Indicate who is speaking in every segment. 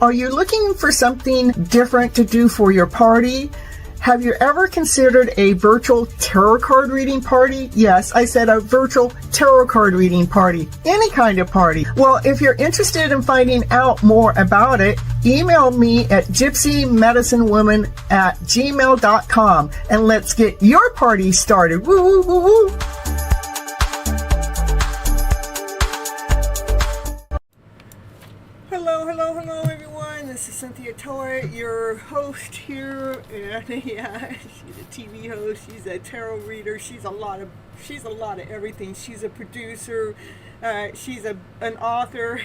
Speaker 1: Are you looking for something different to do for your party? Have you ever considered a virtual tarot card reading party? Yes, I said a virtual tarot card reading party. Any kind of party. Well, if you're interested in finding out more about it, email me at gypsymedicinewoman@gmail.com and let's get your party started. Woo, woo, woo, woo. Hello, everyone. This is Cynthia Toy, your host here. And yeah, she's a TV host. She's a tarot reader. She's a lot of everything. She's a producer. She's an author.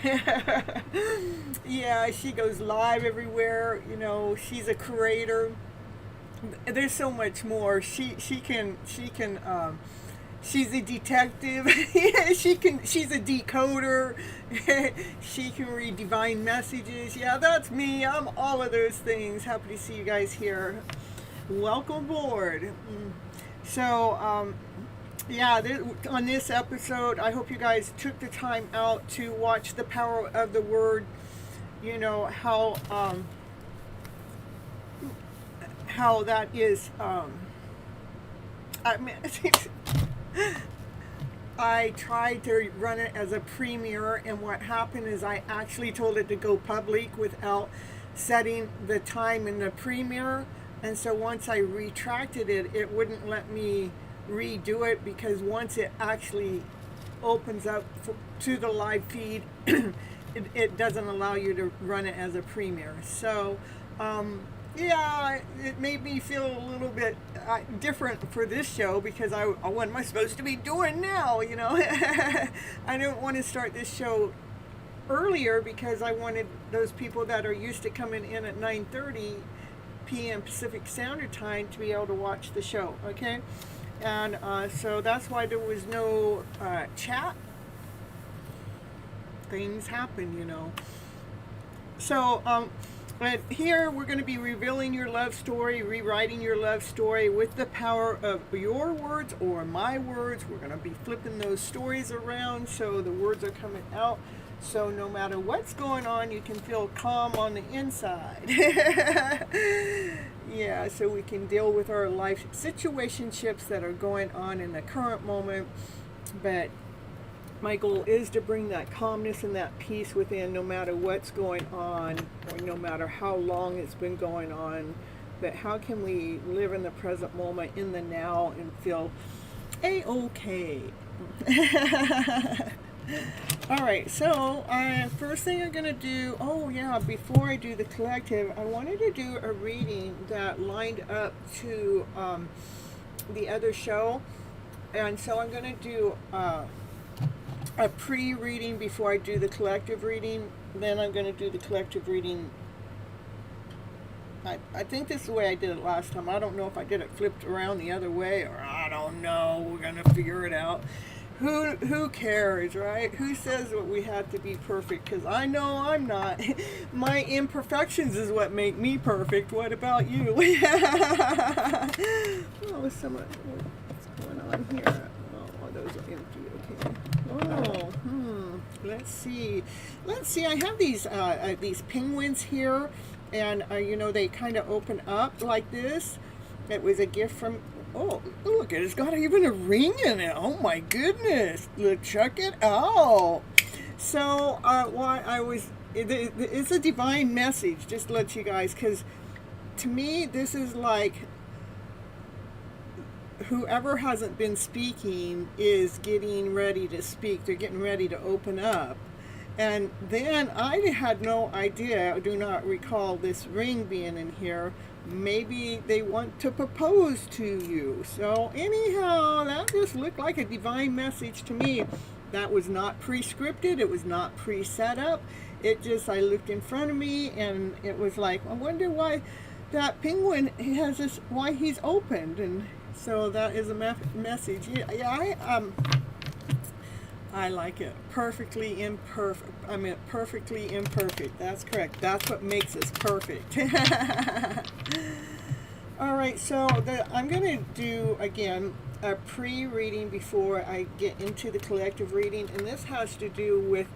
Speaker 1: Yeah, she goes live everywhere. You know, she's a creator. There's so much more. She's a detective. She's a decoder. She can read divine messages. Yeah, that's me. I'm all of those things. Happy to see you guys here. Welcome aboard. So, yeah, on this episode, I hope you guys took the time out to watch The Power of the Word. You know, how that is, I mean, I tried to run it as a premiere, and what happened is I actually told it to go public without setting the time in the premiere, and so once I retracted it, it wouldn't let me redo it, because once it actually opens up to the live feed, it doesn't allow you to run it as a premiere. So yeah, it made me feel a little bit different for this show, because what am I supposed to be doing now, you know? I didn't want to start this show earlier, because I wanted those people that are used to coming in at 9:30 p.m. Pacific Standard Time to be able to watch the show, okay? And so that's why there was no chat. Things happen, you know. So, but here we're going to be revealing your love story, rewriting your love story with the power of your words or my words. We're going to be flipping those stories around so the words are coming out. So no matter what's going on, you can feel calm on the inside. Yeah, so we can deal with our life situationships that are going on in the current moment. But my goal is to bring that calmness and that peace within, no matter what's going on, or no matter how long it's been going on. But how can we live in the present moment, in the now, and feel A-okay? All right, so first thing I'm going to do, oh yeah, before I do the collective, I wanted to do a reading that lined up to the other show. And so I'm going to do a pre-reading before I do the collective reading. Then I'm going to do the collective reading. I think this is the way I did it last time. I don't know if I did it flipped around the other way, or I don't know. We're going to figure it out. Who cares, right? Who says that we have to be perfect? Because I know I'm not. My imperfections is what make me perfect. What about you? Oh, what's going on here? Oh, those are empty. Okay. Oh, let's see. I have these penguins here, and you know, they kind of open up like this. It was a gift from. Oh, look, it's got even a ring in it. Oh my goodness. Look, check it out. So, it's a divine message, just to let you guys, because to me, this is like whoever hasn't been speaking is getting ready to speak. They're getting ready to open up. And then I had no idea, I do not recall this ring being in here. Maybe they want to propose to you. So anyhow, that just looked like a divine message to me. That was not pre-scripted. It was not pre-set up. It just, I looked in front of me and it was like, I wonder why that penguin has this, why he's opened. And so that is a message. I like it. Perfectly imperfect. I mean, perfectly imperfect. That's correct. That's what makes us perfect. All right, so I'm going to do, again, a pre-reading before I get into the collective reading. And this has to do with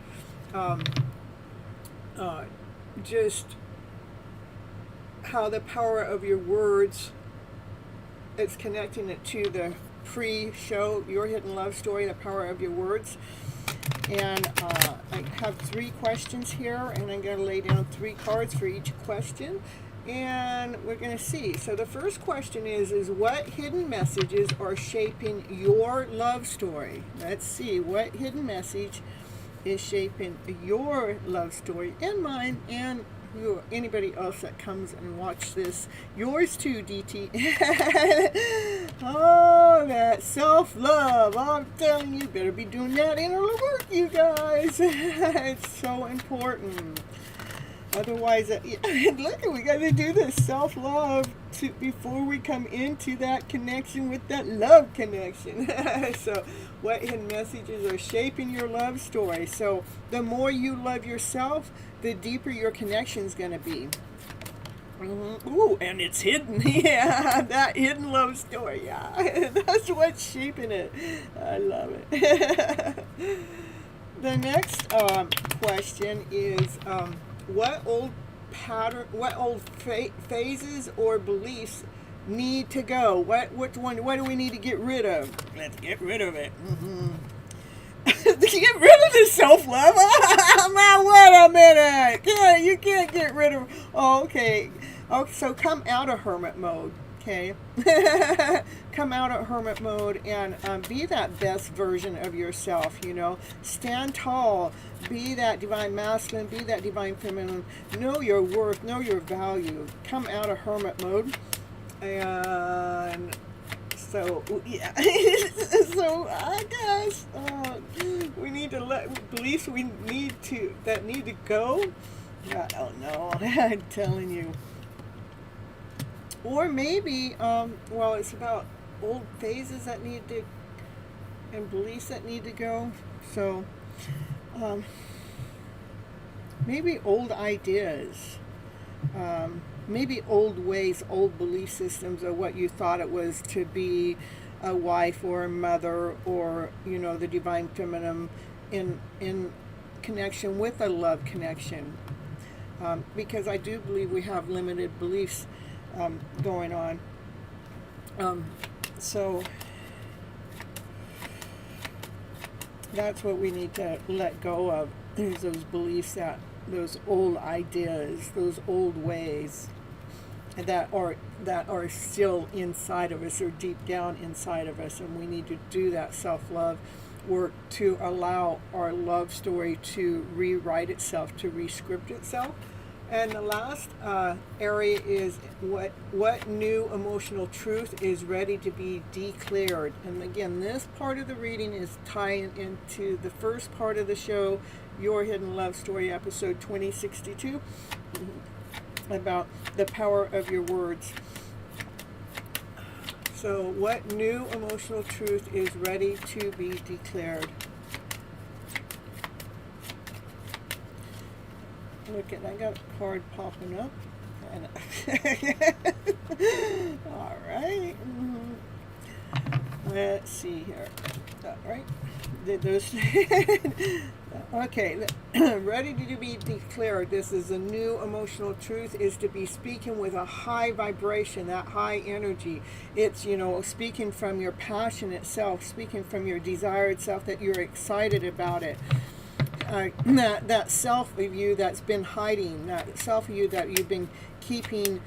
Speaker 1: just how the power of your words, it's connecting it to the pre-show, Your Hidden Love Story, the power of your words. And I have 3 questions here, and I'm going to lay down 3 cards for each question, and we're going to see. So the first question is what hidden messages are shaping your love story? Let's see what hidden message is shaping your love story and mine, and anybody else that comes and watch this. Yours too, DT. Oh, that self-love. I'm telling you, better be doing that inner work, you guys. It's so important. Otherwise, look, we got to do this self-love before we come into that connection with that love connection. So what hidden messages are shaping your love story? So the more you love yourself, the deeper your connection is going to be. Ooh, and it's hidden. Yeah, that hidden love story. Yeah, that's what's shaping it. I love it. The next question is, what old phases or beliefs need to go? What do we need to get rid of? Let's get rid of it. Get rid of the self-love? Now, wait a minute. Yeah, you can't get rid of. Oh, okay. So come out of hermit mode. Okay. Come out of hermit mode and be that best version of yourself. You know, stand tall. Be that divine masculine. Be that divine feminine. Know your worth. Know your value. Come out of hermit mode. And so, yeah. So I guess we need to let beliefs that need to go. I don't know. I'm telling you. Or maybe, well, it's about old phases that need to, and beliefs that need to go. So, maybe old ideas. Maybe old ways, old belief systems of what you thought it was to be a wife or a mother, or, you know, the divine feminine in connection with a love connection. Because I do believe we have limited beliefs going on. So that's what we need to let go of, is those beliefs, those old ideas, those old ways that are still inside of us, or deep down inside of us, and we need to do that self-love. work to allow our love story to rewrite itself, to rescript itself. And the last area is what new emotional truth is ready to be declared. And again, this part of the reading is tying into the first part of the show, Your Hidden Love Story, episode 2062, about the power of your words. So what new emotional truth is ready to be declared? Look at, I got a card popping up. All right. Let's see here. All right. Did those? Okay. Ready to be declared. This is a new emotional truth, is to be speaking with a high vibration, that high energy. It's, speaking from your passionate self, speaking from your desired self, that you're excited about it. That self of you that's been hiding, that self of you that you've been keeping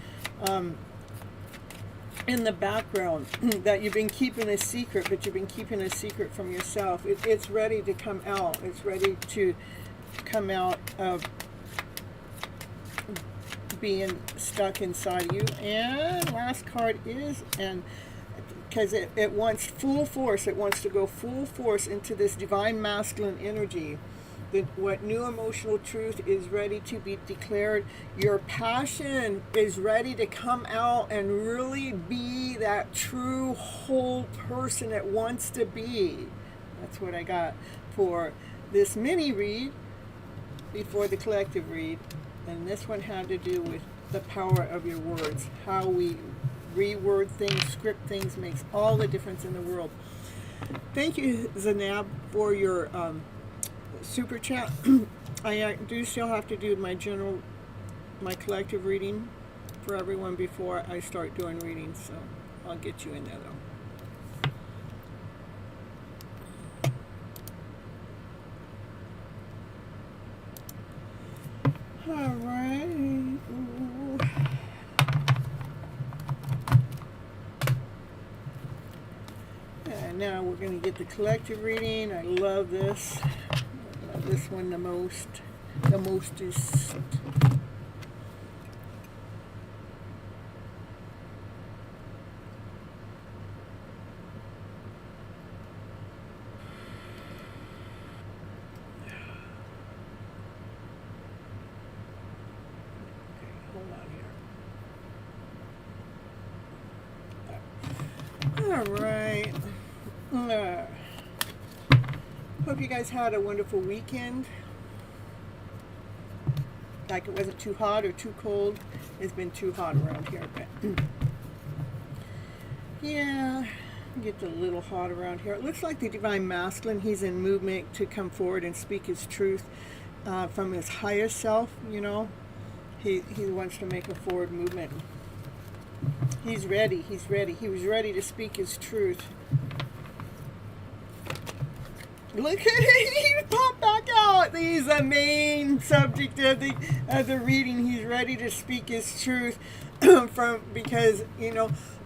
Speaker 1: in the background, that you've been keeping a secret, but you've been keeping a secret from yourself. It's ready to come out. It's ready to come out of being stuck inside of you. And last card is, and because it wants full force, it wants to go full force into this divine masculine energy. What new emotional truth is ready to be declared? Your passion is ready to come out and really be that true whole person it wants to be. That's what I got for this mini read before the collective read. And this one had to do with the power of your words. How we reword things, script things, makes all the difference in the world. Thank you, Zanab, for your super chat. I do still have to do my collective reading for everyone before I start doing readings, so I'll get you in there though. All right. Ooh. And now we're going to get the collective reading. I love this. This one the mostest. Hold on here. All right. Hope you guys had a wonderful weekend. Like, it wasn't too hot or too cold. It's been too hot around here, but yeah, gets a little hot around here. It looks like the divine masculine, he's in movement to come forward and speak his truth from his highest self. He wants to make a forward movement. He's ready. He was ready to speak his truth. Look at it, he popped back out. He's the main subject of the reading. He's ready to speak his truth because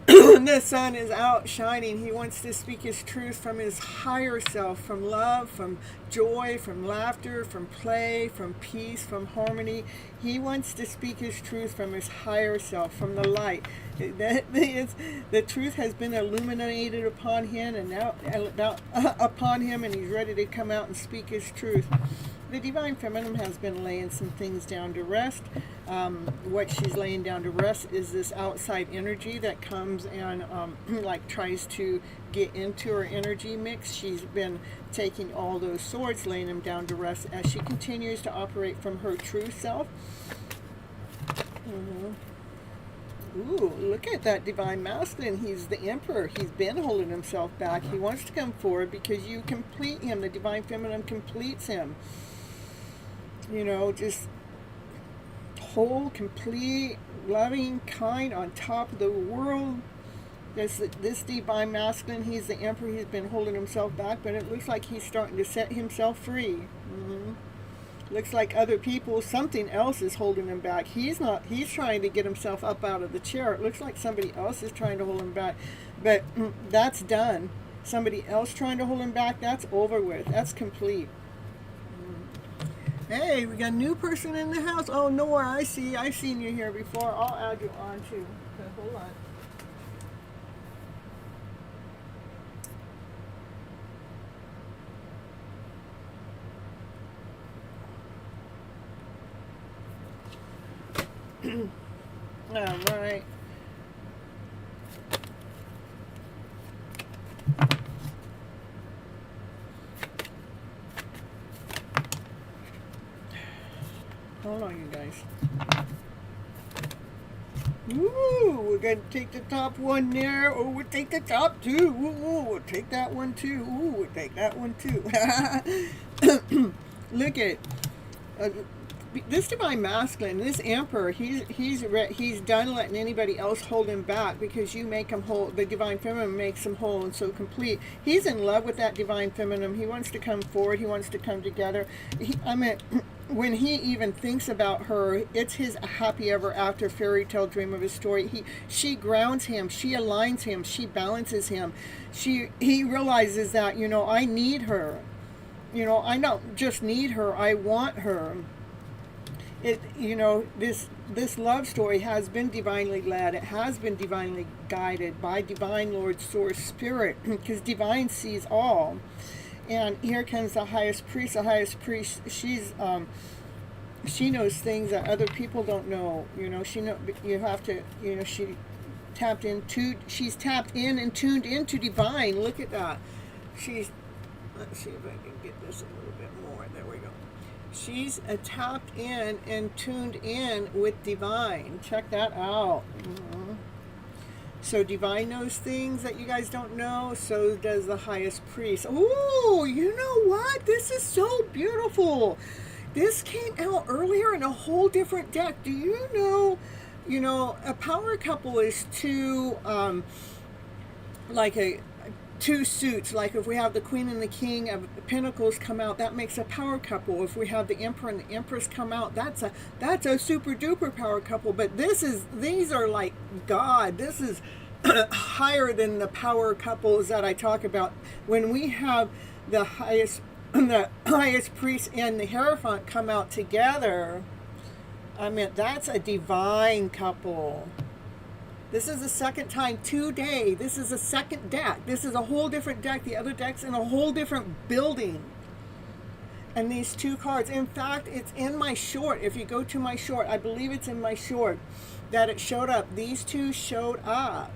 Speaker 1: the sun is out shining. He wants to speak his truth from his higher self, from love, from joy, from laughter, from play, from peace, from harmony. He wants to speak his truth from his higher self, from the light. The truth has been illuminated upon him, and now upon him, and he's ready to come out and speak his truth. The divine feminine has been laying some things down to rest. What she's laying down to rest is this outside energy that comes and tries to get into her energy mix. She's been taking all those swords, laying them down to rest as she continues to operate from her true self. Ooh, look at that divine masculine. He's the emperor. He's been holding himself back. He wants to come forward because you complete him. The divine feminine completes him. Just whole, complete, loving, kind, on top of the world. This divine masculine, he's the emperor. He's been holding himself back, but it looks like he's starting to set himself free. Looks like other people, something else is holding him back. He's trying to get himself up out of the chair. It looks like somebody else is trying to hold him back, but that's done. somebody else trying to hold him back, that's over with. That's complete. Hey, we got a new person in the house. Oh, Nora, I see. I've seen you here before. I'll add you on too. Okay, hold on. All right. Hold on, you guys. Ooh, we're going to take the top one there. Oh, we'll take the top two. Ooh, we'll take that one too. Ooh, we'll take that one too. Look at this divine masculine, this emperor. He's done letting anybody else hold him back, because you make him whole. The divine feminine makes him whole and so complete. He's in love with that divine feminine. He wants to come forward. He wants to come together. When he even thinks about her, it's his happy ever after fairy tale dream of his story. She grounds him, she aligns him, she balances him. He realizes that, I need her. I don't just need her, I want her. This love story has been divinely led. It has been divinely guided by divine Lord Source Spirit, because divine sees all. And here comes the highest priest. The highest priest, she knows things that other people don't know. She's tapped in and tuned into divine. Look at that. Let's see if I can get this a little bit more. There we go. She's tapped in and tuned in with divine. Check that out. So divine knows things that you guys don't know. So does the highest priest. Ooh, you know what? This is so beautiful. This came out earlier in a whole different deck. Do you know, a power couple is two suits. Like if we have the Queen and the King of Pentacles come out, that makes a power couple. If we have the Emperor and the Empress come out, that's a super duper power couple. But these are like God. This is higher than the power couples that I talk about. When we have the highest priest and the Hierophant come out together, that's a divine couple. This is the second time today. This is a second deck. This is a whole different deck. The other deck's in a whole different building. And these two cards, in fact, it's in my short. If you go to my short, I believe it's in my short that it showed up. These two showed up.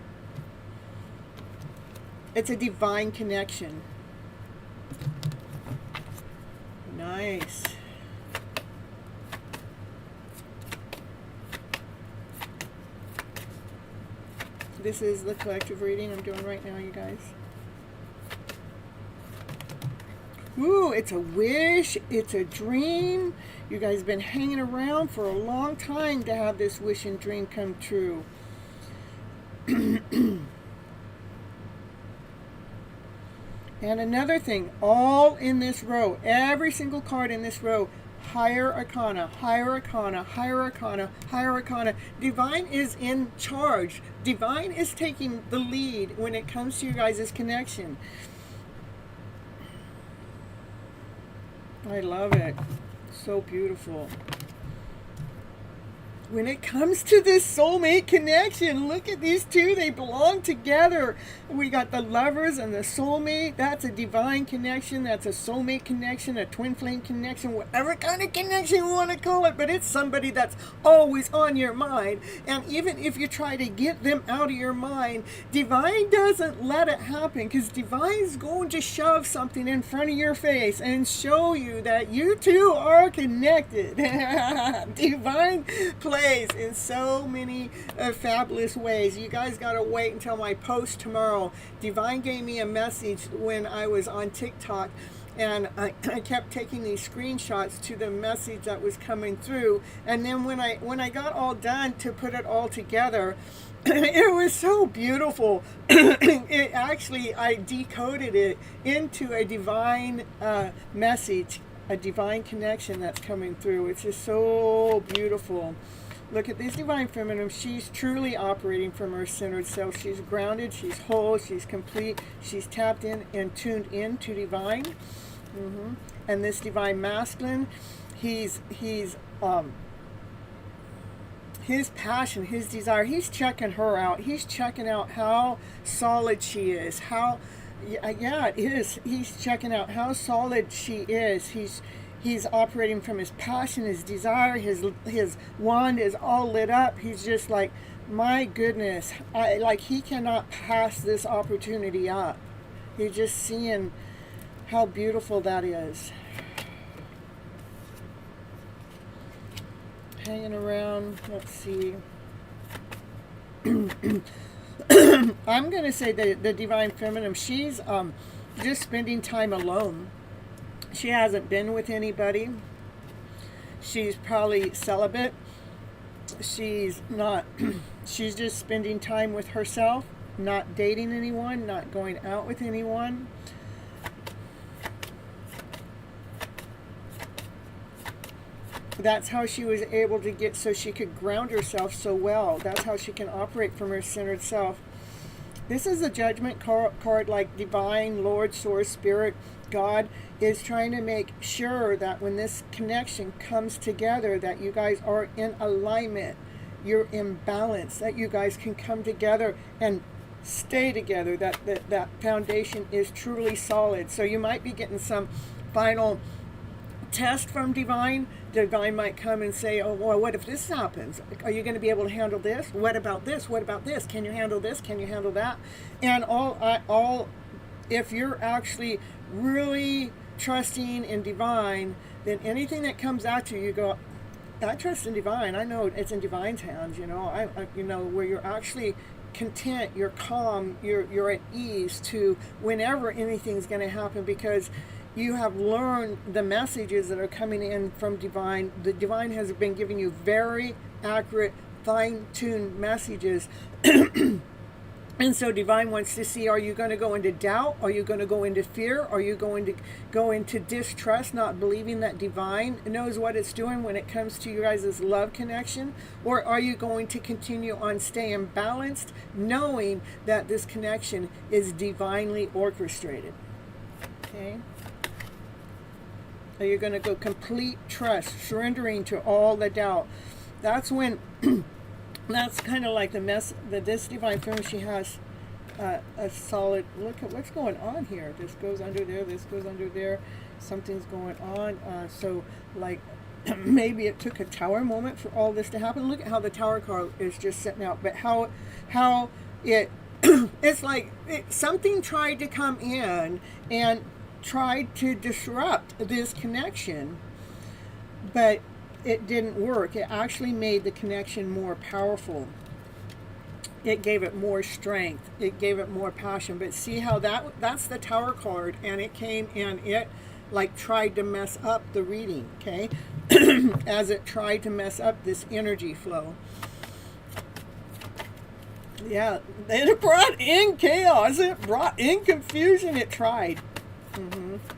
Speaker 1: It's a divine connection. Nice. This is the collective reading I'm doing right now, you guys. Ooh, it's a wish, it's a dream. You guys have been hanging around for a long time to have this wish and dream come true. And another thing, all in this row, every single card in this row, higher arcana, higher arcana, higher arcana, higher arcana. Divine is in charge. Divine is taking the lead when it comes to you guys' connection. I love it. So beautiful. When it comes to this soulmate connection, look at these two. They belong together. We got the lovers and the soulmate. That's a divine connection. That's a soulmate connection, a twin flame connection, whatever kind of connection you want to call it. But it's somebody that's always on your mind. And even if you try to get them out of your mind, divine doesn't let it happen, because divine's going to shove something in front of your face and show you that you two are connected. Divine plays in so many fabulous ways. You guys gotta wait until my post tomorrow. Divine gave me a message when I was on TikTok, and I kept taking these screenshots to the message that was coming through, and then when I got all done to put it all together, it was so beautiful. It actually, I decoded it into a divine message, a divine connection that's coming through. It's just so beautiful. Look at this divine feminine. She's truly operating from her centered self. She's grounded, she's whole, she's complete, she's tapped in and tuned in to divine. And this divine masculine, he's his passion, his desire, he's checking her out. He's checking out how solid she is. Yeah, it is. He's checking out how solid she is. He's operating from his passion, his desire. His wand is all lit up. He's just like, my goodness, he cannot pass this opportunity up. You're just seeing how beautiful that is. Hanging around, let's see. I'm going to say the divine feminine, she's just spending time alone. She hasn't been with anybody. She's probably celibate. She's not, she's just spending time with herself, not dating anyone, not going out with anyone. That's how she was able to get, so she could ground herself so well. That's how she can operate from her centered self. This is a judgment card, like divine, Lord, source, spirit, God is trying to make sure that when this connection comes together, that you guys are in alignment, you're in balance, that you guys can come together and stay together, that foundation is truly solid. So you might be getting some final test from divine. Divine might come and say, oh, well, what if this happens? Are you going to be able to handle this? What about this? What about this? Can you handle this? Can you handle that? And if you're actually really trusting in divine, then anything that comes at you, you go, I trust in divine. I know it's in divine's hands. Where you're actually content, you're calm, you're at ease to whenever anything's going to happen, because you have learned the messages that are coming in from divine. The divine has been giving you very accurate, fine-tuned messages. And so divine wants to see, are you going to go into doubt? Are you going to go into fear? Are you going to go into distrust, not believing that divine knows what it's doing when it comes to you guys' love connection? Or are you going to continue on staying balanced, knowing that this connection is divinely orchestrated? Okay? Are you going to go complete trust, surrendering to all the doubt? That's when, that's kind of like the mess that this divine feminine, she has a solid, look at what's going on here. This goes under there, this goes under there. Something's going on. So like maybe it took a tower moment for all this to happen. Look at how the tower card is just sitting out. But how it, it's like something tried to come in and tried to disrupt this connection, but it didn't work. It actually made the connection more powerful. It gave it more strength. It gave it more passion. But see how that's the tower card, and it came and it like tried to mess up the reading, okay? As it tried to mess up this energy flow. Yeah, it brought in chaos. It brought in confusion. It tried.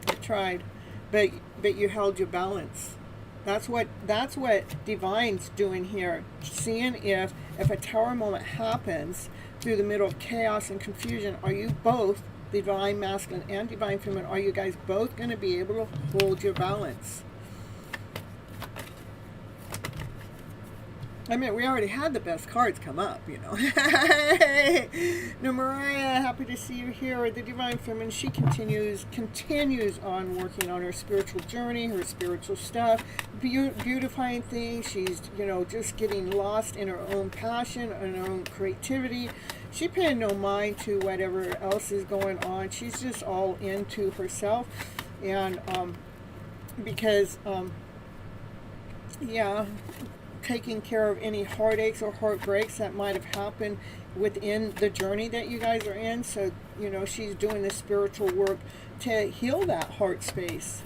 Speaker 1: It tried, but you held your balance. That's what divine's doing here. Seeing if a tower moment happens through the middle of chaos and confusion, are you both, divine masculine and divine feminine, are you guys both going to be able to hold your balance? I mean, we already had the best cards come up, you know. Now, Mariah, happy to see you here. The divine feminine, she continues on working on her spiritual journey, her spiritual stuff, beautifying things. She's, just getting lost in her own passion and her own creativity. She's paying no mind to whatever else is going on. She's just all into herself. And because, taking care of any heartaches or heartbreaks that might have happened within the journey that you guys are in. So, she's doing the spiritual work to heal that heart space.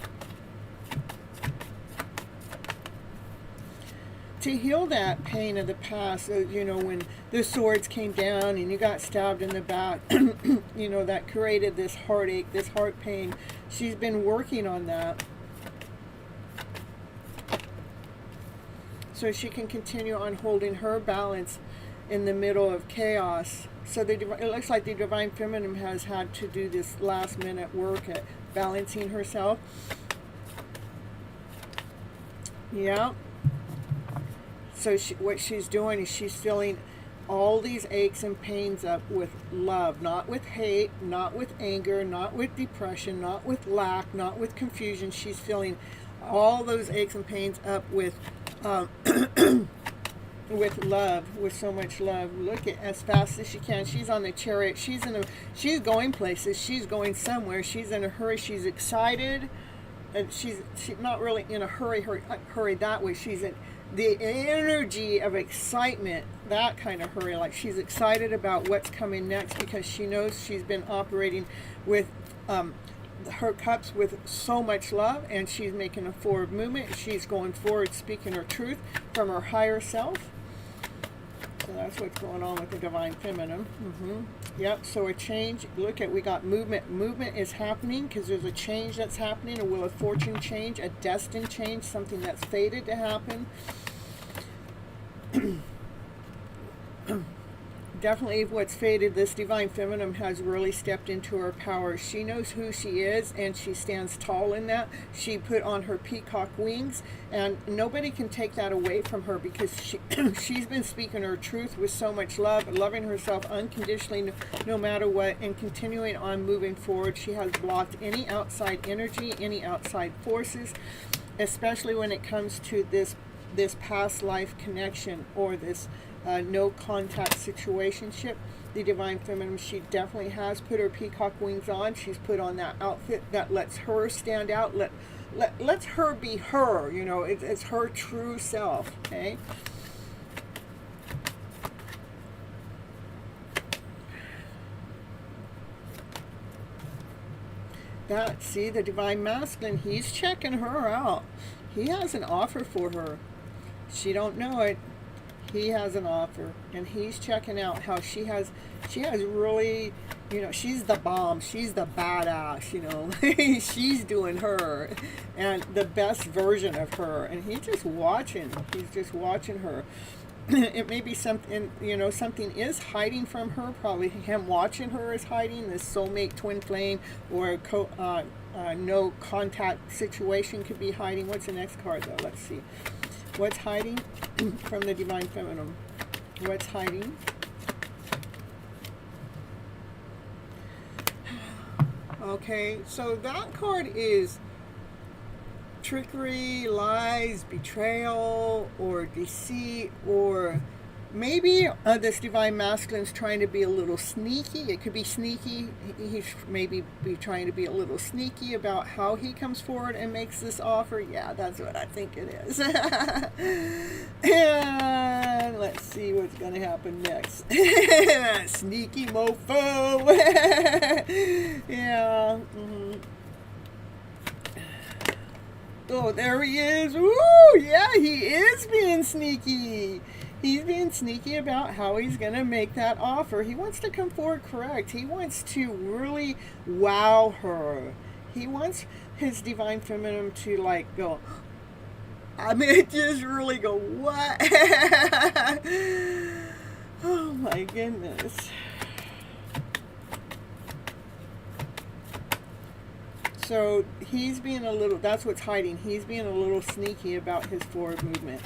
Speaker 1: To heal that pain of the past, when the swords came down and you got stabbed in the back, that created this heartache, this heart pain. She's been working on that. so she can continue on holding her balance in the middle of chaos. So it looks like the Divine Feminine has had to do this last minute work at balancing herself. Yeah. So what she's doing is she's filling all these aches and pains up with love, not with hate, not with anger, not with depression, not with lack, not with confusion. She's filling all those aches and pains up with with love, with so much love. Look at as fast as she can. She's on the chariot. She's going places. She's going somewhere. She's in a hurry. She's excited, and she's not really in a hurry that way. She's in the energy of excitement, that kind of hurry, like she's excited about what's coming next, because she knows she's been operating with her cups with so much love, and she's making a forward movement. She's going forward, speaking her truth from her higher self. So that's what's going on with the Divine Feminine. Yep, so a change. Look at, we got movement. Movement is happening because there's a change that's happening, a Wheel of Fortune change, a destined change, something that's fated to happen. Definitely what's fated, this Divine Feminine has really stepped into her power. She knows who she is, and she stands tall in that. She put on her peacock wings, and nobody can take that away from her, because she's been speaking her truth with so much love, loving herself unconditionally no matter what, and continuing on moving forward. She has blocked any outside energy, any outside forces, especially when it comes to this past life connection, or this no contact situationship. The Divine Feminine, she definitely has put her peacock wings on. She's put on that outfit that lets her stand out, lets her be her, you know, it's her true self. Okay, see, the Divine Masculine, he's checking her out. He has an offer for her. She don't know it. He has an offer, and he's checking out how she has really, you know, she's the bomb, she's the badass, you know. She's doing her, and the best version of her, and he's just watching her. It may be something, you know, something is hiding from her. Probably him watching her is hiding. This soulmate, twin flame, or no contact situation could be hiding. What's the next card, though? Let's see. What's hiding from the Divine Feminine? What's hiding? Okay, so that card is trickery, lies, betrayal, or deceit, or maybe this Divine Masculine's trying to be a little sneaky. It could be sneaky. He's maybe be trying to be a little sneaky about how he comes forward and makes this offer. Yeah, that's what I think it is. And let's see what's going to happen next. Sneaky mofo. Yeah. Oh, there he is. Ooh, yeah, he is being sneaky. He's being sneaky about how he's going to make that offer. He wants to come forward correct. He wants to really wow her. He wants his Divine Feminine to, like, go, I mean, just really go, what? Oh, my goodness. So he's being a little, that's what's hiding. He's being a little sneaky about his forward movement.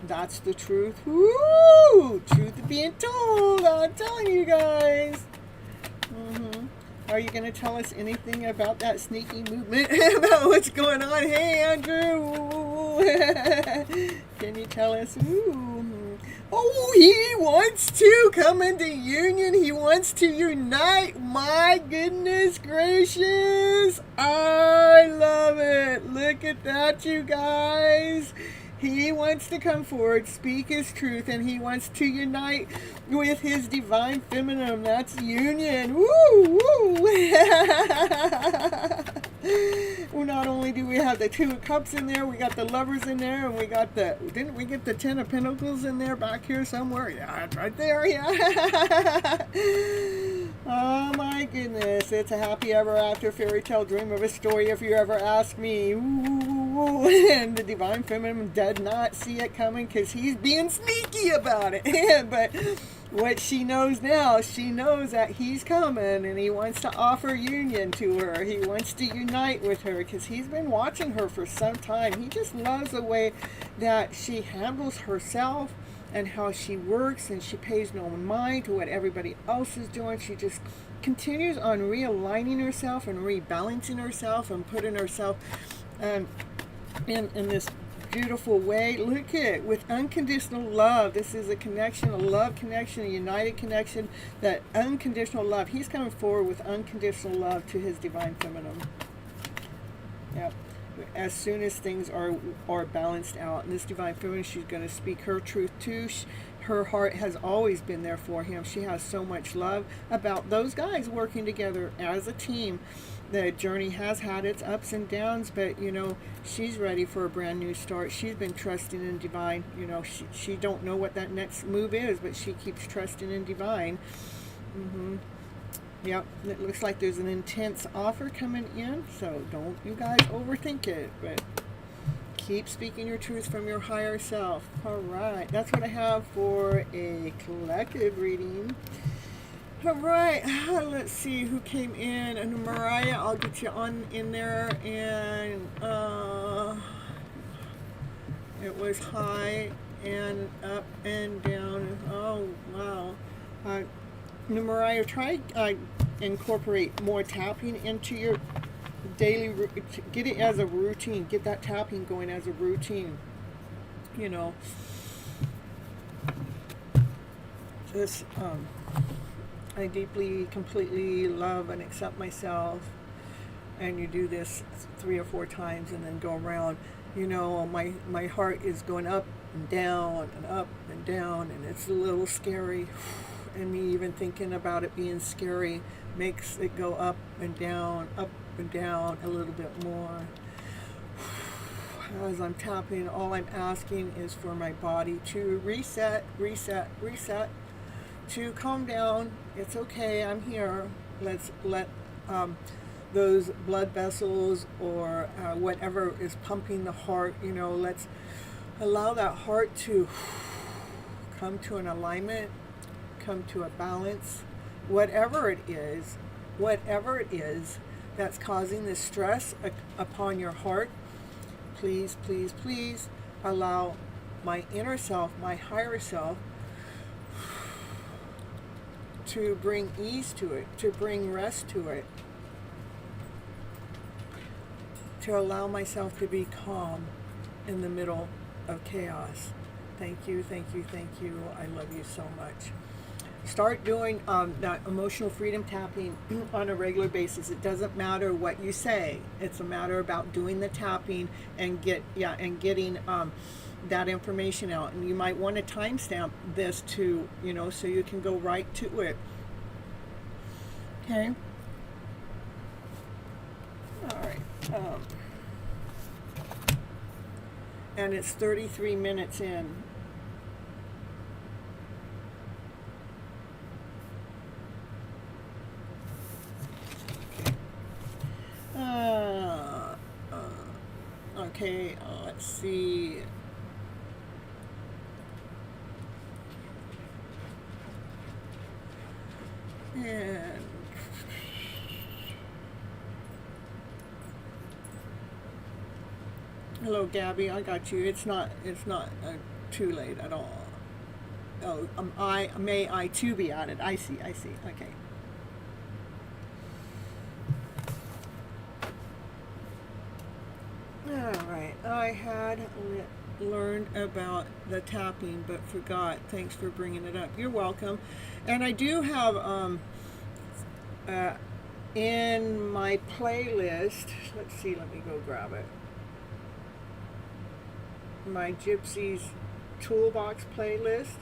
Speaker 1: That's the truth. Woo! Truth being told. I'm telling you guys. Are you going to tell us anything about that sneaky movement? About what's going on? Hey, Andrew. Can you tell us? Oh, he wants to come into union. He wants to unite. My goodness gracious. I love it. Look at that, you guys. He wants to come forward, speak his truth, and he wants to unite with his Divine Feminine. That's union. Woo, woo. Well, not only do we have the Two of Cups in there, we got the Lovers in there, and we got didn't we get the Ten of Pentacles in there back here somewhere? Yeah, it's right there, yeah. Oh my goodness, it's a happy ever after fairy tale dream of a story if you ever ask me. Ooh. And the Divine Feminine did not see it coming because he's being sneaky about it. But what she knows now, she knows that he's coming and he wants to offer union to her. He wants to unite with her because he's been watching her for some time. He just loves the way that she handles herself and how she works, and she pays no mind to what everybody else is doing. She just continues on realigning herself and rebalancing herself and putting herself in this beautiful way. Look at it, with unconditional love. This is a connection, a love connection, a united connection, that unconditional love. He's coming forward with unconditional love to his Divine Feminine. Yep. As soon as things are balanced out, and this Divine Feminine, she's going to speak her truth too. Her heart has always been there for him. She has so much love about those guys working together as a team. The journey has had its ups and downs, but you know, she's ready for a brand new start. She's been trusting in Divine. You know, she don't know what that next move is, but she keeps trusting in Divine. Yep, it looks like there's an intense offer coming in, so don't you guys overthink it, but keep speaking your truth from your higher self. All right, that's what I have for a collective reading. All right, let's see who came in. And Mariah, I'll get you on in there. And it was high and up and down. Oh, wow. Mariah, try incorporate more tapping into your daily, get it as a routine. Get that tapping going as a routine. You know, just I deeply, completely love and accept myself. And you do this 3 or 4 times and then go around. You know, my heart is going up and down and up and down, and it's a little scary. And me even thinking about it being scary makes it go up and down a little bit more. As I'm tapping, all I'm asking is for my body to reset, to calm down. It's okay, I'm here. Let's let those blood vessels or whatever is pumping the heart, you know, let's allow that heart to come to an alignment, come to a balance. Whatever it is that's causing this stress upon your heart, please, please, please allow my inner self, my higher self, to bring ease to it, to bring rest to it, to allow myself to be calm in the middle of chaos. Thank you, thank you, thank you. I love you so much. Start doing that emotional freedom tapping on a regular basis. It doesn't matter what you say. It's a matter about doing the tapping and getting that information out. And you might want to timestamp this too, you know, so you can go right to it. Okay. All right. And it's 33 minutes in. Okay, let's see. And hello, Gabby. I got you. It's not too late at all. Oh, I too be added. I see. Okay. Alright, I had learned about the tapping but forgot. Thanks for bringing it up. You're welcome. And I do have in my playlist, let's see, let me go grab it. My Gypsy's Toolbox playlist.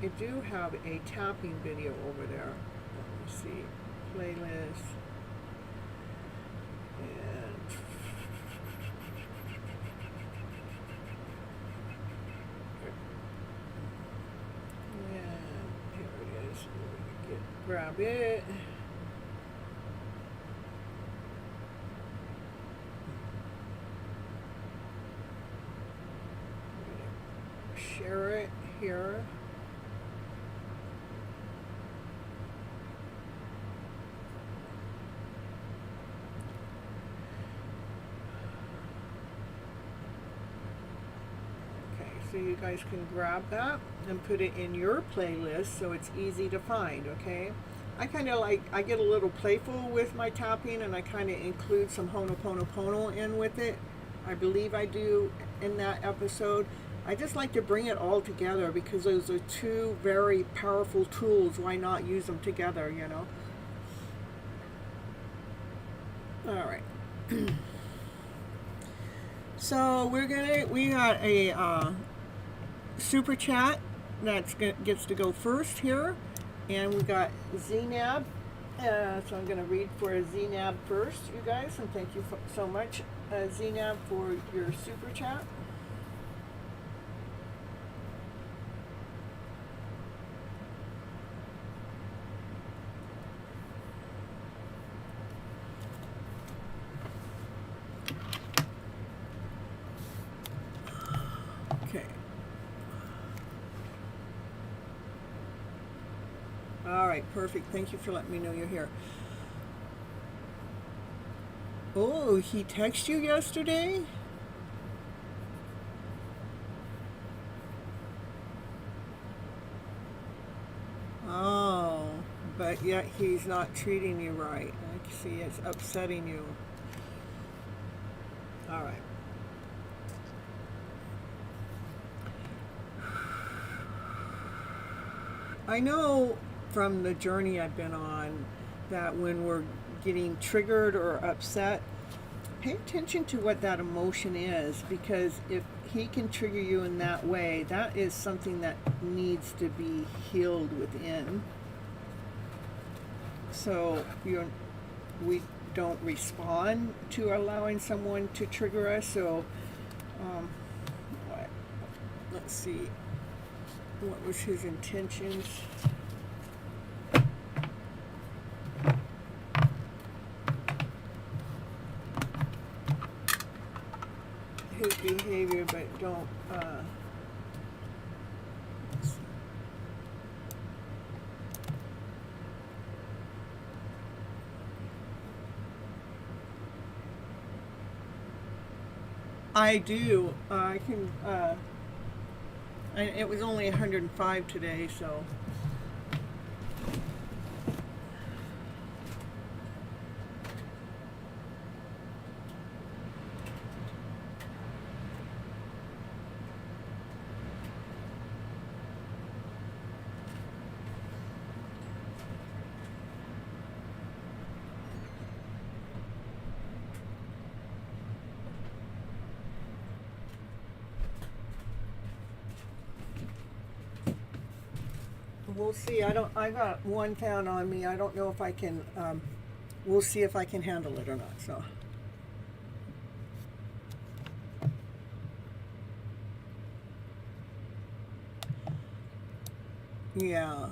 Speaker 1: I do have a tapping video over there. Let me see. Playlist. Grab it. share it here. Okay, so you guys can grab that and put it in your playlist so it's easy to find, okay? I kind of like, I get a little playful with my tapping, and I kind of include some Ho'oponopono in with it. I believe I do in that episode. I just like to bring it all together because those are two very powerful tools. Why not use them together, you know? All right. So we got a super chat that gets to go first here. And we got Znab, so I'm going to read for Znab first, you guys, and thank you so much, Znab, for your super chat. Okay. All right, perfect. Thank you for letting me know you're here. Oh, he texted you yesterday? Oh, but yet he's not treating you right. I see it's upsetting you. All right. I know from the journey I've been on that when we're getting triggered or upset, pay attention to what that emotion is, because if he can trigger you in that way, that is something that needs to be healed within. So we don't respond to allowing someone to trigger us. So let's see, what was his intentions? His behavior, but don't I do. I can. It was only 105 today, so. We'll see. I got one found on me. I don't know if I can, we'll see if I can handle it or not, so. Yeah.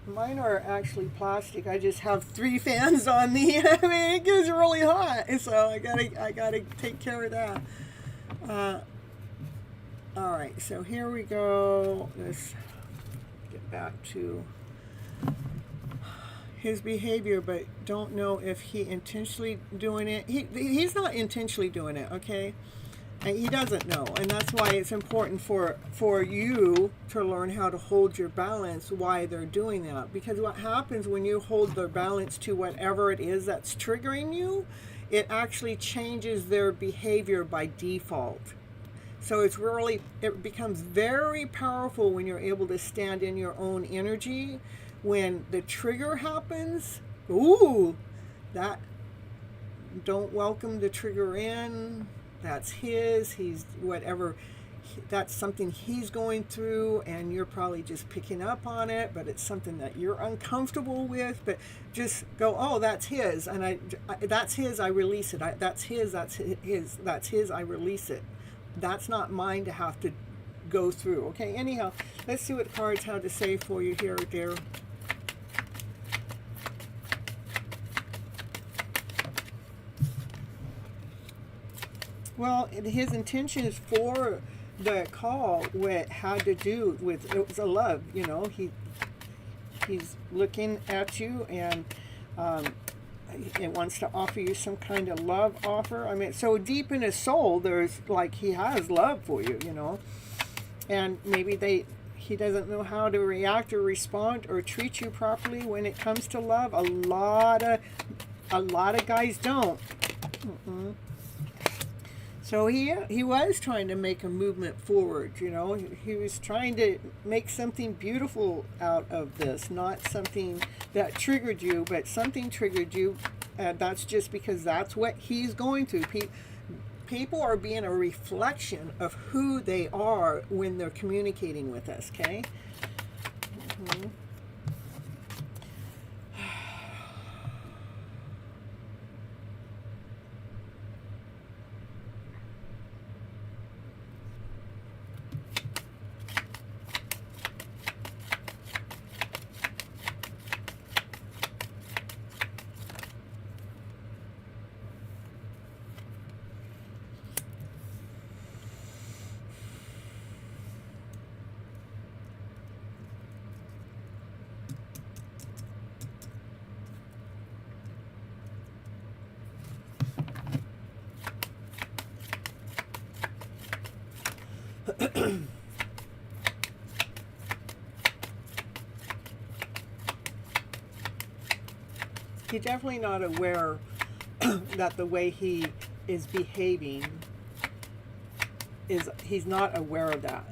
Speaker 1: Mine are actually plastic. I just have 3 fans on me. I mean, it gets really hot, so I gotta take care of that. All right, so here we go. Let's get back to his behavior, but don't know if he intentionally doing it. He's not intentionally doing it, okay? And he doesn't know, and that's why it's important for you to learn how to hold your balance while they're doing that. Because what happens when you hold their balance to whatever it is that's triggering you, it actually changes their behavior by default. So it becomes very powerful when you're able to stand in your own energy. When the trigger happens, don't welcome the trigger in. That's he's whatever, that's something he's going through, and you're probably just picking up on it, but it's something that you're uncomfortable with. But just go, oh, that's his, and that's his, I release it. That's his, I release it. That's not mine to have to go through. Okay, anyhow, let's see what cards have to say for you here, dear. Well, his intention is for the call, what had to do with, it was a love, you know, he's looking at you, and it wants to offer you some kind of love offer. I mean, so deep in his soul, there's like, he has love for you, you know, and maybe he doesn't know how to react or respond or treat you properly when it comes to love. A lot of guys don't. So he was trying to make a movement forward, you know. He was trying to make something beautiful out of this, not something that triggered you, but something triggered you. That's just because that's what he's going through. People are being a reflection of who they are when they're communicating with us, okay? He's definitely not aware that the way he is behaving he's not aware of that.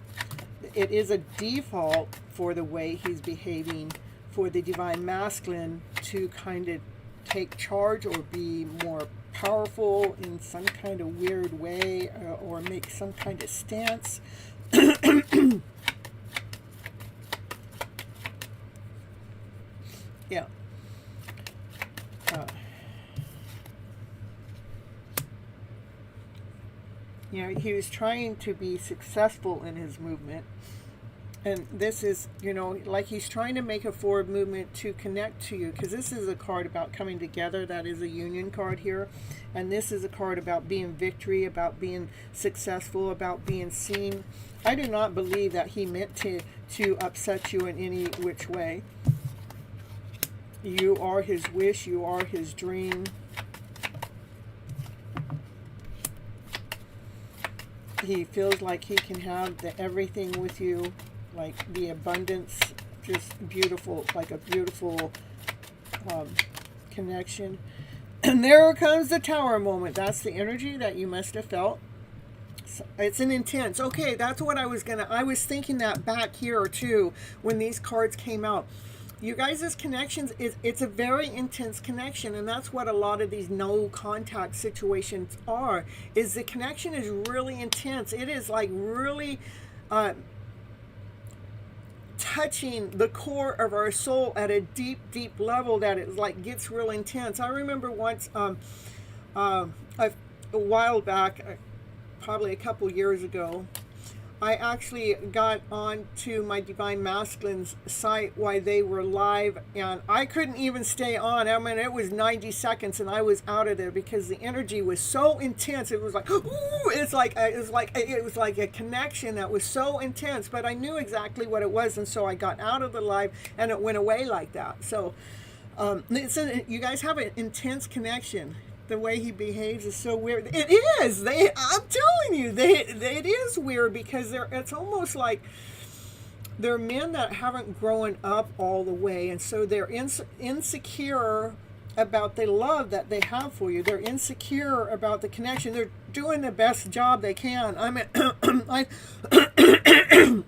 Speaker 1: It is a default for the way he's behaving for the divine masculine to kind of take charge or be more powerful in some kind of weird way, or make some kind of stance. Yeah. You know, he was trying to be successful in his movement. And this is, you know, like he's trying to make a forward movement to connect to you, because this is a card about coming together. That is a union card here. And this is a card about being victory, about being successful, about being seen. I do not believe that he meant to upset you in any which way. You are his wish. You are his dream. He feels like he can have everything with you, like the abundance, just beautiful, like a beautiful connection. And there comes the tower moment. That's the energy that you must have felt. So it's an intense. Okay, that's what I was thinking that back here too when these cards came out. You guys' connections, it's a very intense connection, and that's what a lot of these no contact situations are, is the connection is really intense. It is like really touching the core of our soul at a deep, deep level that it like gets real intense. I remember once, a while back, probably a couple years ago, I actually got onto my Divine Masculine's site while they were live, and I couldn't even stay on. I mean, it was 90 seconds, and I was out of there because the energy was so intense. It was like, ooh, it was like a connection that was so intense. But I knew exactly what it was, and so I got out of the live, and it went away like that. So, you guys have an intense connection. The way he behaves is so weird. It is. I'm telling you, it is weird, because it's almost like they're men that haven't grown up all the way, and so they're insecure about the love that they have for you. They're insecure about the connection. They're doing the best job they can. I mean,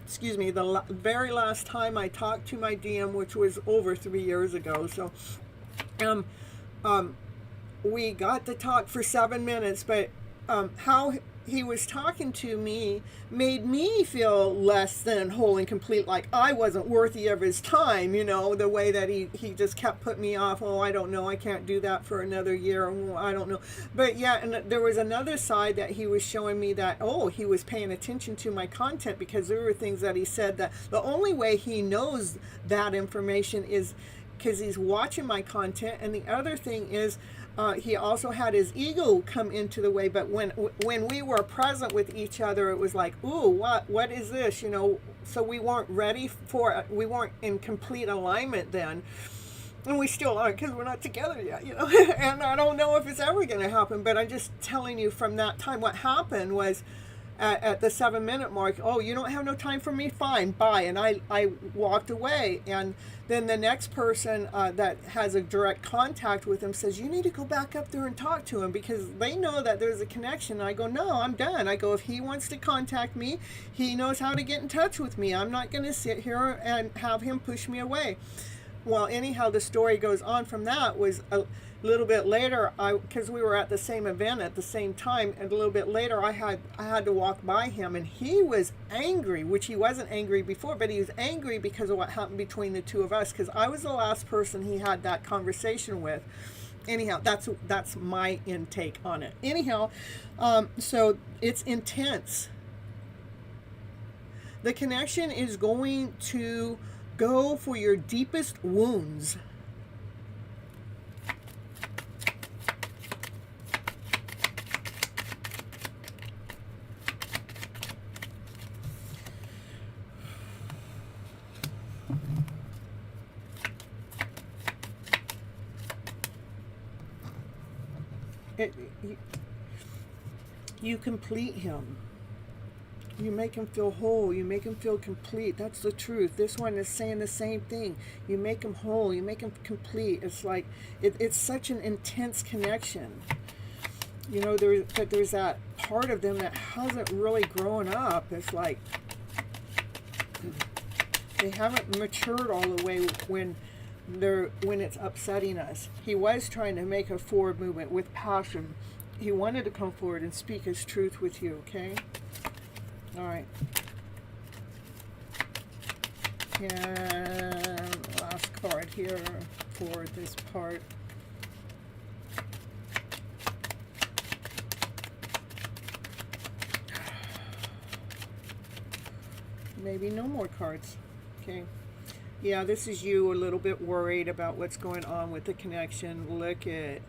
Speaker 1: excuse me, the very last time I talked to my DM, which was over 3 years ago, so we got to talk for 7 minutes, but how he was talking to me made me feel less than whole and complete, like I wasn't worthy of his time, you know, the way that he just kept putting me off. Oh, I don't know, I can't do that for another year. Oh, I don't know. But yeah, and there was another side that he was showing me that, oh, he was paying attention to my content, because there were things that he said that the only way he knows that information is because he's watching my content. And the other thing is, he also had his ego come into the way. But when we were present with each other, it was like, ooh, what is this? So we weren't ready for it. We weren't in complete alignment then. And we still aren't, because we're not together yet, And I don't know if it's ever going to happen, but I'm just telling you from that time. What happened was, at the 7-minute mark, oh, you don't have no time for me? Fine, bye. And I walked away. And then the next person that has a direct contact with him says, you need to go back up there and talk to him, because they know that there's a connection. I go, no, I'm done. I go, if he wants to contact me, he knows how to get in touch with me. I'm not going to sit here and have him push me away. Well, anyhow, the story goes on from that. Was a little bit later, because we were at the same event at the same time, and a little bit later I had to walk by him, and he was angry, which he wasn't angry before, but he was angry because of what happened between the two of us, because I was the last person he had that conversation with. Anyhow, that's my intake on it. Anyhow, so it's intense. The connection is going to go for your deepest wounds. You complete him. You make him feel whole. You make him feel complete. That's the truth. This one is saying the same thing. You make him whole. You make him complete. It's like, it's such an intense connection. There's that part of them that hasn't really grown up. It's like they haven't matured all the way when it's upsetting us. He was trying to make a forward movement with passion. He wanted to come forward and speak his truth with you, okay? All right. And last card here for this part. Maybe no more cards. Okay. Yeah, this is you a little bit worried about what's going on with the connection. Look at,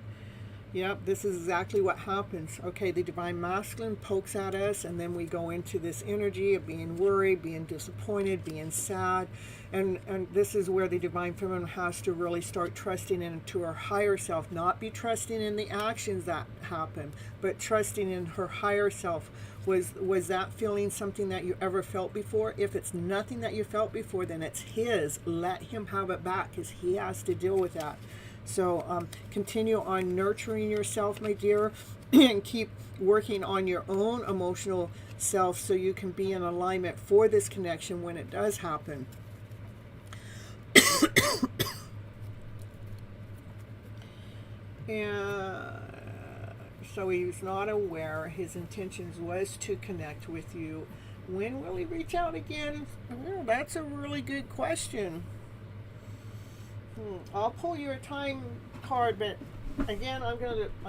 Speaker 1: yep, this is exactly what happens. Okay, the Divine Masculine pokes at us, and then we go into this energy of being worried, being disappointed, being sad. And this is where the Divine Feminine has to really start trusting into her higher self, not be trusting in the actions that happen, but trusting in her higher self. Was that feeling something that you ever felt before? If it's nothing that you felt before, then it's his. Let him have it back, because he has to deal with that. So continue on nurturing yourself, my dear, and keep working on your own emotional self so you can be in alignment for this connection when it does happen. And so he's not aware. His intentions was to connect with you. When will he reach out again? Well, that's a really good question. I'll pull your time card, but again, I'm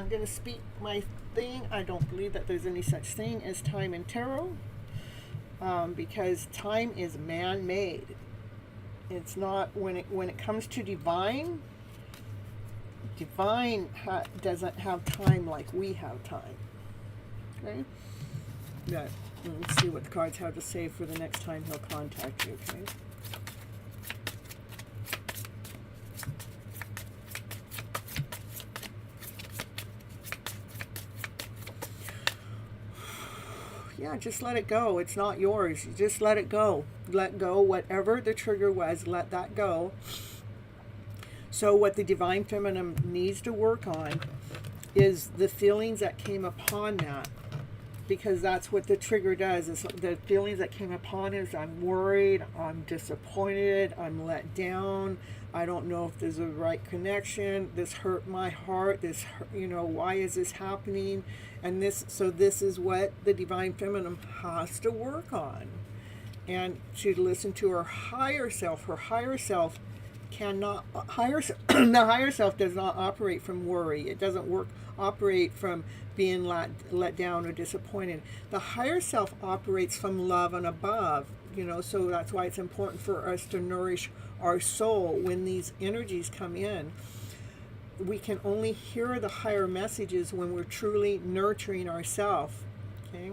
Speaker 1: gonna speak my thing. I don't believe that there's any such thing as time in tarot, because time is man-made. It's not, when it comes to divine doesn't have time like we have time. Okay? But let's see what the cards have to say for the next time he'll contact you, okay? Yeah, just let it go. It's not yours. You just let it go. Let go. Whatever the trigger was, let that go. So what the Divine Feminine needs to work on is the feelings that came upon that. Because that's what the trigger does. Is the feelings that came upon is, I'm worried, I'm disappointed, I'm let down, I don't know if there's a right connection, this hurt my heart, this, why is this happening? And this is what the Divine Feminine has to work on. And to listen to her higher self. Her higher self cannot, the higher self does not operate from worry. It doesn't operate from being let down or disappointed. The higher self operates from love and above. you know, so that's why it's important for us to nourish our soul. When these energies come in, we can only hear the higher messages when we're truly nurturing ourselves. Okay,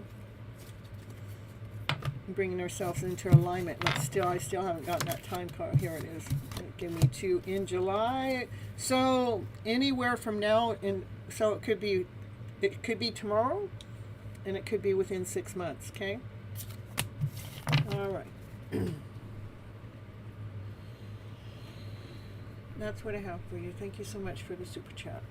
Speaker 1: bringing ourselves into alignment. But I still haven't gotten that time card. Here it is. Give me 2 in July. So anywhere from now, so it could be tomorrow, and it could be within 6 months. Okay. All right. That's what I have for you. Thank you so much for the super chat.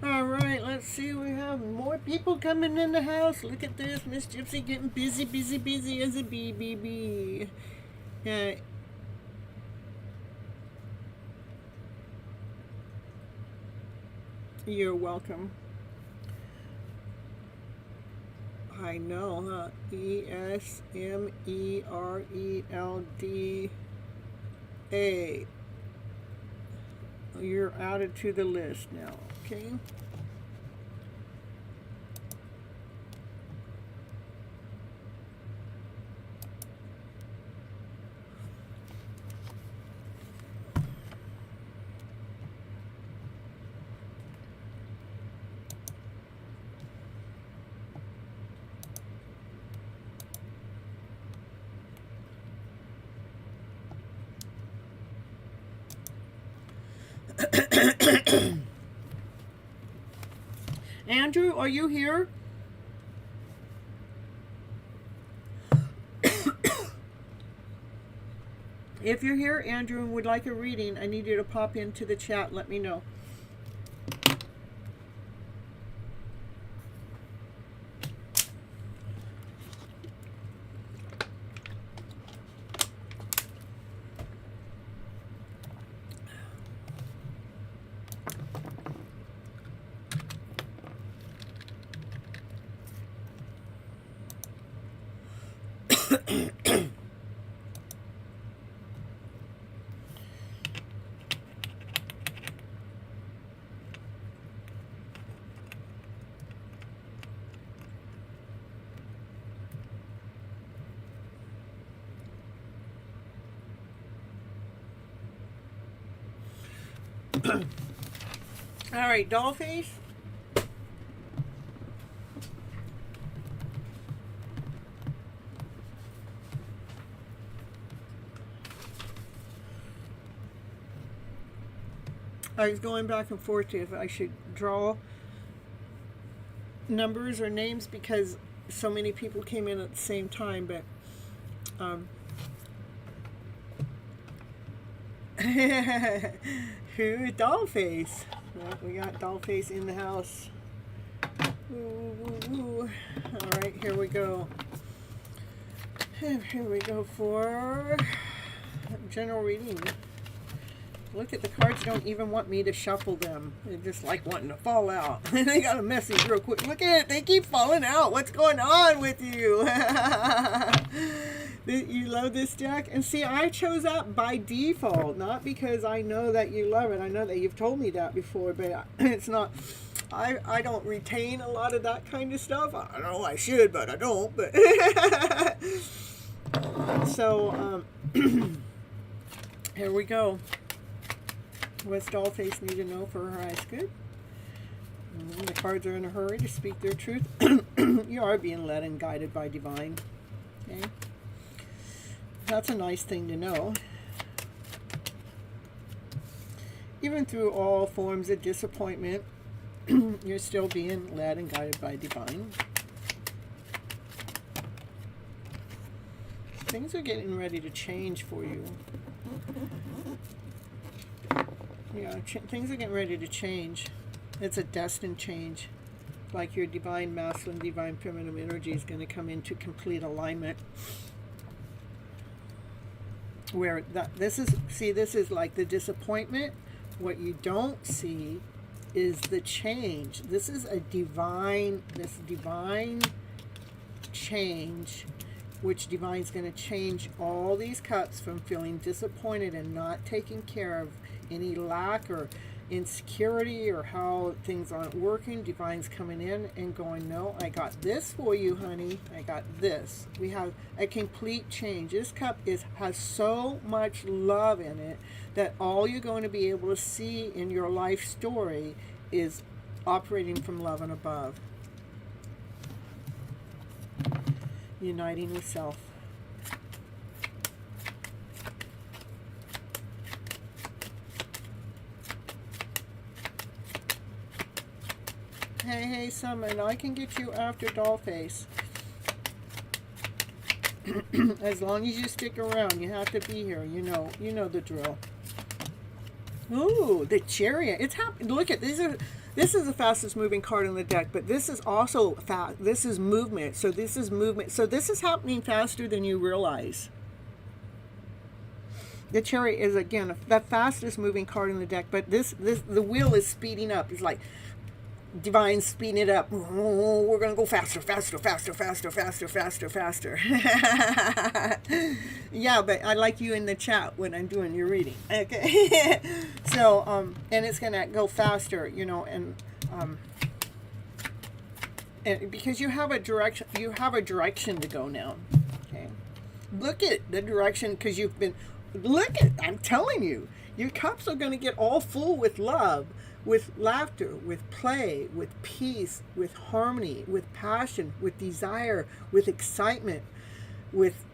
Speaker 1: All right, let's see. We have more people coming in the house. Look at this. Miss Gypsy getting busy as a bee. You're welcome. I know, huh? ESMERELDA. You're added to the list now, okay? Andrew, are you here? If you're here, Andrew, and would like a reading, I need you to pop into the chat. Let me know. All right, Dollface. I was going back and forth to if I should draw numbers or names because so many people came in at the same time, but who? Dollface. Well, we got Dollface in the house. Ooh. All right, here we go. And here we go for general reading. Look at the cards, don't even want me to shuffle them. They're just like wanting to fall out. They got a message real quick. Look at it, they keep falling out. What's going on with you? You love this deck? And see, I chose that by default, not because I know that you love it. I know that you've told me that before, but it's not. I don't retain a lot of that kind of stuff. I know I should, but I don't. But so, here we go. What's Dollface need to know for her eyes? Good. The cards are in a hurry to speak their truth. You are being led and guided by divine. Okay. That's a nice thing to know. Even through all forms of disappointment, you're still being led and guided by divine. Things are getting ready to change for you. Yeah, things are getting ready to change. It's a destined change. Like your divine masculine, divine feminine energy is going to come into complete alignment. Where this is like the disappointment. What you don't see is the change. This is a divine change, which divine's going to change all these cups from feeling disappointed and not taking care of any lack or insecurity or how things aren't working, Divine's coming in and going, no, I got this for you, honey. I got this. We have a complete change. This cup has so much love in it that all you're going to be able to see in your life story is operating from love and above. Uniting with self. Hey, Summon, I can get you after Dollface. As long as you stick around, you have to be here. You know the drill. Ooh, the Chariot. It's happening. Look at these are. This is the fastest moving card in the deck, but this is also fast. This is movement. So this is movement. So this is happening faster than you realize. The Chariot is again the fastest moving card in the deck, but the wheel is speeding up. It's like Divine speeding it up. Oh, we're gonna go faster, faster, faster, faster, faster, faster, faster. Yeah, but I like you in the chat when I'm doing your reading. Okay. So and it's gonna go faster, and because you have a direction, to go now. Okay. Look at the direction, because I'm telling you, your cups are gonna get all full with love, with laughter, with play, with peace, with harmony, with passion, with desire, with excitement, with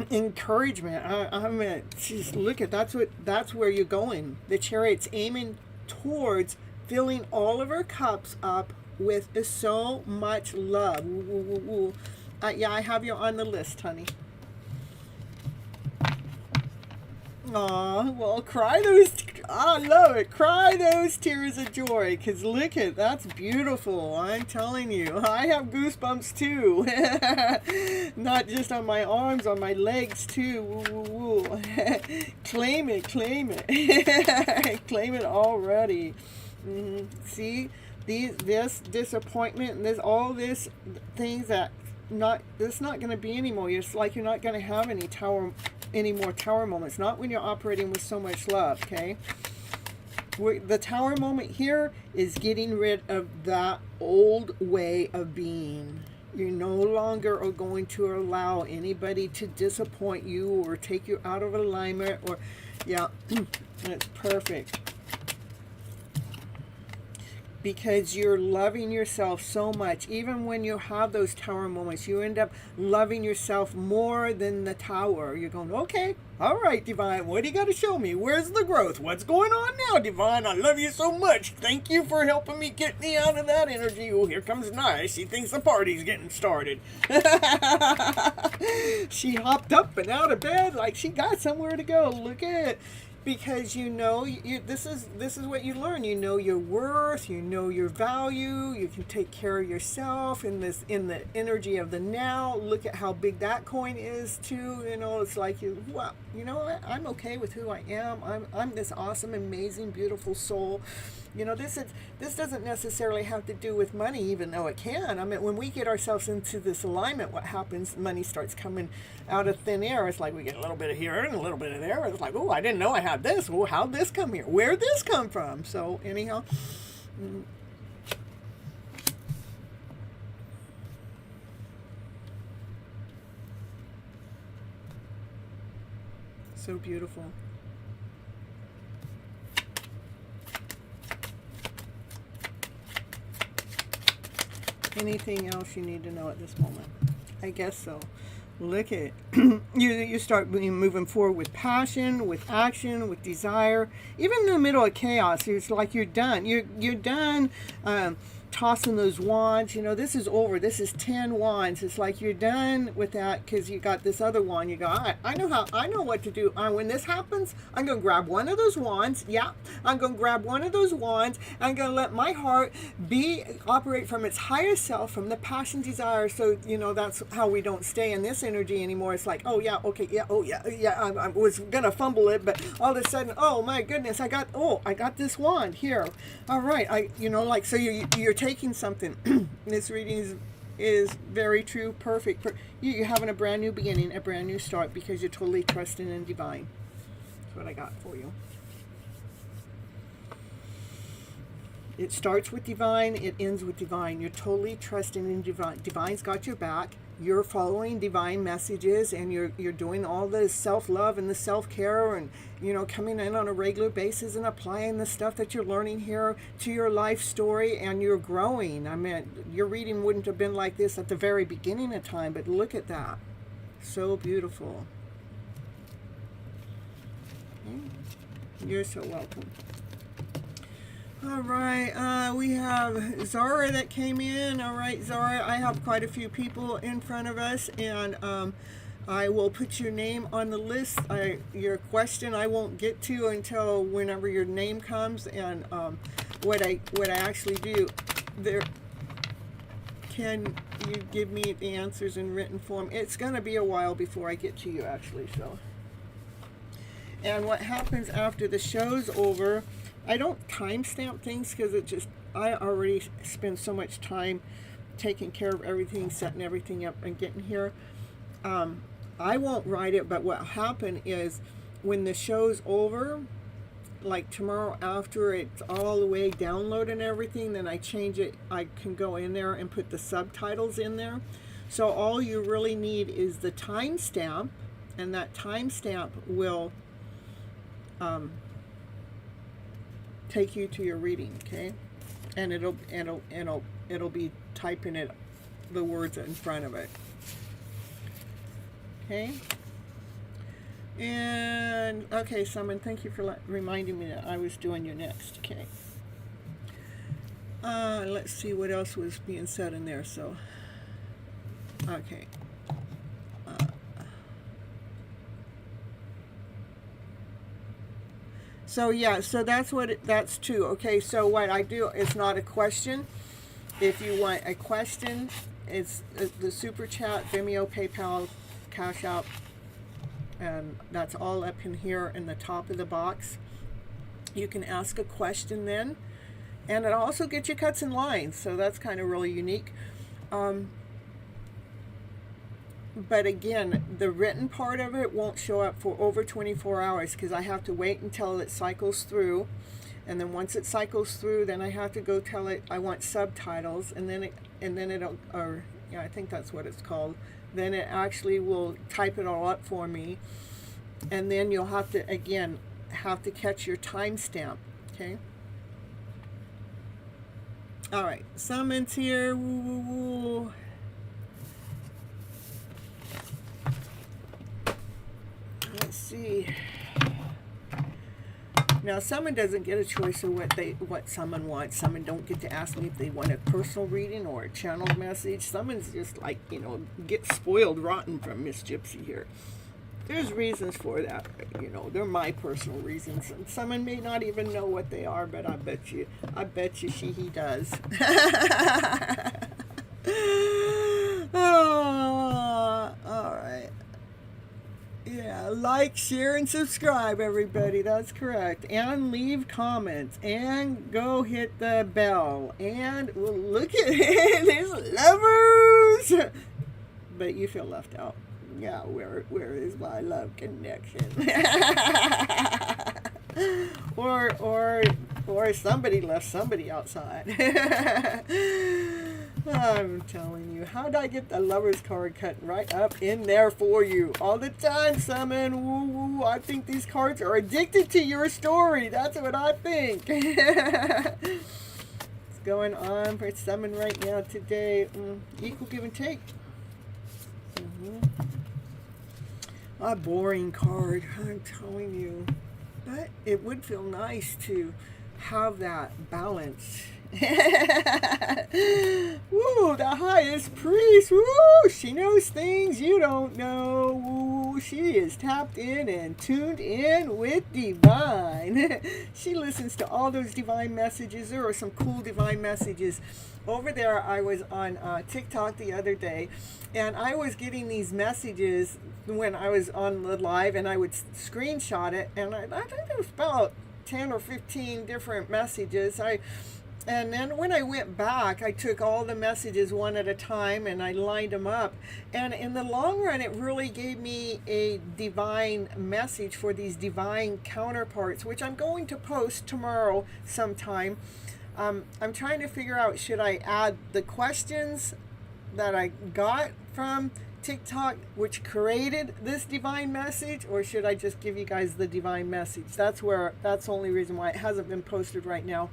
Speaker 1: encouragement. I mean, geez, look at that's where you're going. The Chariot's aiming towards filling all of her cups up with so much love. Yeah, I have you on the list, honey. Aw, well, I love it. Cry those tears of joy, because look at, that's beautiful. I'm telling you, I have goosebumps too. Not just on my arms, on my legs too. Woo, woo, woo. Claim it, claim it. Claim it already. See, this disappointment and all this things that it's not going to be anymore. It's like you're not going to have any more tower moments. Not when you're operating with so much love. Okay. The tower moment here is getting rid of that old way of being. You no longer are going to allow anybody to disappoint you or take you out of alignment. Or, yeah, it's perfect. Because you're loving yourself so much. Even when you have those tower moments, you end up loving yourself more than the tower. You're going, okay, all right, Divine, what do you got to show me? Where's the growth? What's going on now, Divine? I love you so much. Thank you for helping me get me out of that energy. Oh, here comes Nice. She thinks the party's getting started. She hopped up and out of bed like she got somewhere to go. Look at it. Because this is what you learn. You know your worth, you know your value, you can take care of yourself in the energy of the now. Look at how big that coin is too. It's like well, you know what? I'm okay with who I am. I'm this awesome, amazing, beautiful soul. This doesn't necessarily have to do with money, even though it can. I mean, when we get ourselves into this alignment, what happens? Money starts coming out of thin air. It's like we get a little bit of here and a little bit of there. It's like, oh, I didn't know I had this. Oh, how'd this come here? Where'd this come from? So anyhow, so beautiful. Anything else you need to know at this moment? I guess so. Look at you start moving forward with passion, with action, with desire. Even in the middle of chaos, it's like you're done. You're done tossing those wands. This is over. This is 10 wands. It's like you're done with that because you got this other wand. You go, I know what to do. When this happens, I'm going to grab one of those wands. Yeah, I'm going to grab one of those wands. I'm going to let my heart operate from its higher self, from the passion, desire. So, that's how we don't stay in this energy anymore. It's like, oh, yeah, okay, yeah, oh, yeah, I was going to fumble it, but all of a sudden, oh, my goodness, I got this wand here. All right, so you're taking something. This reading is very true, perfect. You're having a brand new beginning, a brand new start, because you're totally trusting in Divine. That's what I got for you. It starts with divine, it ends with divine. You're totally trusting in divine. Divine's got your back. You're following divine messages, and you're doing all the self-love and the self-care, and coming in on a regular basis and applying the stuff that you're learning here to your life story, and you're growing. I mean, your reading wouldn't have been like this at the very beginning of time, but look at that. So beautiful. You're so welcome. All right, we have Zara that came in. All right, Zara, I have quite a few people in front of us, and I will put your name on the list. Your question I won't get to until whenever your name comes, and what I actually do there. Can you give me the answers in written form? It's going to be a while before I get to you, actually. So, and what happens after the show's over? I don't timestamp things because I already spend so much time taking care of everything, setting everything up, and getting here. I won't write it, but what'll happen is when the show's over, like tomorrow after it's all the way downloaded and everything, then I change it. I can go in there and put the subtitles in there. So all you really need is the timestamp, and that timestamp will take you to your reading, okay? And it'll be typing it, the words in front of it, okay? And okay, Summon, thank you for reminding me that I was doing you next, okay? Let's see what else was being said in there. So, okay. So yeah, so that's two. Okay, so what I do is not a question. If you want a question, it's the Super Chat, Vimeo, PayPal, Cash App, and that's all up in here in the top of the box. You can ask a question then, and it also gets you cuts and lines, so that's kind of really unique. But again, the written part of it won't show up for over 24 hours because I have to wait until it cycles through. And then once it cycles through, then I have to go tell it I want subtitles, and then it'll, or yeah, I think that's what it's called. Then it actually will type it all up for me. And then you'll have to, again, catch your timestamp, okay? All right, Summon's here. Woo, woo, woo. Let's see. Now, Summon doesn't get a choice of what Summon wants. Summon don't get to ask me if they want a personal reading or a channeled message. Summon's just like, get spoiled rotten from Miss Gypsy here. There's reasons for that, but, they're my personal reasons. And Summon may not even know what they are, but I bet you he does. Oh, all right. Yeah, like, share, and subscribe, everybody. That's correct. And leave comments. And go hit the bell. And well, look at it. There's lovers. But you feel left out. Yeah, where is my love connection? or somebody left somebody outside. I'm telling you, how'd I get the lover's card cut right up in there for you all the time, Summon? Woo woo! I think these cards are addicted to your story. That's what I think. What's going on for Summon right now today? Equal give and take. A boring card, I'm telling you. But it would feel nice to have that balance. Woo, the highest priest. Woo, she knows things you don't know. Woo, she is tapped in and tuned in with divine. She listens to all those divine messages. There are some cool divine messages. Over there, I was on TikTok the other day, and I was getting these messages when I was on the live, and I would screenshot it, and I think there was about 10 or 15 different messages. And then when I went back, I took all the messages one at a time and I lined them up. And in the long run, it really gave me a divine message for these divine counterparts, which I'm going to post tomorrow sometime. I'm trying to figure out, should I add the questions that I got from TikTok, which created this divine message, or should I just give you guys the divine message? That's the only reason why it hasn't been posted right now.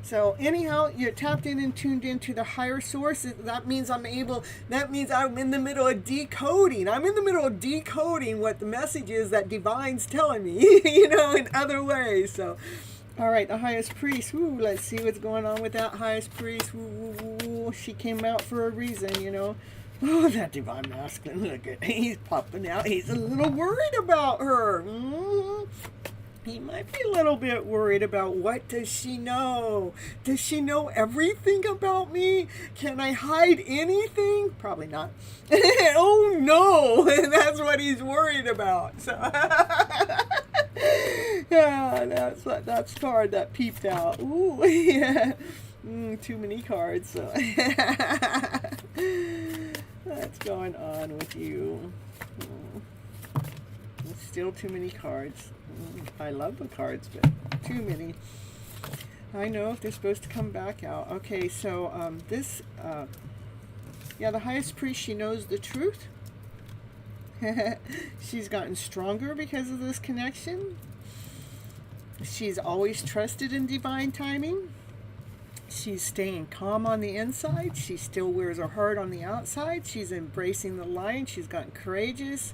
Speaker 1: So anyhow, you're tapped in and tuned into the higher source. That means I'm in the middle of decoding. I'm in the middle of decoding what the message is that divine's telling me, in other ways. So, all right, the highest priest. Ooh, let's see what's going on with that highest priest. Ooh, she came out for a reason, Oh, that divine masculine. Look at, he's popping out. He's a little worried about her. He might be a little bit worried about, what does she know? Does she know everything about me? Can I hide anything? Probably not. Oh no, that's what he's worried about. So yeah, that's card that peeped out. Ooh, yeah. Too many cards. So what's going on with you? Still too many cards. I love the cards, but too many. I know if they're supposed to come back out. Okay, so the highest priest, she knows the truth. She's gotten stronger because of this connection. She's always trusted in divine timing. She's staying calm on the inside. She still wears her heart on the outside. She's embracing the light. She's gotten courageous.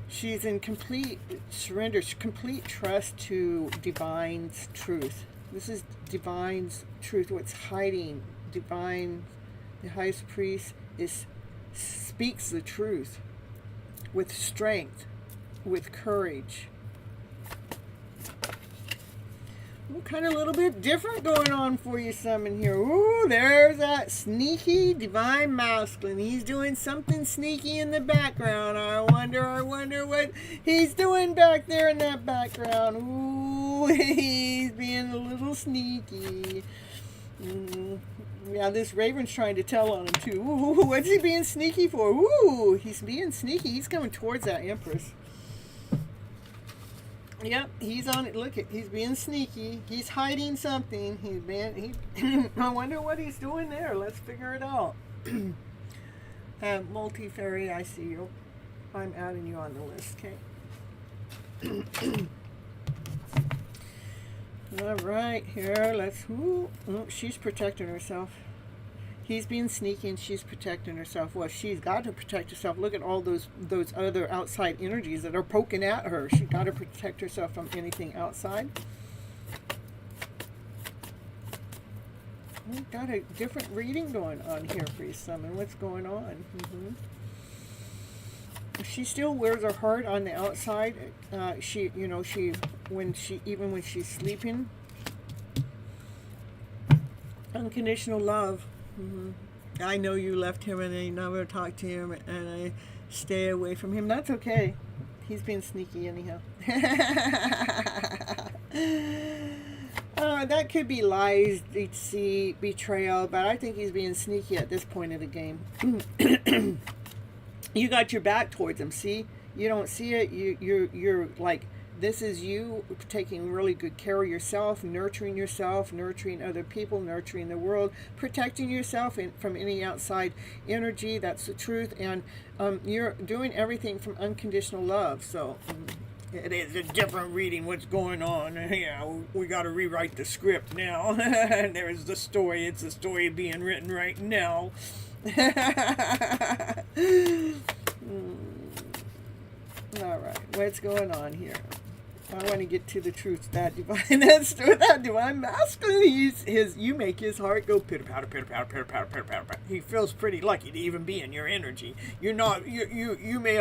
Speaker 1: She's in complete surrender, complete trust to divine's truth. This is divine's truth, what's hiding. Divine, the highest priest, speaks the truth with strength, with courage. Kind of a little bit different going on for you some in here. Ooh, there's that sneaky divine masculine. He's doing something sneaky in the background. I wonder what he's doing back there in that background. Ooh, he's being a little sneaky. Yeah, this raven's trying to tell on him too. Ooh, what's he being sneaky for? Ooh, he's being sneaky. He's coming towards that empress. Yep, he's on it. Look, he's being sneaky. He's hiding something. I wonder what he's doing there. Let's figure it out. Multi-fairy, I see you. I'm adding you on the list, okay? All right, here, let's... Ooh, she's protecting herself. He's being sneaky and she's protecting herself. Well, she's got to protect herself. Look at all those other outside energies that are poking at her. She's got to protect herself from anything outside. We've got a different reading going on here for you, Summon. What's going on? She still wears her heart on the outside. When she's sleeping. Unconditional love. I know you left him and I never talked to him and I stay away from him. That's okay. He's being sneaky anyhow. That could be lies, deceit, betrayal, but I think he's being sneaky at this point of the game. You got your back towards him. See, you don't see it. You're like, this is you taking really good care of yourself, nurturing other people, nurturing the world, protecting yourself from any outside energy. That's the truth. And you're doing everything from unconditional love. So it is a different reading. What's going on? Yeah, we got to rewrite the script now. There's the story. It's the story being written right now. All right, what's going on here? I want to get to the truth. That divine masculine, you make his heart go pitter patter, pitter patter, pitter patter, pitter patter, pitter. He feels pretty lucky to even be in your energy. You're not, you may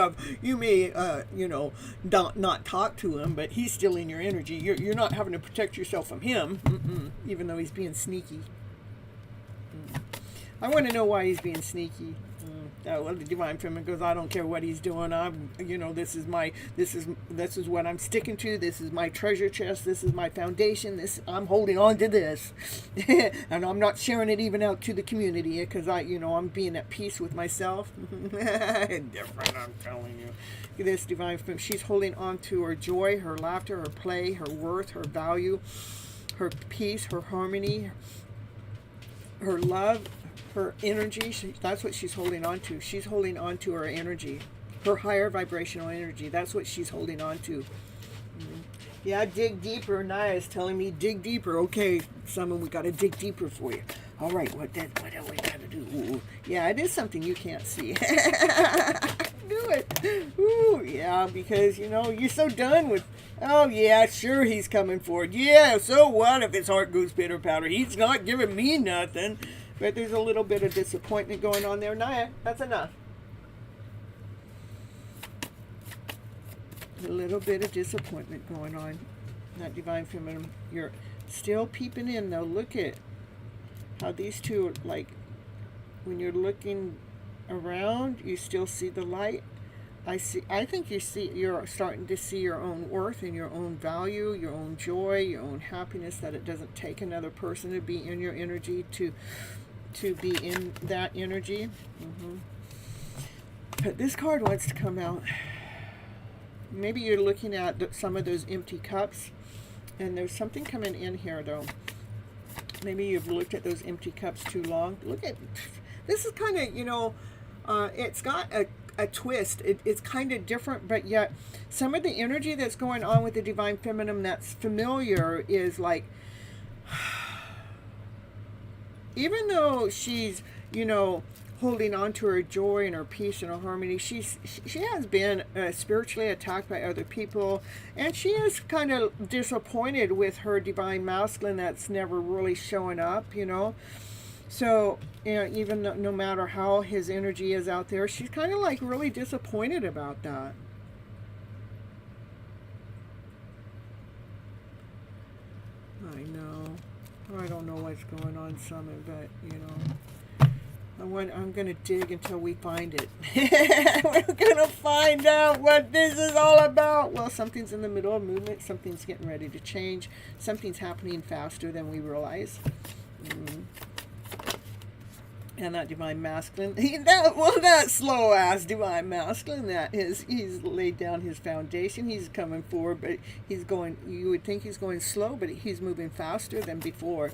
Speaker 1: not talk to him, but he's still in your energy. You're not having to protect yourself from him, even though he's being sneaky. I want to know why he's being sneaky. Well, the divine feminine goes, I don't care what he's doing. This is what I'm sticking to. This is my treasure chest. This is my foundation. I'm holding on to this, and I'm not sharing it even out to the community because I'm being at peace with myself. Different, I'm telling you. This divine feminine, she's holding on to her joy, her laughter, her play, her worth, her value. her peace, her harmony, her love, her energy. That's what she's holding on to. She's holding on to her energy, her higher vibrational energy. That's what she's holding on to. Yeah, dig deeper. Naya is telling me dig deeper. Okay, Summon, we got to dig deeper for you. All right, what do we got to do? Ooh. Yeah, it is something you can't see. Do it. Ooh, yeah, because, you know, you're so done with, oh, yeah, sure, he's coming forward. Yeah, so what if his heart goes pitter patter? He's not giving me nothing. But there's a little bit of disappointment going on there. Naya, that's enough. A little bit of disappointment going on. That Divine Feminine. You're still peeping in, though. Look at how these two, like, when you're looking around, you still see the light. I think you're starting to see your own worth and your own value, your own joy, your own happiness, that it doesn't take another person to be in your energy to be in that energy. But this card wants to come out. Maybe you're looking at some of those empty cups, and there's something coming in here, though. Maybe you've looked at those empty cups too long. Look at this. Is kind of, you know, it's got a twist. It's kind of different, but yet some of the energy that's going on with the Divine Feminine that's familiar is like, even though she's, you know, holding on to her joy and her peace and her harmony, she has been spiritually attacked by other people, and she is kind of disappointed with her Divine Masculine that's never really showing up, you know. So, you know, even though, no matter how his energy is out there, she's kind of like really disappointed about that. I know. I don't know what's going on, Summit, but, you know, I'm going to dig until we find it. We're going to find out what this is all about. Well, something's in the middle of movement. Something's getting ready to change. Something's happening faster than we realize. And that Divine Masculine, that slow-ass Divine Masculine, he's laid down his foundation. He's coming forward, but he's going, you would think he's going slow, but he's moving faster than before.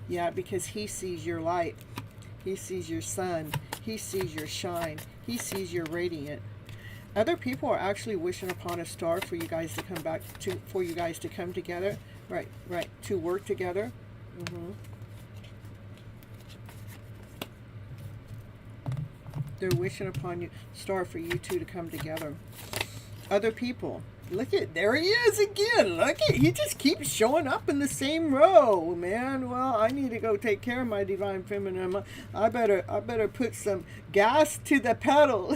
Speaker 1: Yeah, because he sees your light. He sees your sun. He sees your shine. He sees your radiant. Other people are actually wishing upon a star for you guys to come back to, for you guys to come together, right, to work together. They're wishing upon you, star, for you two to come together. Other people. Look at, there he is again. Look at, he just keeps showing up in the same row, man. Well, I need to go take care of my Divine Feminine. I better put some gas to the pedal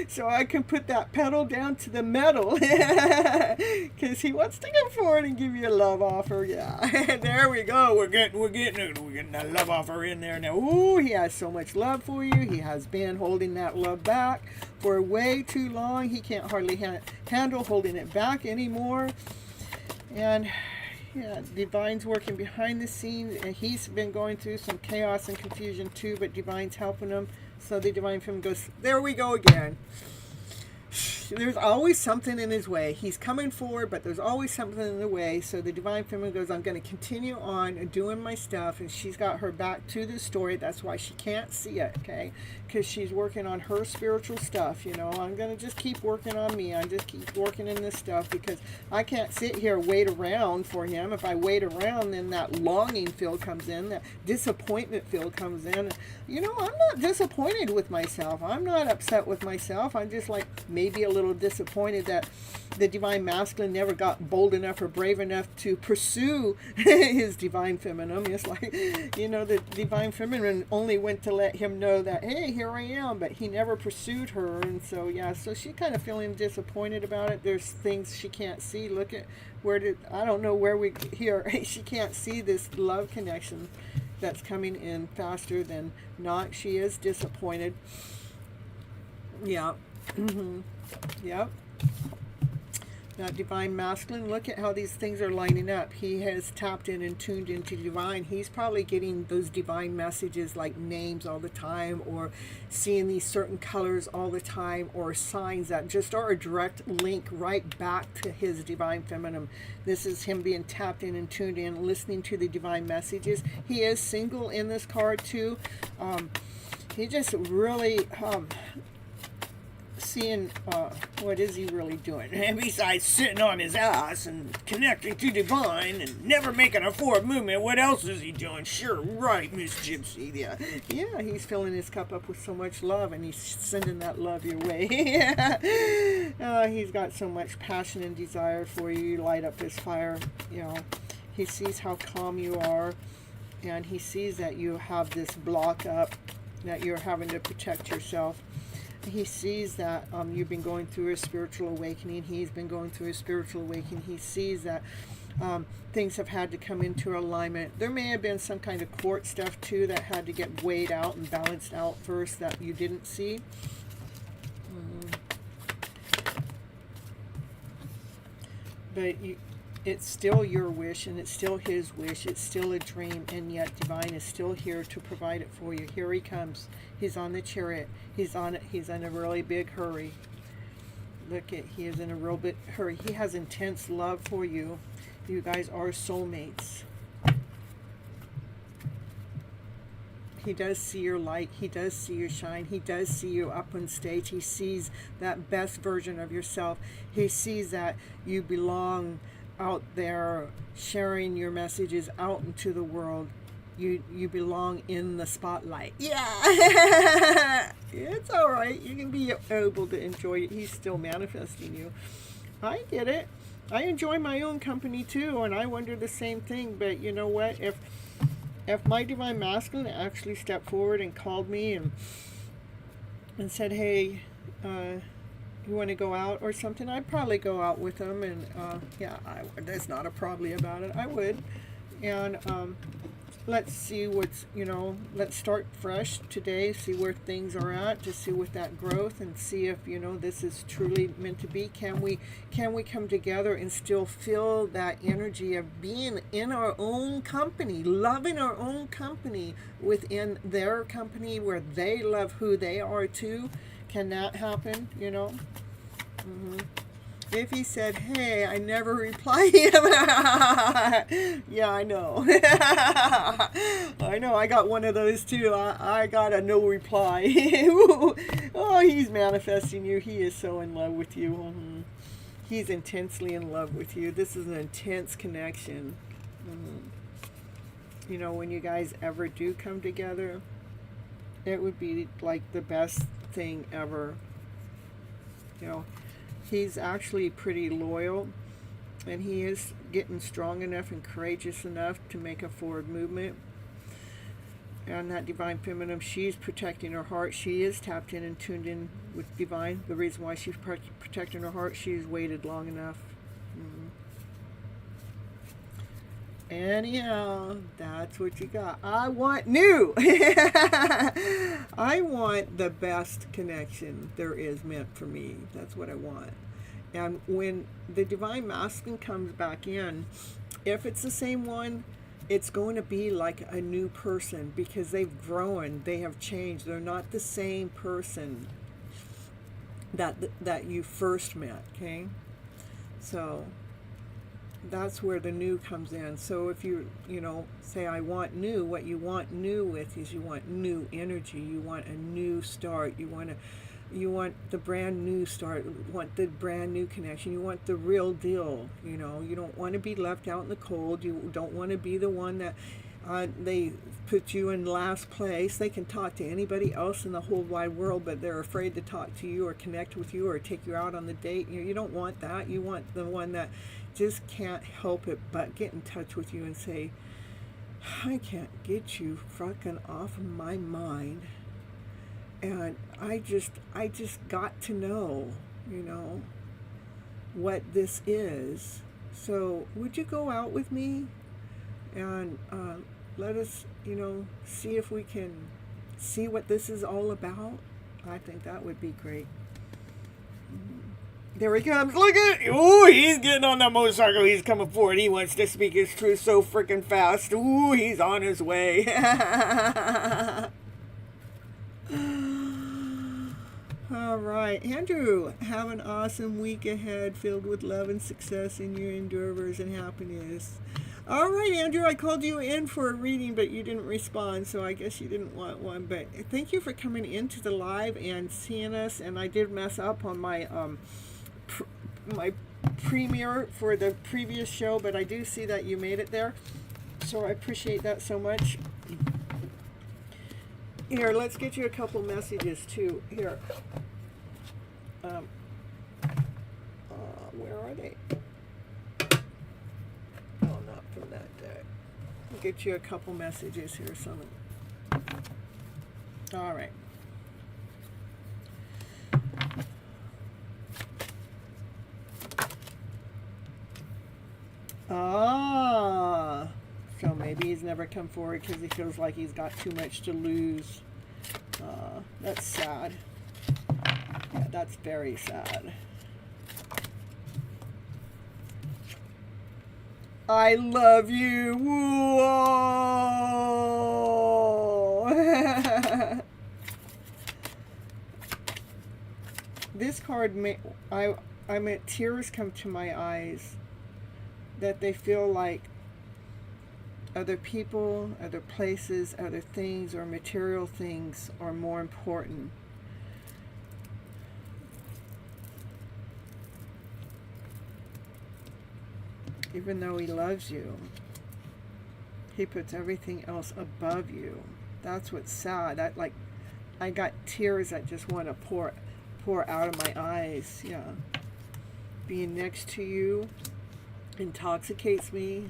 Speaker 1: so I can put that pedal down to the metal, because he wants to come forward and give you a love offer. Yeah, there we go. We're getting a love offer in there now. Ooh, he has so much love for you. He has been holding that love back for way too long. He can't hardly handle holding it back anymore. And yeah, Divine's working behind the scenes, and he's been going through some chaos and confusion too, but Divine's helping him. So the Divine Feminine goes, there we go again. There's always something in his way. He's coming forward, but there's always something in the way. So the Divine Feminine goes, I'm going to continue on doing my stuff. And she's got her back to the story. That's why she can't see it, okay? Because she's working on her spiritual stuff, you know. I'm going to just keep working on me. I just keep working in this stuff, because I can't sit here and wait around for him. If I wait around, then that longing field comes in. That disappointment field comes in. You know, I'm not disappointed with myself. I'm not upset with myself. I'm just like maybe a little disappointed that the Divine Masculine never got bold enough or brave enough to pursue his Divine Feminine. It's like, you know, the Divine Feminine only went to let him know that, hey, here I am, but he never pursued her. And so, yeah, so she's kind of feeling disappointed about it. There's things she can't see. Look at I don't know where we here. She can't see this love connection that's coming in faster than not. She is disappointed. Yeah. Yep. That divine masculine, look at how these things are lining up. He has tapped in and tuned into divine. He's probably getting those divine messages like names all the time, or seeing these certain colors all the time, or signs that just are a direct link right back to his divine feminine. This is him being tapped in and tuned in, listening to the divine messages. He is single in this card too. He just really seeing what is he really doing, and besides sitting on his ass and connecting to divine and never making a forward movement, what else is he doing? Sure, right, Miss Gypsy. Yeah, he's filling his cup up with so much love, and he's sending that love your way. He's got so much passion and desire for you. You light up his fire. He sees how calm you are, and he sees that you have this block up, that you're having to protect yourself. He sees that you've been going through a spiritual awakening. He's been going through a spiritual awakening. He sees that things have had to come into alignment. There may have been some kind of court stuff too that had to get weighed out and balanced out first that you didn't see. But it's still your wish, and it's still his wish. It's still a dream, and yet divine is still here to provide it for you. Here he comes. He's on the chariot. He's in a really big hurry. Look at, he is in a real big hurry. He has intense love for you. You guys are soulmates. He does see your light. He does see your shine. He does see you up on stage. He sees that best version of yourself. He sees that you belong out there, sharing your messages out into the world. You belong in the spotlight. Yeah. It's all right. You can be able to enjoy it. He's still manifesting you. I get it. I enjoy my own company too, and I wonder the same thing. But you know what? If my divine masculine actually stepped forward and called me and said, hey, you want to go out or something, I'd probably go out with him. And there's not a probably about it. I would. And let's see what's, let's start fresh today, see where things are at, to see with that growth, and see if, this is truly meant to be. Can we come together and still feel that energy of being in our own company, loving our own company within their company, where they love who they are too? Can that happen? If he said, hey, I never reply him. Yeah, I know. I know, I got one of those too. I got a no reply. Oh, he's manifesting you. He is so in love with you. He's intensely in love with you. This is an intense connection. When you guys ever do come together, it would be like the best thing ever. He's actually pretty loyal, and he is getting strong enough and courageous enough to make a forward movement. And that divine feminine, she's protecting her heart. She is tapped in and tuned in with divine. The reason why she's protecting her heart, she's waited long enough. Anyhow, that's what you got. I want new. I want the best connection there is meant for me. That's what I want. And when the divine masculine comes back in, if it's the same one, it's going to be like a new person, because they've grown, they have changed. They're not the same person that you first met, okay? So that's where the new comes in. So if you say I want new, what you want new with is you want new energy. You want a new start. You want the brand new start. You want the brand new connection. You want the real deal. You don't want to be left out in the cold. You don't want to be the one that they put you in last place. They can talk to anybody else in the whole wide world, but they're afraid to talk to you or connect with you or take you out on the date. You don't want that. You want the one that just can't help it but get in touch with you and say, I can't get you fucking off of my mind, and I just got to know what this is. So would you go out with me and let us see if we can see what this is all about? I think that would be great. There he comes. Look at it. Ooh, he's getting on that motorcycle. He's coming forward. He wants to speak his truth so freaking fast. Ooh, he's on his way. All right, Andrew, have an awesome week ahead filled with love and success in your endeavors and happiness. All right, Andrew, I called you in for a reading, but you didn't respond, so I guess you didn't want one. But thank you for coming into the live and seeing us. And I did mess up on my my premiere for the previous show, but I do see that you made it there, so I appreciate that so much. Here, let's get you a couple messages too. Here, where are they? Oh, not from that deck. I'll get you a couple messages here. Some. All right. Ah, so maybe he's never come forward because he feels like he's got too much to lose. That's sad. Yeah, that's very sad. I love you. Whoa. This card, I meant tears come to my eyes. That they feel like other people, other places, other things, or material things are more important. Even though he loves you, he puts everything else above you. That's what's sad. I got tears that just want to pour out of my eyes. Yeah, being next to you intoxicates me,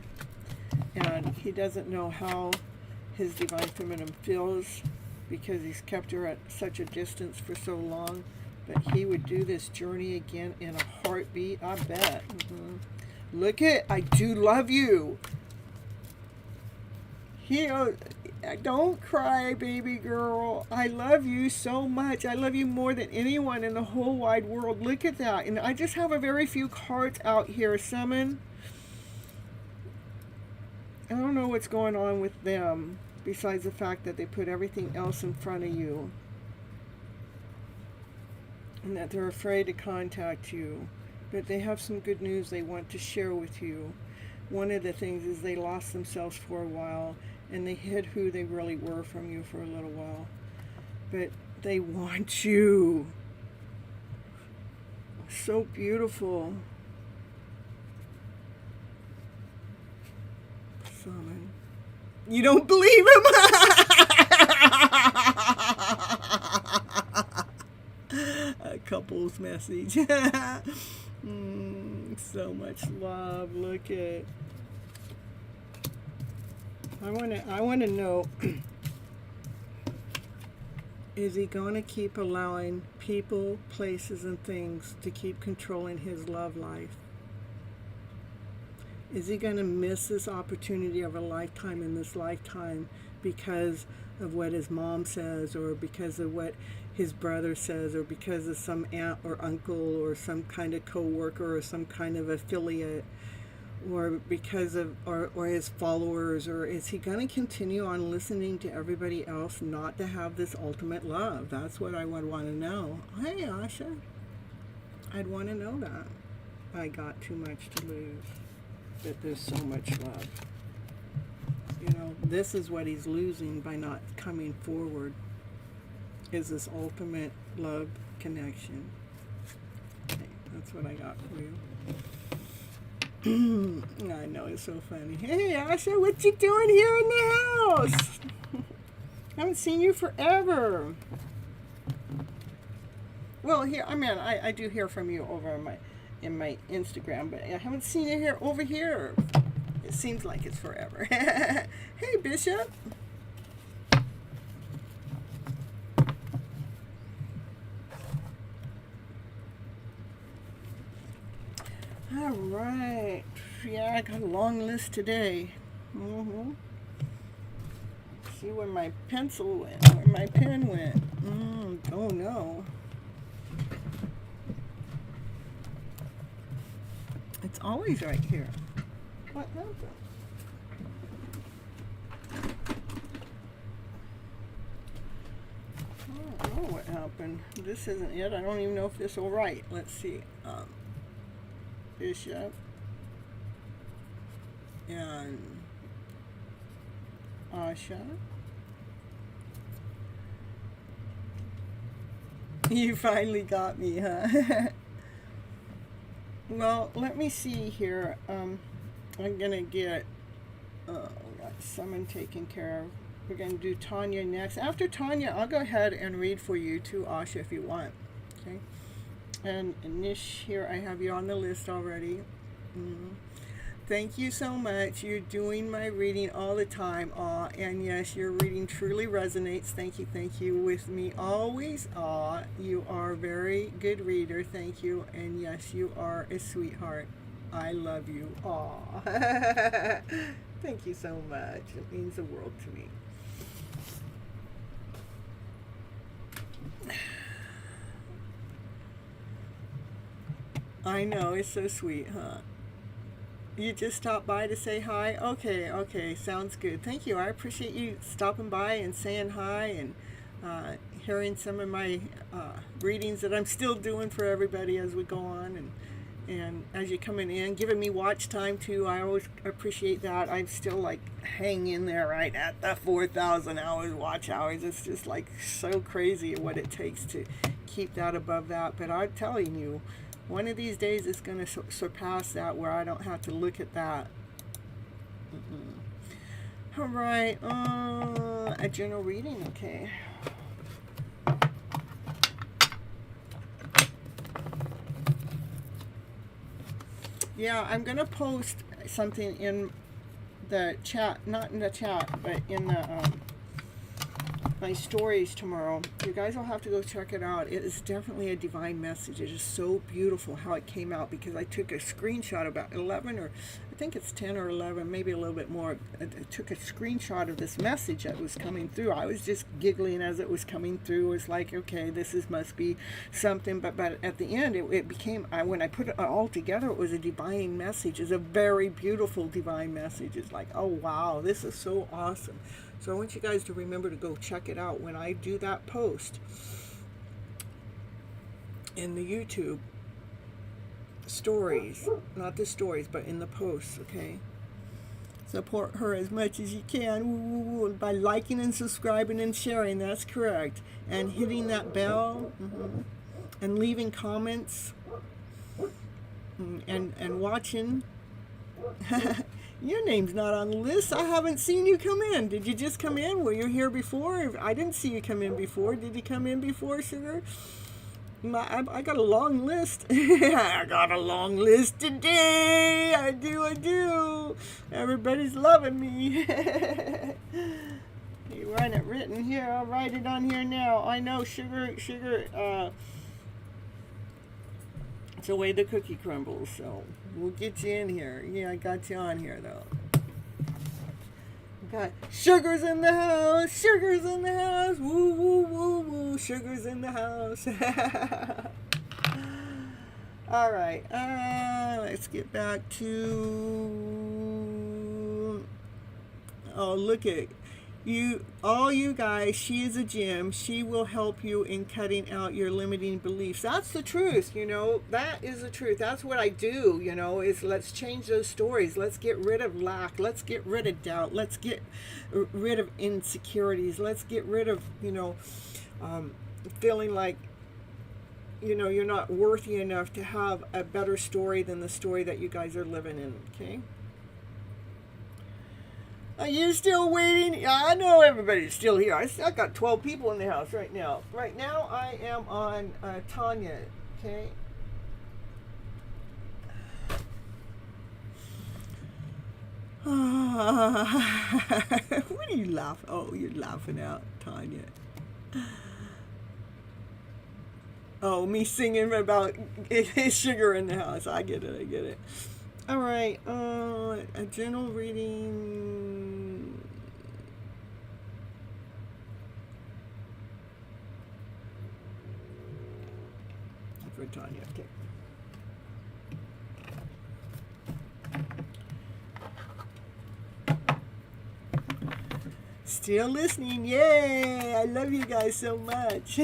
Speaker 1: and he doesn't know how his divine feminine feels because he's kept her at such a distance for so long. But he would do this journey again in a heartbeat, I bet. Look it, I do love you. Don't cry, baby girl. I love you so much. I love you more than anyone in the whole wide world. Look at that. And I just have a very few cards out here. Summon. I don't know what's going on with them besides the fact that they put everything else in front of you. And that they're afraid to contact you. But they have some good news they want to share with you. One of the things is they lost themselves for a while. And they hid who they really were from you for a little while. But they want you. So beautiful. Summon. You don't believe him? A couple's message. So much love. Look at. I want to know, is he going to keep allowing people, places, and things to keep controlling his love life? Is he going to miss this opportunity of a lifetime in this lifetime because of what his mom says, or because of what his brother says, or because of some aunt or uncle or some kind of co-worker or some kind of affiliate? Or because of, or his followers, or is he going to continue on listening to everybody else not to have this ultimate love? That's what I would want to know. Hey, Asha. I'd want to know that. I got too much to lose. But there's so much love. You know, this is what he's losing by not coming forward, is this ultimate love connection. Okay, that's what I got for you. I know, it's so funny. Hey, Asha, what you doing here in the house? I haven't seen you forever. Well, here, I mean, I do hear from you over in my Instagram, but I haven't seen you here over here. It seems like it's forever. Hey, Bishop. All right. Yeah, I got a long list today. See where my pencil went, where my pen went. Oh no. It's always right here. What happened? I don't know what happened. This isn't it. I don't even know if this will write. Let's see. Bishop and Asha. You finally got me, huh? Well, let me see here. I'm gonna get we got someone taken care of. We're gonna do Tanya next. After Tanya, I'll go ahead and read for you too, Asha, if you want. Okay. And Nish, here I have you on the list already. Thank you so much. You're doing my reading all the time. Aw, and yes, your reading truly resonates. Thank you with me always. Aw, you are a very good reader. Thank you. And yes, you are a sweetheart. I love you. Aw. Thank you so much. It means the world to me. I know, it's so sweet, huh? You just stopped by to say hi? Okay, sounds good. Thank you. I appreciate you stopping by and saying hi and hearing some of my readings that I'm still doing for everybody as we go on and as you're coming in, giving me watch time too. I always appreciate that. I'm still like hang in there right at the 4,000 hours watch hours. It's just like so crazy what it takes to keep that above that. But I'm telling you, one of these days it's going to surpass that where I don't have to look at that. All right, a general reading, okay. Yeah, I'm going to post something in the chat, not in the chat, but in the my stories tomorrow. You guys will have to go check it out. It is definitely a divine message. It is so beautiful how it came out because I took a screenshot about 11 or I think it's 10 or 11, maybe a little bit more. I took a screenshot of this message that was coming through. I was just giggling as it was coming through. It was like, okay, must be something. But at the end, it became, when I put it all together, it was a divine message. It's a very beautiful divine message. It's like, oh, wow, this is so awesome. So I want you guys to remember to go check it out when I do that post in the YouTube stories, not the stories, but in the posts, okay? Support her as much as you can by liking and subscribing and sharing, that's correct. And hitting that bell and leaving comments and watching. Your name's not on the list. I haven't seen you come in. Did you just come in? Were you here before? I didn't see you come in before. Did you come in before, sugar? I got a long list. I got a long list today. I do. Everybody's loving me. You want it written here. I'll write it on here now. I know, sugar. It's the way the cookie crumbles, so we'll get you in here. Yeah, I got you on here, though. Got Sugar's in the house. Sugar's in the house. Woo, woo, woo, woo. Sugar's in the house. All right. Let's get back to... Oh, look at you, all you guys. She is a gem. She will help you in cutting out your limiting beliefs. That's the truth, you know. That is the truth. That's what I do, you know, is let's change those stories. Let's get rid of lack. Let's get rid of doubt. Let's get rid of insecurities. Let's get rid of, you know, feeling like, you know, you're not worthy enough to have a better story than the story that you guys are living in, okay? Are you still waiting? Yeah, I know everybody's still here. I got 12 people in the house right now. Right now, I am on Tanya, okay? What are you laughing? Oh, you're laughing out, Tanya. Oh, me singing about sugar in the house. I get it. All right, a general reading. For Tanya, okay. Still listening. Yay! I love you guys so much.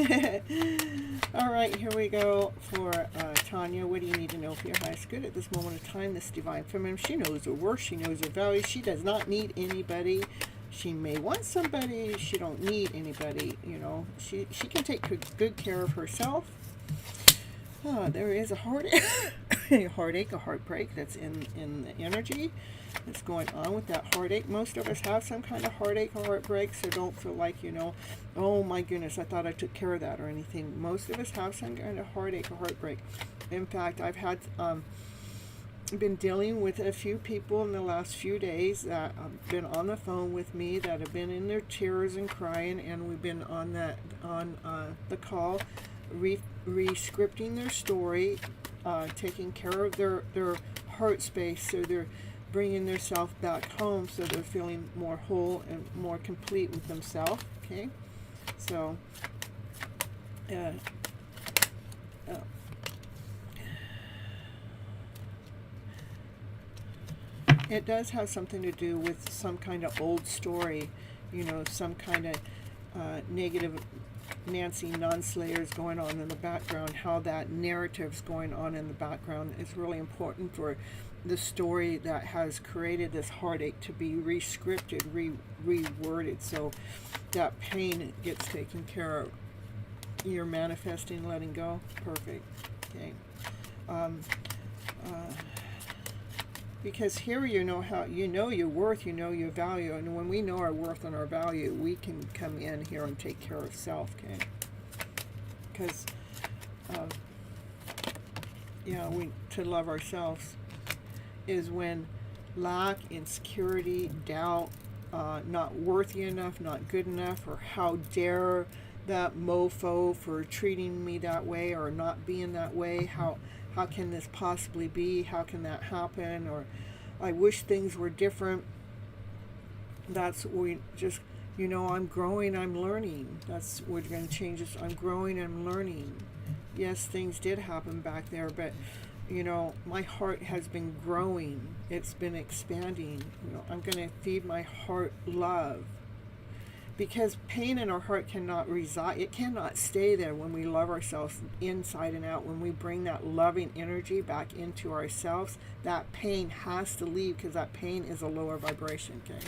Speaker 1: All right, here we go for Tanya. What do you need to know for your highest good at this moment of time? This divine feminine, she knows her worth. She knows her value. She does not need anybody. She may want somebody. She don't need anybody. You know, she can take good care of herself. There is a heartache, a heartbreak that's in the energy that's going on with that heartache. Most of us have some kind of heartache or heartbreak, so don't feel like, you know, oh my goodness, I thought I took care of that or anything. Most of us have some kind of heartache or heartbreak. In fact, I've had been dealing with a few people in the last few days that have been on the phone with me, that have been in their tears and crying, and we've been on the call, re-scripting their story, taking care of their heart space, so they're bringing their self back home, so they're feeling more whole and more complete with themselves. Okay, so it does have something to do with some kind of old story, you know, some kind of negative Nancy non-slayers going on in the background. How that narrative's going on in the background is really important for the story that has created this heartache to be re-scripted, reworded, so that pain gets taken care of. You're manifesting, letting go. Perfect. Okay. Because here you know how you know your worth, you know your value, and when we know our worth and our value, we can come in here and take care of self. Okay. Because we to love ourselves is when lack, insecurity, doubt, not worthy enough, not good enough, or how dare that mofo for treating me that way or not being that way, how can this possibly be, how can that happen, or I wish things were different. That's we just, you know, I'm growing, I'm learning. That's we're going to change this. I'm growing, I'm learning. Yes, things did happen back there, but you know, my heart has been growing. It's been expanding. You know, I'm going to feed my heart love. Because pain in our heart cannot reside. It cannot stay there when we love ourselves inside and out. When we bring that loving energy back into ourselves, that pain has to leave, because that pain is a lower vibration, okay?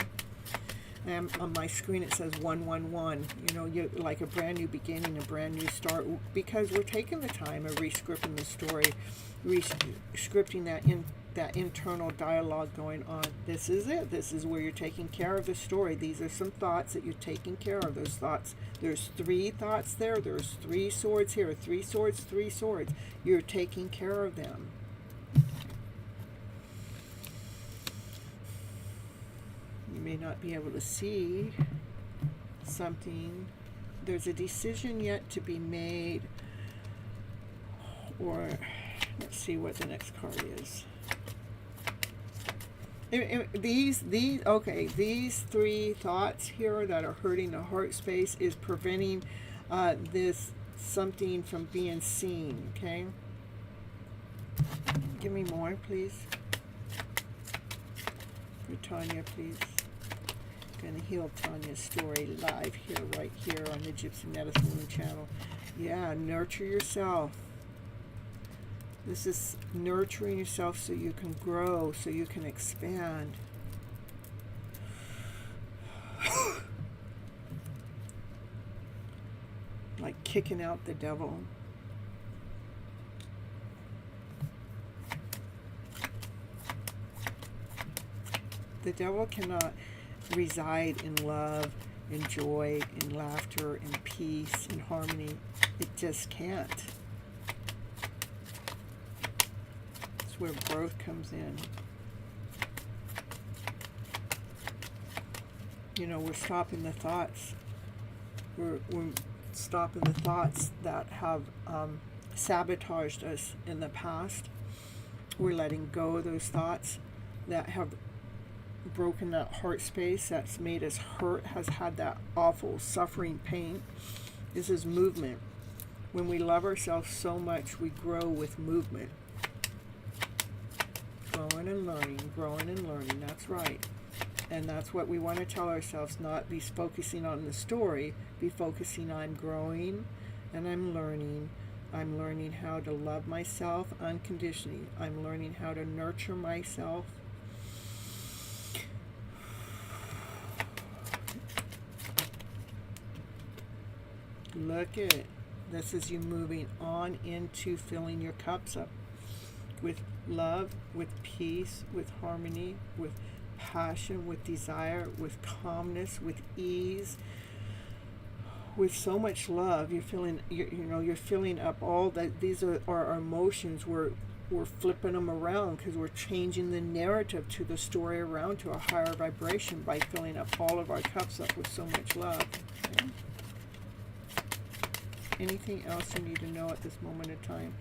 Speaker 1: And on my screen it says 111. You know, you like a brand new beginning, a brand new start, because we're taking the time of re-scripting the story, re-scripting that internal dialogue going on. This is it. This is where you're taking care of the story. These are some thoughts that you're taking care of. Those thoughts. There's 3 thoughts there. There's 3 swords here. 3 swords, 3 swords. You're taking care of them. You may not be able to see something. There's a decision yet to be made. Or let's see what the next card is. These 3 thoughts here that are hurting the heart space is preventing this something from being seen. Okay, give me more, please. For Tanya, please. Going to heal Tanya's story live here, right here on the Gypsy Medicine Woman channel. Yeah, nurture yourself. This is nurturing yourself so you can grow, so you can expand. Like kicking out the devil. The devil cannot reside in love, in joy, in laughter, in peace, in harmony. It just can't. Where growth comes in. You know, we're stopping the thoughts. We're stopping the thoughts that have sabotaged us in the past. We're letting go of those thoughts that have broken that heart space, that's made us hurt, has had that awful suffering pain. This is movement. When we love ourselves so much, we grow with movement. Growing and learning, that's right. And that's what we want to tell ourselves, not be focusing on the story, be focusing on growing and I'm learning. I'm learning how to love myself unconditionally. I'm learning how to nurture myself. Look at it. This is you moving on into filling your cups up with love, with peace, with harmony, with passion, with desire, with calmness, with ease, with so much love. You're feeling, you're filling up all that. These are our emotions. We're flipping them around because we're changing the narrative to the story around to a higher vibration by filling up all of our cups up with so much love. Okay? Anything else you need to know at this moment in time?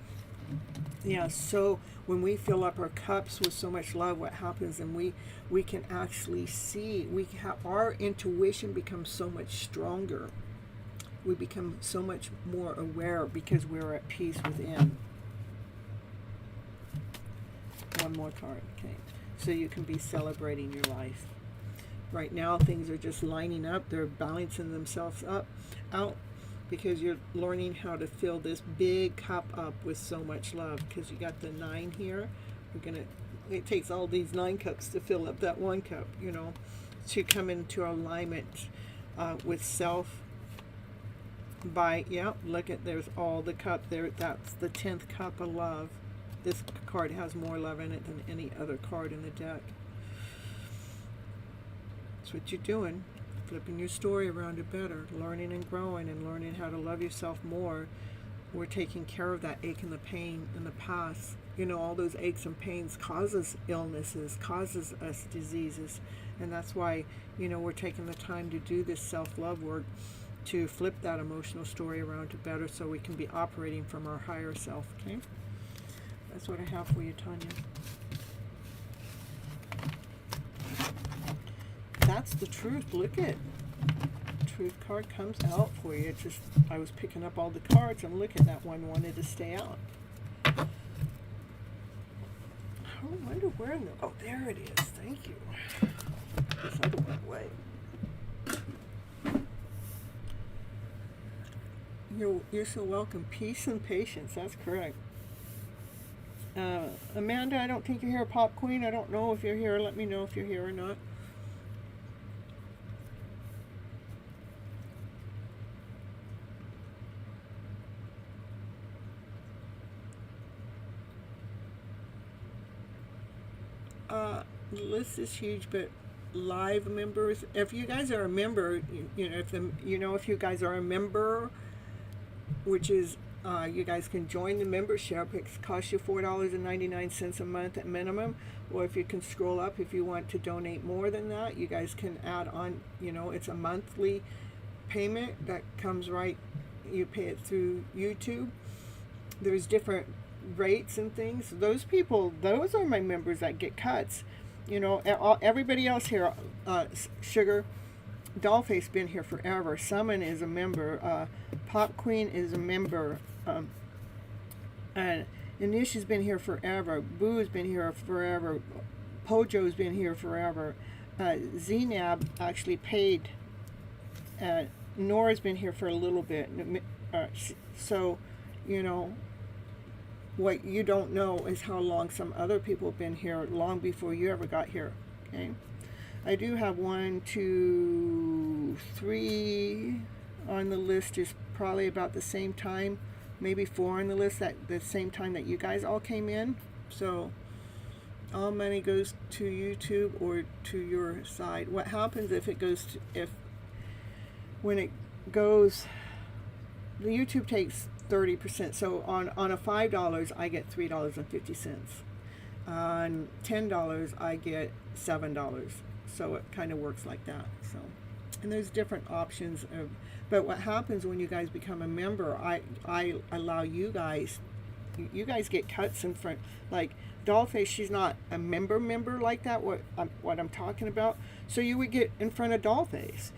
Speaker 1: Yeah, so when we fill up our cups with so much love, what happens, and we can actually see, our intuition becomes so much stronger. We become so much more aware because we're at peace within. One more card, okay. So you can be celebrating your life. Right now things are just lining up, they're balancing themselves out. Because you're learning how to fill this big cup up with so much love. Because you got the 9 here. It takes all these 9 cups to fill up that 1 cup, to come into alignment with self. Look at, there's all the cup there. That's the 10th cup of love. This card has more love in it than any other card in the deck. That's what you're doing. Flipping your story around to better, learning and growing and learning how to love yourself more. We're taking care of that ache and the pain in the past. All those aches and pains causes illnesses, causes us diseases. And that's why, we're taking the time to do this self-love work to flip that emotional story around to better so we can be operating from our higher self, okay? That's what I have for you, Tanya. That's the truth. Look at truth card comes out for you. I was picking up all the cards and look at that one wanted to stay out. I wonder where in the, oh, there it is. Thank you. This other one way. You're so welcome. Peace and patience. That's correct. Amanda, I don't think you're here. Pop Queen, I don't know if you're here. Let me know if you're here or not. The list is huge, but live members, if you guys are a member, if you guys are a member, which is you guys can join the membership. It costs you $4.99 a month at minimum, or if you can scroll up, if you want to donate more than that, you guys can add on. It's a monthly payment that comes right, you pay it through YouTube. There's different rates and things. Those are my members that get cuts. Everybody else here, Sugar, Dollface been here forever. Summon is a member. Pop Queen is a member. And Anisha's been here forever. Boo's been here forever. Pojo's been here forever. Znab actually paid. Nora's been here for a little bit. So, what you don't know is how long some other people have been here, long before you ever got here. Okay, I do have 1, 2, 3 on the list, is probably about the same time, maybe 4 on the list at the same time that you guys all came in. So all money goes to YouTube or to your side. What happens if it goes to, when it goes, the YouTube takes 30%. So on a $5, I get $3.50. On $10, I get $7. So it kind of works like that. So, and there's different options of, but what happens when you guys become a member, I allow you guys get cuts in front, like Dollface, she's not a member like that, what I'm talking about. So you would get in front of Dollface.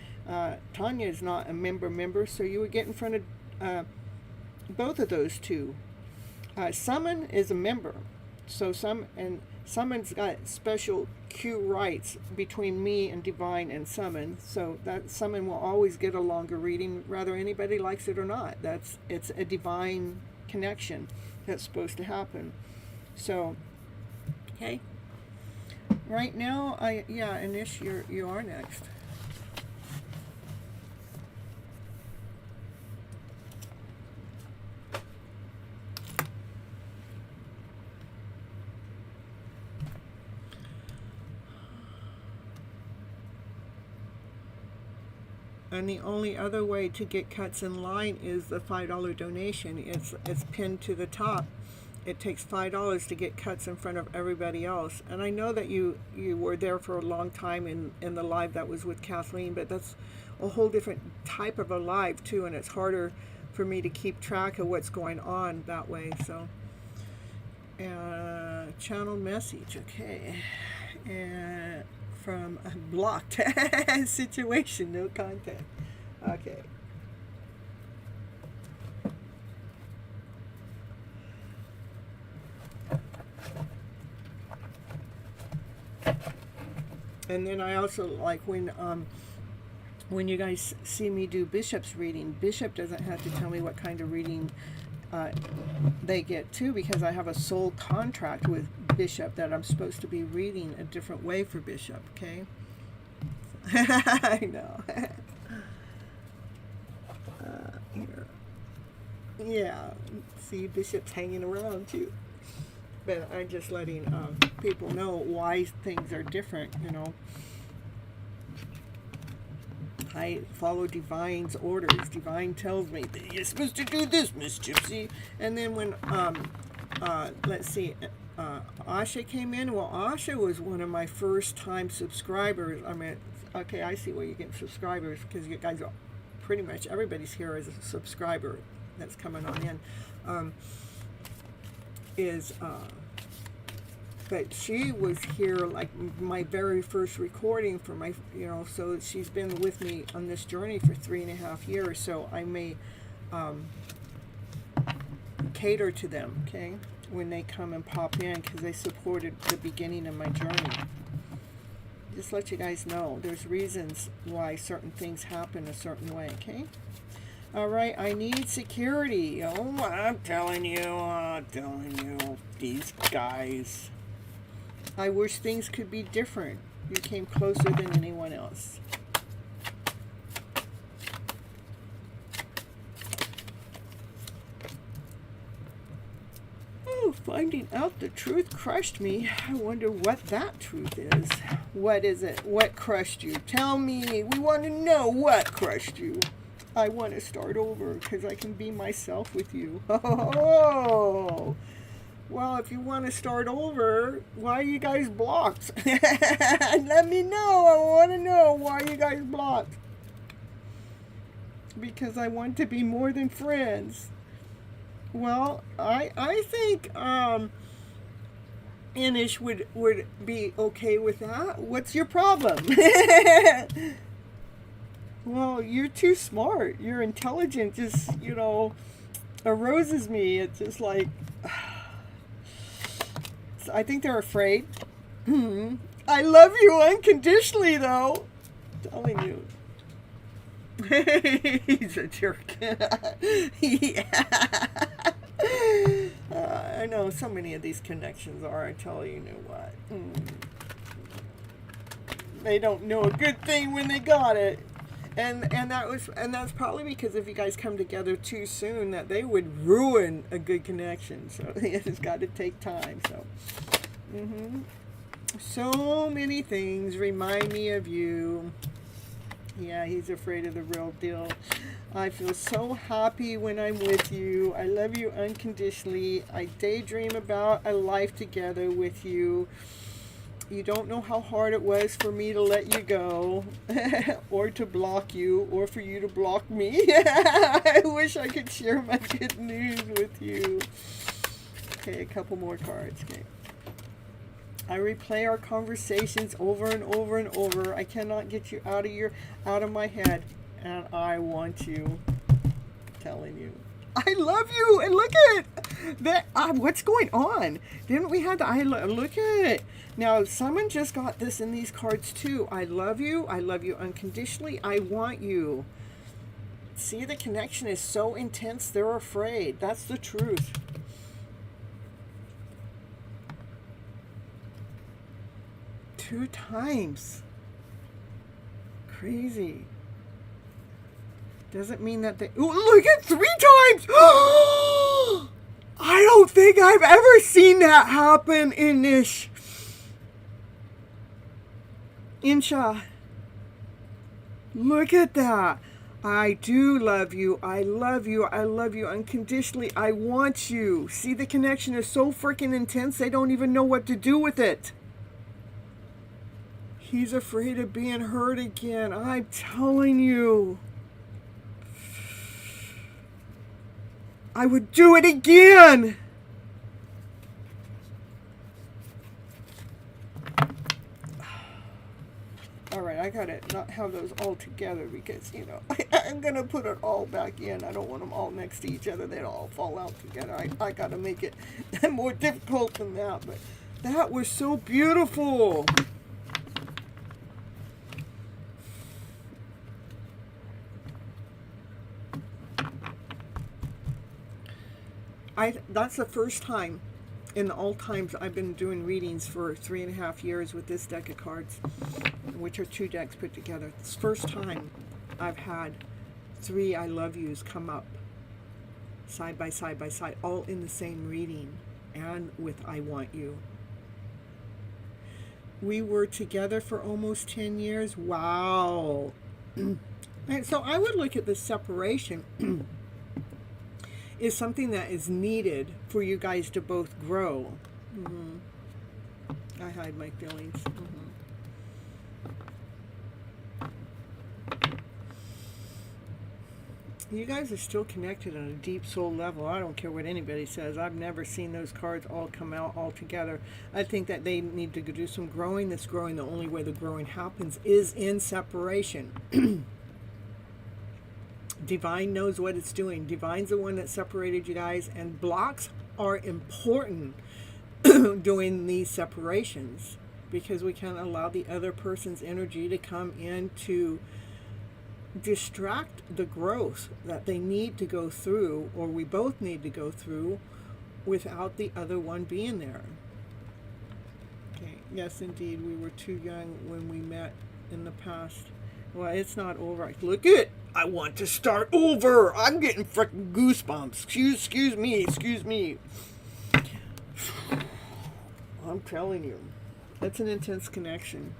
Speaker 1: Tanya is not a member, so you would get in front of both of those two. Summon is a member. So Summon's got special cue rights between me and Divine and Summon, so that Summon will always get a longer reading, whether anybody likes it or not. It's a divine connection that's supposed to happen. So, okay. Right now, Anish, you are next. And the only other way to get cuts in line is the $5 donation. It's pinned to the top. It takes $5 to get cuts in front of everybody else. And I know that you were there for a long time in the live that was with Kathleen, but that's a whole different type of a live too, and it's harder for me to keep track of what's going on that way. So, channel message, okay. And from a blocked situation, no contact. Okay. And then I also like when you guys see me do Bishop's reading, Bishop doesn't have to tell me what kind of reading they get too, because I have a soul contract with Bishop that I'm supposed to be reading a different way for Bishop, okay? I know. Here. Yeah, see, Bishop's hanging around too. But I'm just letting people know why things are different, you know. I follow Divine's orders. Divine tells me that you're supposed to do this, Miss Gypsy. And then when, let's see, Asha came in. Well, Asha was one of my first time subscribers. I mean, okay, I see where you get subscribers, because you guys are pretty much, everybody's here as a subscriber that's coming on in. But she was here like my very first recording for my, you know, so she's been with me on this journey for 3.5 years. So I may cater to them, okay, when they come and pop in, because they supported the beginning of my journey. Just let you guys know there's reasons why certain things happen a certain way, okay? All right, I need security. Oh, I'm telling you, these guys. I wish things could be different. You came closer than anyone else. Oh, finding out the truth crushed me. I wonder what that truth is. What is it? What crushed you? Tell me. We want to know what crushed you. I want to start over because I can be myself with you. Oh. Well, if you want to start over, why are you guys blocked? Let me know. I want to know why you guys blocked. Because I want to be more than friends. Well, I think Anish would be okay with that. What's your problem? Well, you're too smart. Your intelligence just, you know, arouses me. It's just like... I think they're afraid. I love you unconditionally, though. I'm telling you. He's a jerk. Yeah. I know so many of these connections are. I tell you, what. They don't know a good thing when they got it. And that's probably because if you guys come together too soon, that they would ruin a good connection. So it's got to take time. So, so many things remind me of you. Yeah, he's afraid of the real deal. I feel so happy when I'm with you. I love you unconditionally. I daydream about a life together with you. You don't know how hard it was for me to let you go, or to block you, or for you to block me. I wish I could share my good news with you. Okay, a couple more cards. Okay. I replay our conversations over and over and over. I cannot get you out of my head, and I want you. I'm telling you. I love you, and look at it. What's going on? Didn't we have to? Look at it. Now, someone just got this in these cards too. I love you. I love you unconditionally. I want you. See, the connection is so intense, they're afraid. That's the truth. Two times. Crazy. Doesn't mean that they... Ooh, look at 3 times! I don't think I've ever seen that happen in this... Insha. Look at that. I do love you. I love you. I love you unconditionally. I want you. See, the connection is so freaking intense, they don't even know what to do with it. He's afraid of being hurt again. I'm telling you. I would do it again. All right, I gotta not have those all together because, you know, I'm gonna put it all back in. I don't want them all next to each other. They'd all fall out together. I gotta make it more difficult than that, but that was so beautiful. That's the first time in all times I've been doing readings for 3.5 years with this deck of cards, which are 2 decks put together. It's the first time I've had 3 I love yous come up side by side by side, all in the same reading and with I want you. We were together for almost 10 years. Wow. And so I would look at the separation is something that is needed for you guys to both grow. I hide my feelings. You guys are still connected on a deep soul level. I don't care what anybody says. I've never seen those cards all come out all together. I think that they need to do some growing. This growing, the only way the growing happens is in separation. Divine knows what it's doing. Divine's the one that separated you guys, and blocks are important doing these separations because we can't allow the other person's energy to come in to distract the growth that they need to go through, or we both need to go through, without the other one being there. Okay, yes indeed, we were too young when we met in the past. Well, it's not over. Look at it. I want to start over. I'm getting freaking goosebumps. Excuse me. I'm telling you, that's an intense connection.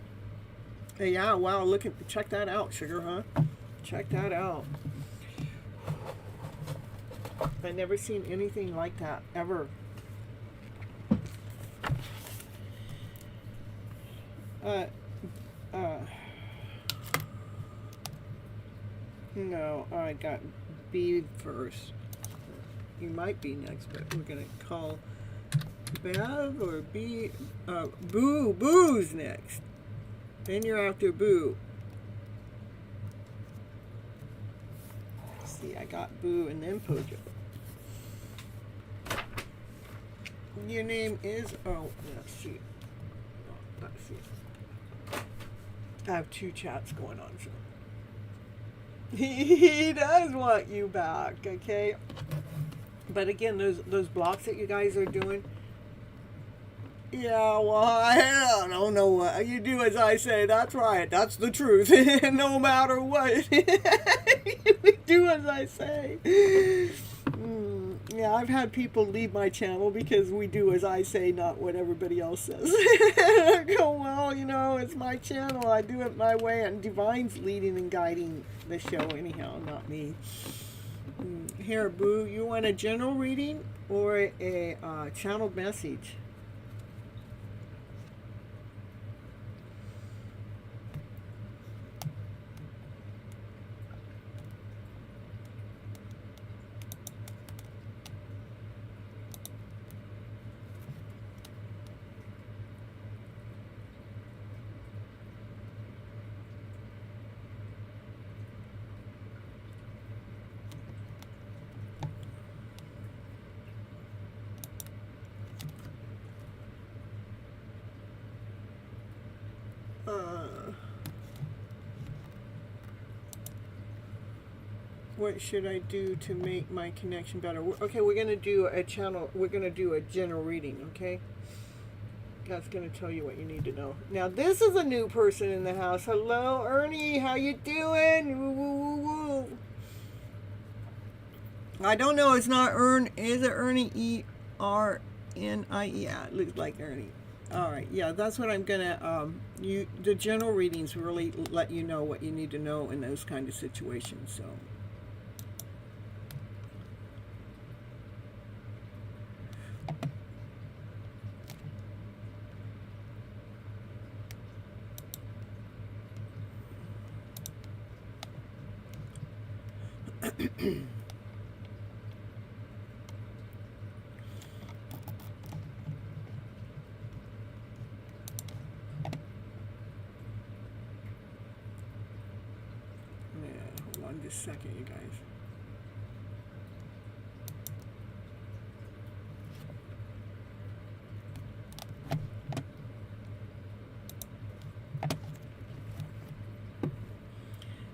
Speaker 1: Hey, yeah, wow, check that out, sugar, huh? Check that out. I've never seen anything like that, ever. No, I got B first. You might be next, but we're gonna call Bev or B. Boo's next. Then you're after Boo. See, I got Boo and then Pojo. Your name is, let's see. I have 2 chats going on, so. He does want you back, okay? But again, those blocks that you guys are doing, yeah, well, I don't know what. You do as I say, that's right, that's the truth. No matter what. We do as I say. Yeah, I've had people leave my channel because we do as I say, not what everybody else says. I go, well, you know, it's my channel. I do it my way, and Divine's leading and guiding the show anyhow, not me. Here, Boo, you want a general reading or a channeled message? What should I do to make my connection better? Okay, we're going to do a channel. We're going to do a general reading, okay? That's going to tell you what you need to know. Now, this is a new person in the house. Hello, Ernie. How you doing? Woo, woo, woo, woo. I don't know. It's not Is it Ernie? E-R-N-I-E? Yeah, it looks like Ernie. All right. Yeah, that's what I'm going to... the general readings really let you know what you need to know in those kind of situations, so... Hold on just a second, you guys.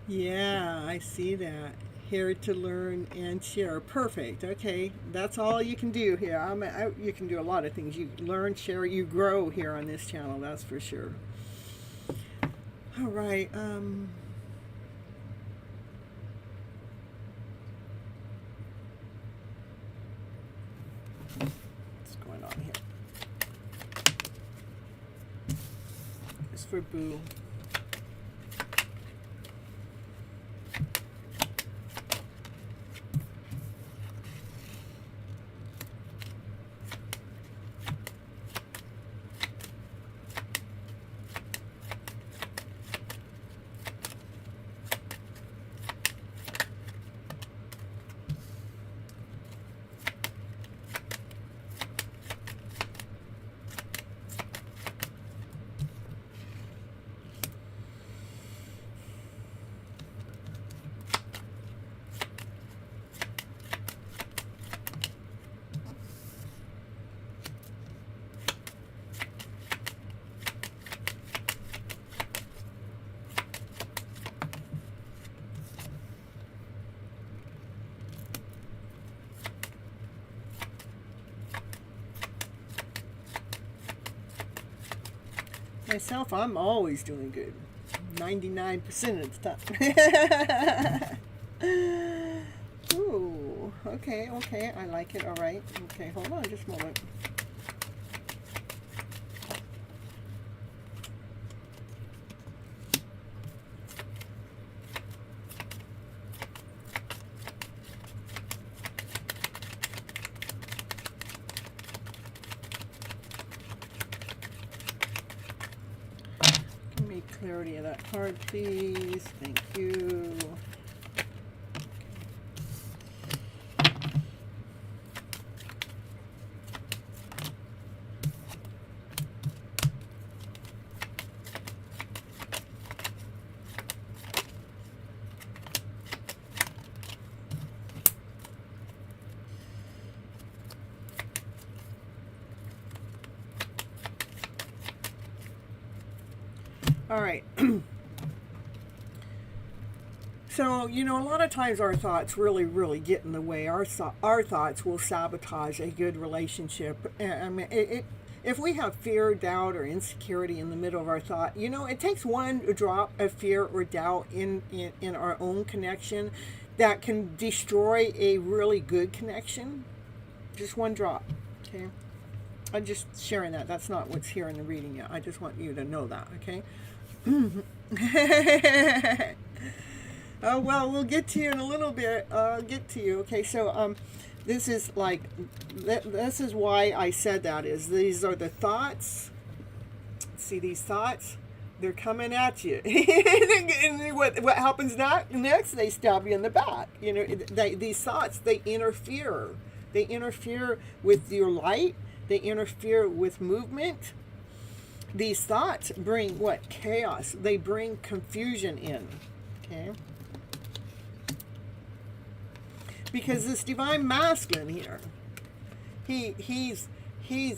Speaker 1: Yeah, I see that. Here to learn and share. Perfect. Okay, that's all you can do here. You can do a lot of things. You learn, share, you grow here on this channel. That's for sure. All right. What's going on here? It's for Boo. Myself, I'm always doing good. 99% of the time. Ooh, okay, I like it, all right. Okay, hold on just a moment. Clarity of that card, please. Thank you. All right. So, you know, a lot of times our thoughts really get in the way. Our thoughts will sabotage a good relationship. I mean, if we have fear, doubt, or insecurity in the middle of our thought, you know, it takes one drop of fear or doubt in our own connection that can destroy a really good connection. Just one drop, okay? I'm just sharing that. That's not what's here in the reading yet. I just want you to know that, okay? Oh, well, we'll get to you in a little bit. I'll get to you. Okay, so this is like, this is why I said that, is these are the thoughts. See these thoughts? They're coming at you. And what happens next? They stab you in the back. You know, these thoughts, they interfere. They interfere with your light. They interfere with movement. These thoughts bring what? Chaos. They bring confusion in. Okay? Because this divine masculine here, he's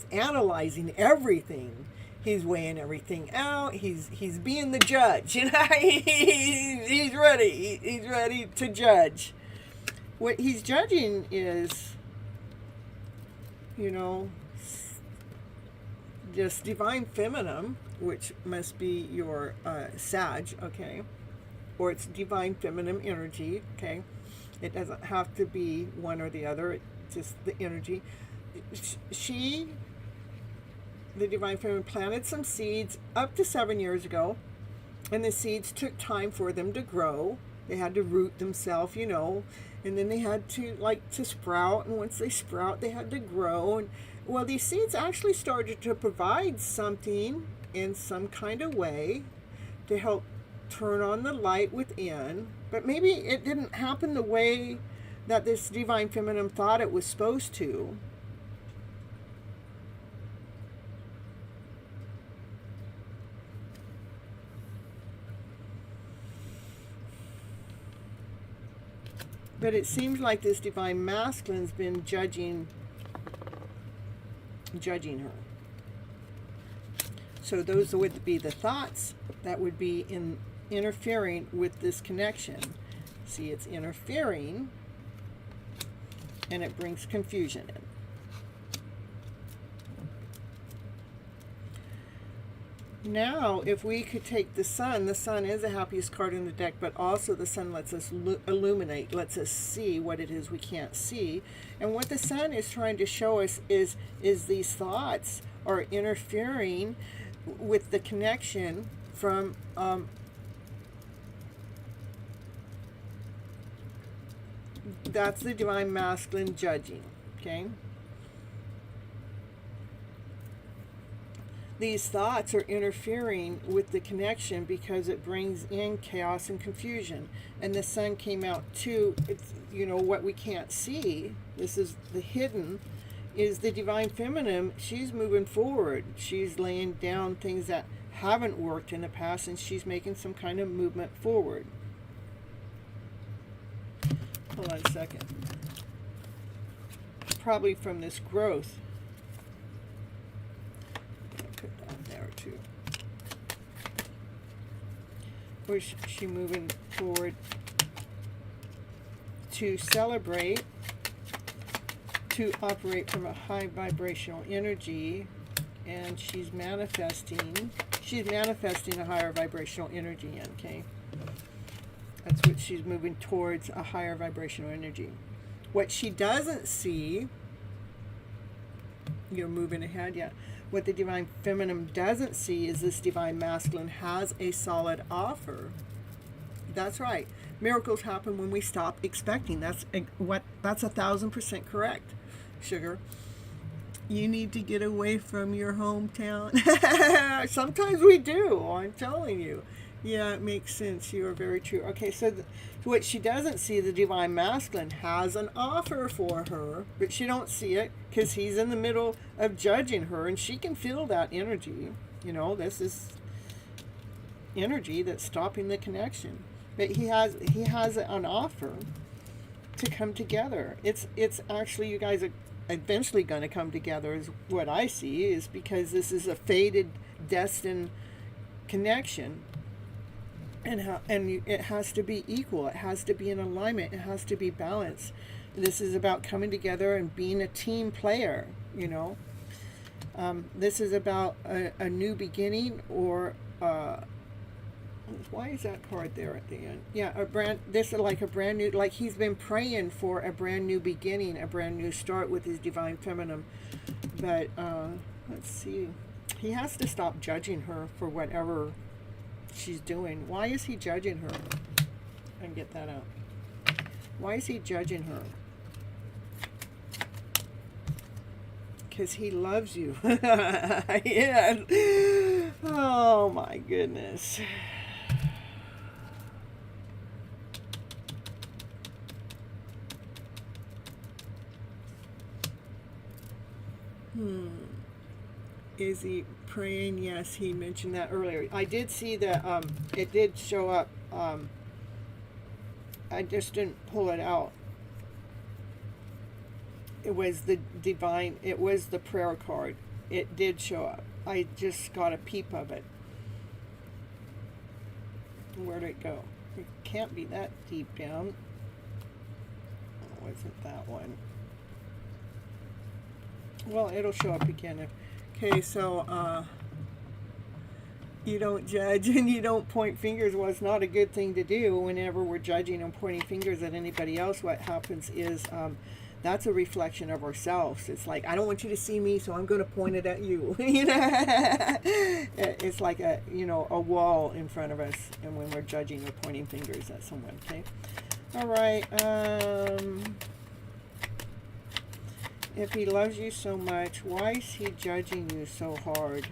Speaker 1: analyzing everything. He's weighing everything out. He's being the judge. You know, he's ready. He's ready to judge. what he's judging is, you know, this divine feminine, which must be your Sag, okay, or it's divine feminine energy, okay. It doesn't have to be one or the other. It's just the energy. She, the divine feminine, planted some seeds up to 7 years ago, and the seeds took time for them to grow. They had to root themselves, you know, and then they had to sprout, and once they sprout, they had to grow. And well, these seeds actually started to provide something in some kind of way to help turn on the light within, but maybe it didn't happen the way that this divine feminine thought it was supposed to. But it seems like this divine masculine's been judging her. So those would be the thoughts that would be interfering with this connection. See, it's interfering, and it brings confusion in. Now, if we could take the sun is the happiest card in the deck, but also the sun lets us illuminate, lets us see what it is we can't see. And what the sun is trying to show us is these thoughts are interfering with the connection from that's the divine masculine judging, okay? These thoughts are interfering with the connection because it brings in chaos and confusion. And the sun came out too. It's, you know, what we can't see. This is the hidden, is the divine feminine. She's moving forward. She's laying down things that haven't worked in the past, and she's making some kind of movement forward. Hold on a second. Probably from this growth. I'll put that there too. Where's she moving forward to celebrate, to operate from a high vibrational energy, and she's manifesting a higher vibrational energy, okay? That's what she's moving towards, a higher vibrational energy. What she doesn't see, you're moving ahead, yeah. What the divine feminine doesn't see is this divine masculine has a solid offer. That's right. Miracles happen when we stop expecting. That's 1,000% correct, sugar. You need to get away from your hometown. Sometimes we do, I'm telling you. Yeah, it makes sense. You are very true. Okay, so what she doesn't see, the divine masculine has an offer for her, but she don't see it because he's in the middle of judging her, and she can feel that energy. You know, this is energy that's stopping the connection. But he has an offer to come together. It's actually, you guys are eventually going to come together, is what I see, is because this is a fated, destined connection. And it has to be equal. It has to be in alignment. It has to be balanced. This is about coming together and being a team player, you know. This is about a new beginning, or why is that card there at the end? Yeah, this is like a brand new, like he's been praying for a brand new beginning, a brand new start with his divine feminine. But let's see. He has to stop judging her for whatever she's doing. Why is he judging her? I can get that out. Why is he judging her? Because he loves you. Yeah. Oh my goodness. Is he praying? Yes, he mentioned that earlier. I did see that it did show up. I just didn't pull it out. It was the divine, it was the prayer card. It did show up. I just got a peep of it. Where'd it go? It can't be that deep down. wasn't that one. Well, it'll show up again. Okay, so you don't judge and you don't point fingers. Well, it's not a good thing to do whenever we're judging and pointing fingers at anybody else. What happens is that's a reflection of ourselves. It's like, I don't want you to see me, so I'm going to point it at you. You know, it's like a wall in front of us, and when we're judging or pointing fingers at someone. Okay, all right. If he loves you so much, why is he judging you so hard?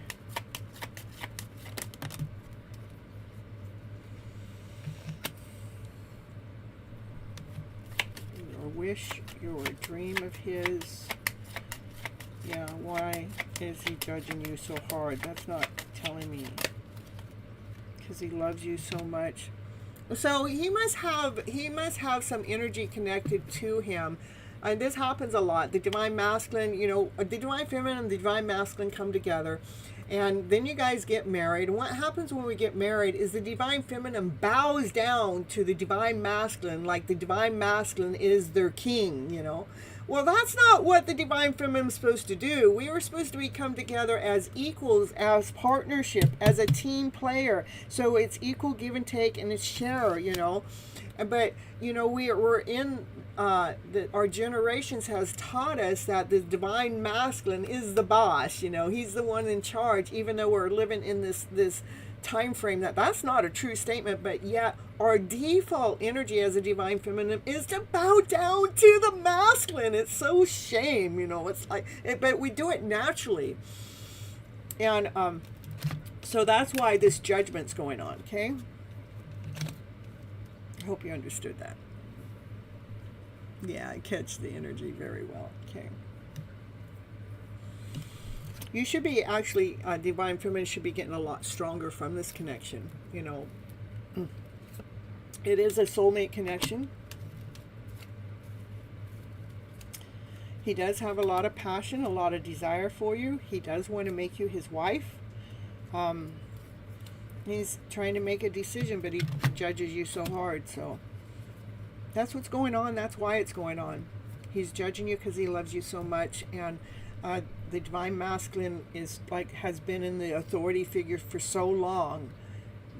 Speaker 1: Wish, you're a dream of his. Yeah, why is he judging you so hard? That's not telling me. Because he loves you so much. So he must have some energy connected to him. And this happens a lot. The divine masculine, the divine feminine and the divine masculine come together. And then you guys get married. And what happens when we get married is the divine feminine bows down to the divine masculine, like the divine masculine is their king, Well, that's not what the divine feminine is supposed to do. We were supposed to come together as equals, as partnership, as a team player. So it's equal give and take, and it's share, But, we're in, our generations has taught us that the divine masculine is the boss, he's the one in charge, even though we're living in this time frame that's not a true statement, but yet our default energy as a divine feminine is to bow down to the masculine. It's so shame, it's like, but we do it naturally. And so that's why this judgment's going on, okay? I hope you understood that. Yeah, I catch the energy very well. Okay. You should be actually, divine feminine should be getting a lot stronger from this connection. It is a soulmate connection. He does have a lot of passion, a lot of desire for you. He does want to make you his wife. He's trying to make a decision, but he judges you so hard. So that's what's going on. That's why it's going on. He's judging you because he loves you so much. And the divine masculine has been in the authority figure for so long.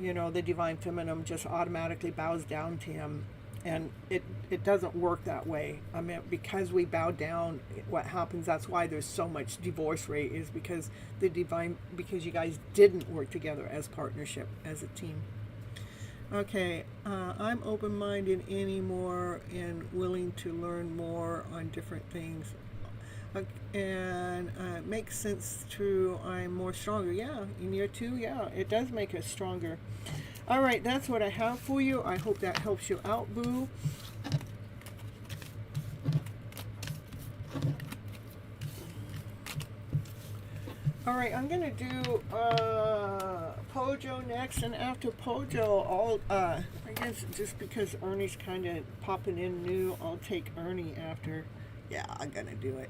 Speaker 1: The divine feminine just automatically bows down to him. And it doesn't work that way. I mean, because we bow down, what happens, that's why there's so much divorce rate, is because because you guys didn't work together as partnership, as a team. Okay, I'm open-minded anymore and willing to learn more on different things. And it makes sense to I'm more stronger. Yeah, in year 2, yeah, it does make us stronger. All right, that's what I have for you. I hope that helps you out, boo. All right, I'm going to do Pojo next, and after Pojo, I guess just because Ernie's kind of popping in new, I'll take Ernie after. Yeah, I'm going to do it.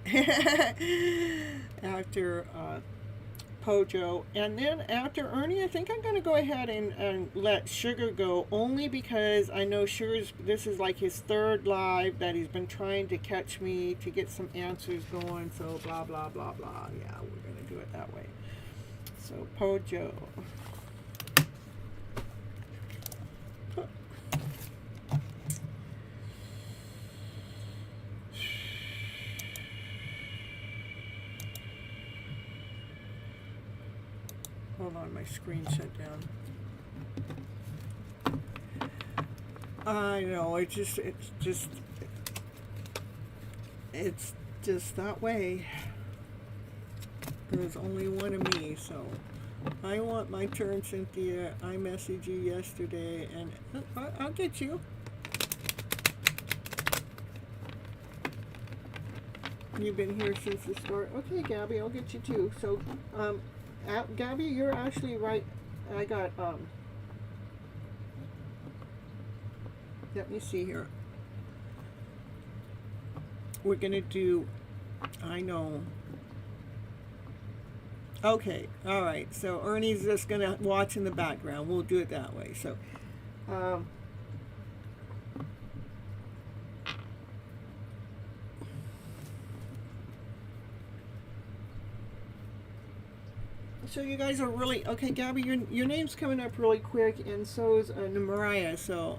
Speaker 1: After Pojo. And then after Ernie, I think I'm going to go ahead and let Sugar go, only because I know this is like his 3rd live that he's been trying to catch me to get some answers going. So blah, blah, blah, blah. Yeah, we're going to do it that way. So Pojo. Hold on, my screen shut down. I know, it's just that way. There's only one of me, so I want my turn, Cynthia. I messaged you yesterday, and I'll get you. You've been here since the start. Okay, Gabby, I'll get you too. So, Gabby, you're actually right. I got, let me see here. We're going to do, I know. Okay, all right. So Ernie's just going to watch in the background. We'll do it that way. So, So you guys are really okay, Gabby. Your name's coming up really quick, and so is Mariah. So,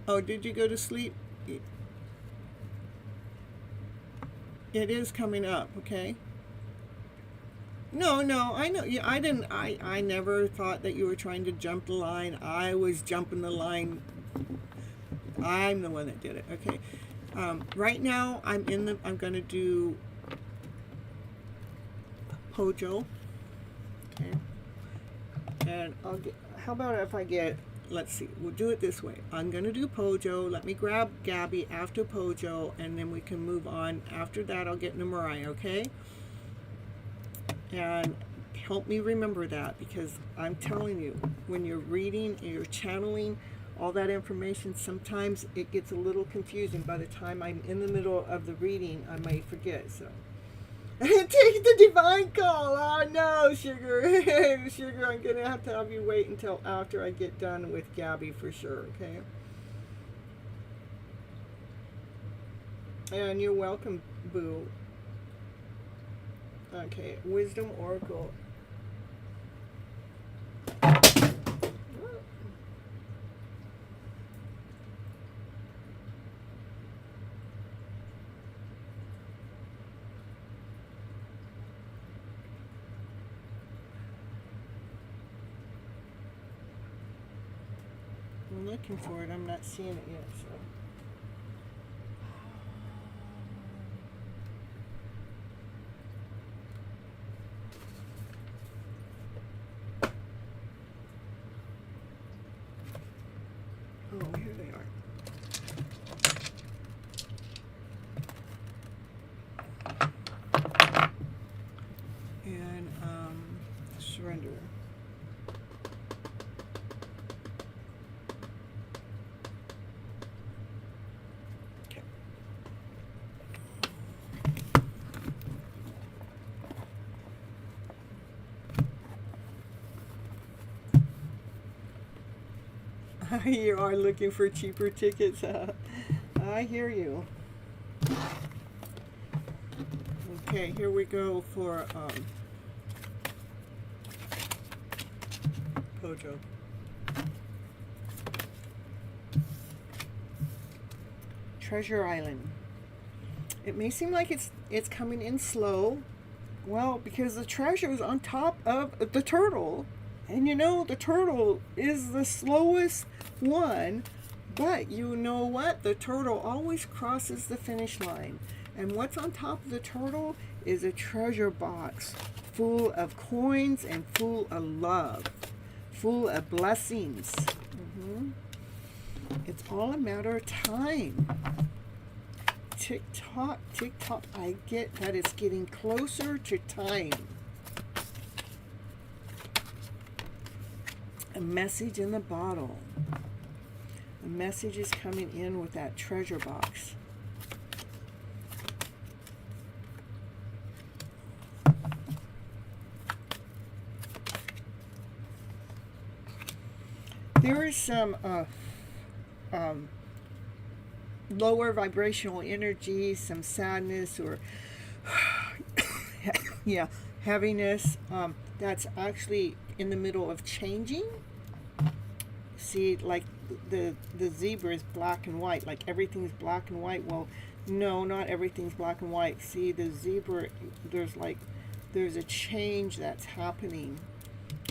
Speaker 1: oh, did you go to sleep? It is coming up. Okay. No, no, I know. Yeah, I didn't. I never thought that you were trying to jump the line. I was jumping the line. I'm the one that did it. Okay. Right now, I'm gonna do Pojo. Okay. And I'll get. How about if I get? Let's see. We'll do it this way. I'm gonna do Pojo. Let me grab Gabby after Pojo, and then we can move on. After that, I'll get into Mariah. Okay. And help me remember that, because I'm telling you, when you're reading and you're channeling all that information, sometimes it gets a little confusing. By the time I'm in the middle of the reading, I might forget. So take the divine call. Oh no, Sugar. Sugar, I'm gonna have you wait until after I get done with Gabby for sure. Okay. And you're welcome, Boo. Okay, Wisdom Oracle. I'm looking for it. I'm not seeing it yet, so. Oh, here they are. And surrender. Okay. You are looking for cheaper tickets. I hear you. Okay, here we go for Pojo. Treasure Island. It may seem like it's coming in slow. Well, because the treasure is on top of the turtle. And you know, the turtle is the slowest one, but you know what? The turtle always crosses the finish line. And what's on top of the turtle is a treasure box full of coins and full of love, full of blessings. It's all a matter of time. Tick tock, tick tock. I get that it's getting closer to time. A message in the bottle. A message is coming in with that treasure box. There is some lower vibrational energy, some sadness or yeah, heaviness that's actually in the middle of changing. See, like the zebra is black and white, like everything's black and white. Well, no, not everything's black and white. See, the zebra, there's a change that's happening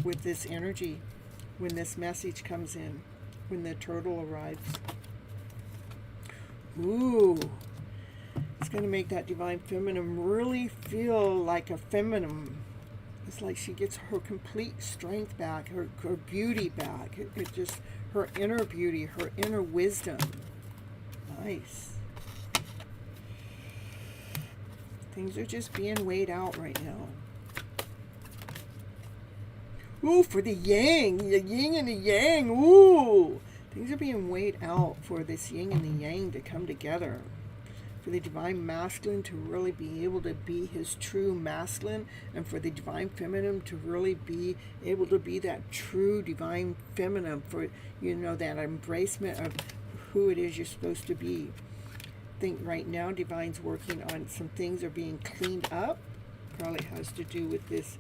Speaker 1: with this energy when this message comes in, when the turtle arrives. Ooh, it's going to make that divine feminine really feel like a feminine. It's like she gets her complete strength back, her beauty back. It just, her inner beauty, her inner wisdom. Nice. Things are just being weighed out right now. Ooh, for the yin and the yang. Ooh, things are being weighed out for this yin and the yang to come together. For the divine masculine to really be able to be his true masculine, and for the divine feminine to really be able to be that true divine feminine, for, you know, that embracement of who it is you're supposed to be. I think right now divine's working on some things are being cleaned up, Probably has to do with this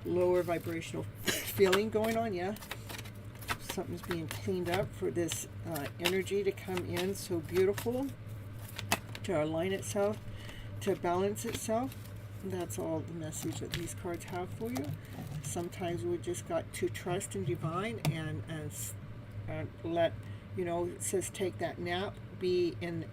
Speaker 1: lower vibrational feeling going on. Yeah, something's being cleaned up for this energy to come in so beautiful, to align itself, to balance itself. That's all the message that these cards have for you. Sometimes we just got to trust in divine and let, you know, it says take that nap, be in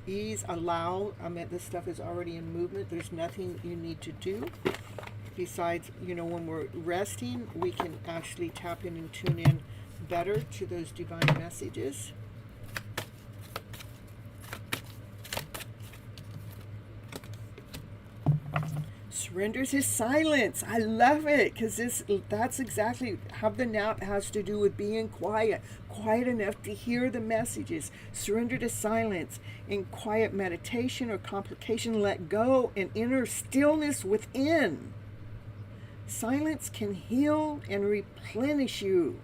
Speaker 1: ease, allow. I mean, this stuff is already in movement. There's nothing you need to do. Besides, you know, when we're resting, we can actually tap in and tune in better to those divine messages. Surrenders his silence. I love it, because that's exactly how the nap has to do with being quiet enough to hear the messages. Surrender to silence. In quiet meditation or complication, let go and inner stillness within. Silence can heal and replenish you.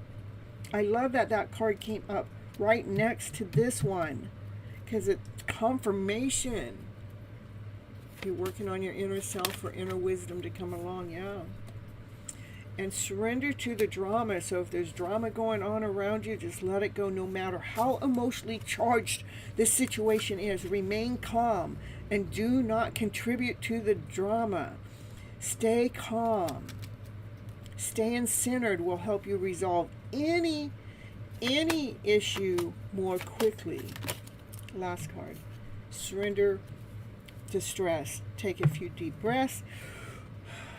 Speaker 1: I love that that card came up right next to this one, because it's confirmation. You're working on your inner self for inner wisdom to come along, yeah. And surrender to the drama. So if there's drama going on around you, just let it go, no matter how emotionally charged this situation is. Remain calm and do not contribute to the drama. Stay calm. Staying centered will help you resolve any issue more quickly. Last card. Surrender to stress. Take a few deep breaths,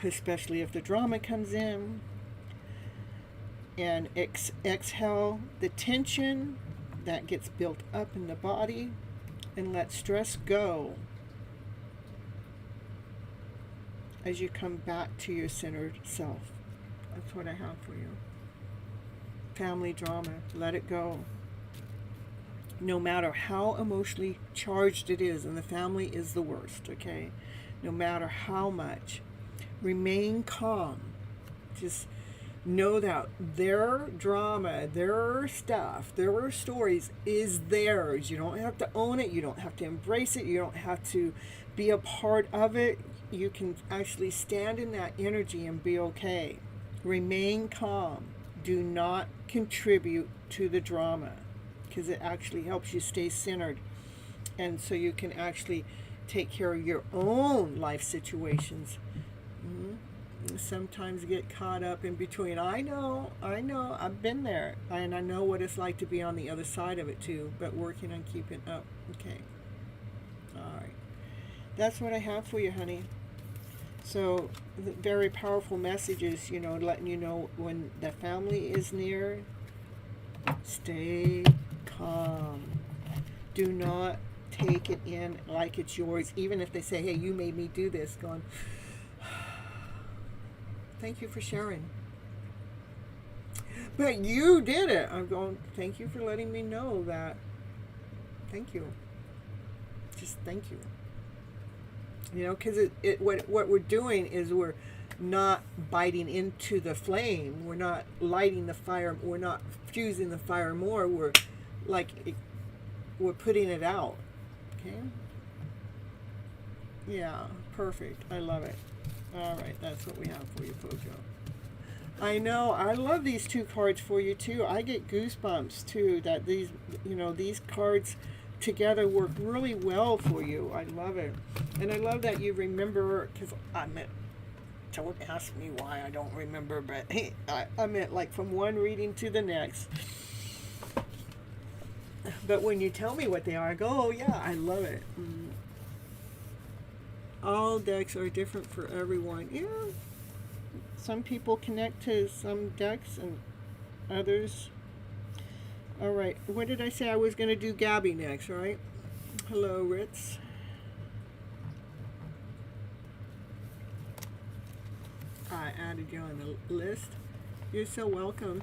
Speaker 1: especially if the drama comes in, and exhale the tension that gets built up in the body, and let stress go as you come back to your centered self. That's what I have for you. Family drama, let it go. No matter how emotionally charged it is, and the family is the worst, okay? No matter how much, remain calm. Just know that their drama, their stuff, their stories is theirs. You don't have to own it. You don't have to embrace it. You don't have to be a part of it. You can actually stand in that energy and be okay. Remain calm. Do not contribute to the drama, because it actually helps you stay centered, and so you can actually take care of your own life situations. Sometimes get caught up in between. I know, I've been there, and I know what it's like to be on the other side of it too, but working on keeping up. Okay. All right. That's what I have for you, honey. So, very powerful messages, you know, letting you know when the family is near. Stay calm. Do not take it in like it's yours, even if they say, hey, you made me do this. Going, thank you for sharing. But you did it. I'm going, thank you for letting me know that. Thank you. Just thank you. You know, because what we're doing is we're not biting into the flame. We're not lighting the fire. We're not fusing the fire more. We're putting it out. Okay. Yeah, perfect. I love it. All right, that's what we have for you, Fojo. I know. I love these two cards for you too. I get goosebumps too. That these, you know, these cards together work really well for you. I love it, and I love that you remember. Because don't ask me why I don't remember, but I meant like from one reading to the next. But when you tell me what they are, I go, oh yeah, I love it. All decks are different for everyone. Yeah, some people connect to some decks and others. All right, what did I say? I was going to do Gabby next, right? Hello, Ritz. I added you on the list. You're so welcome.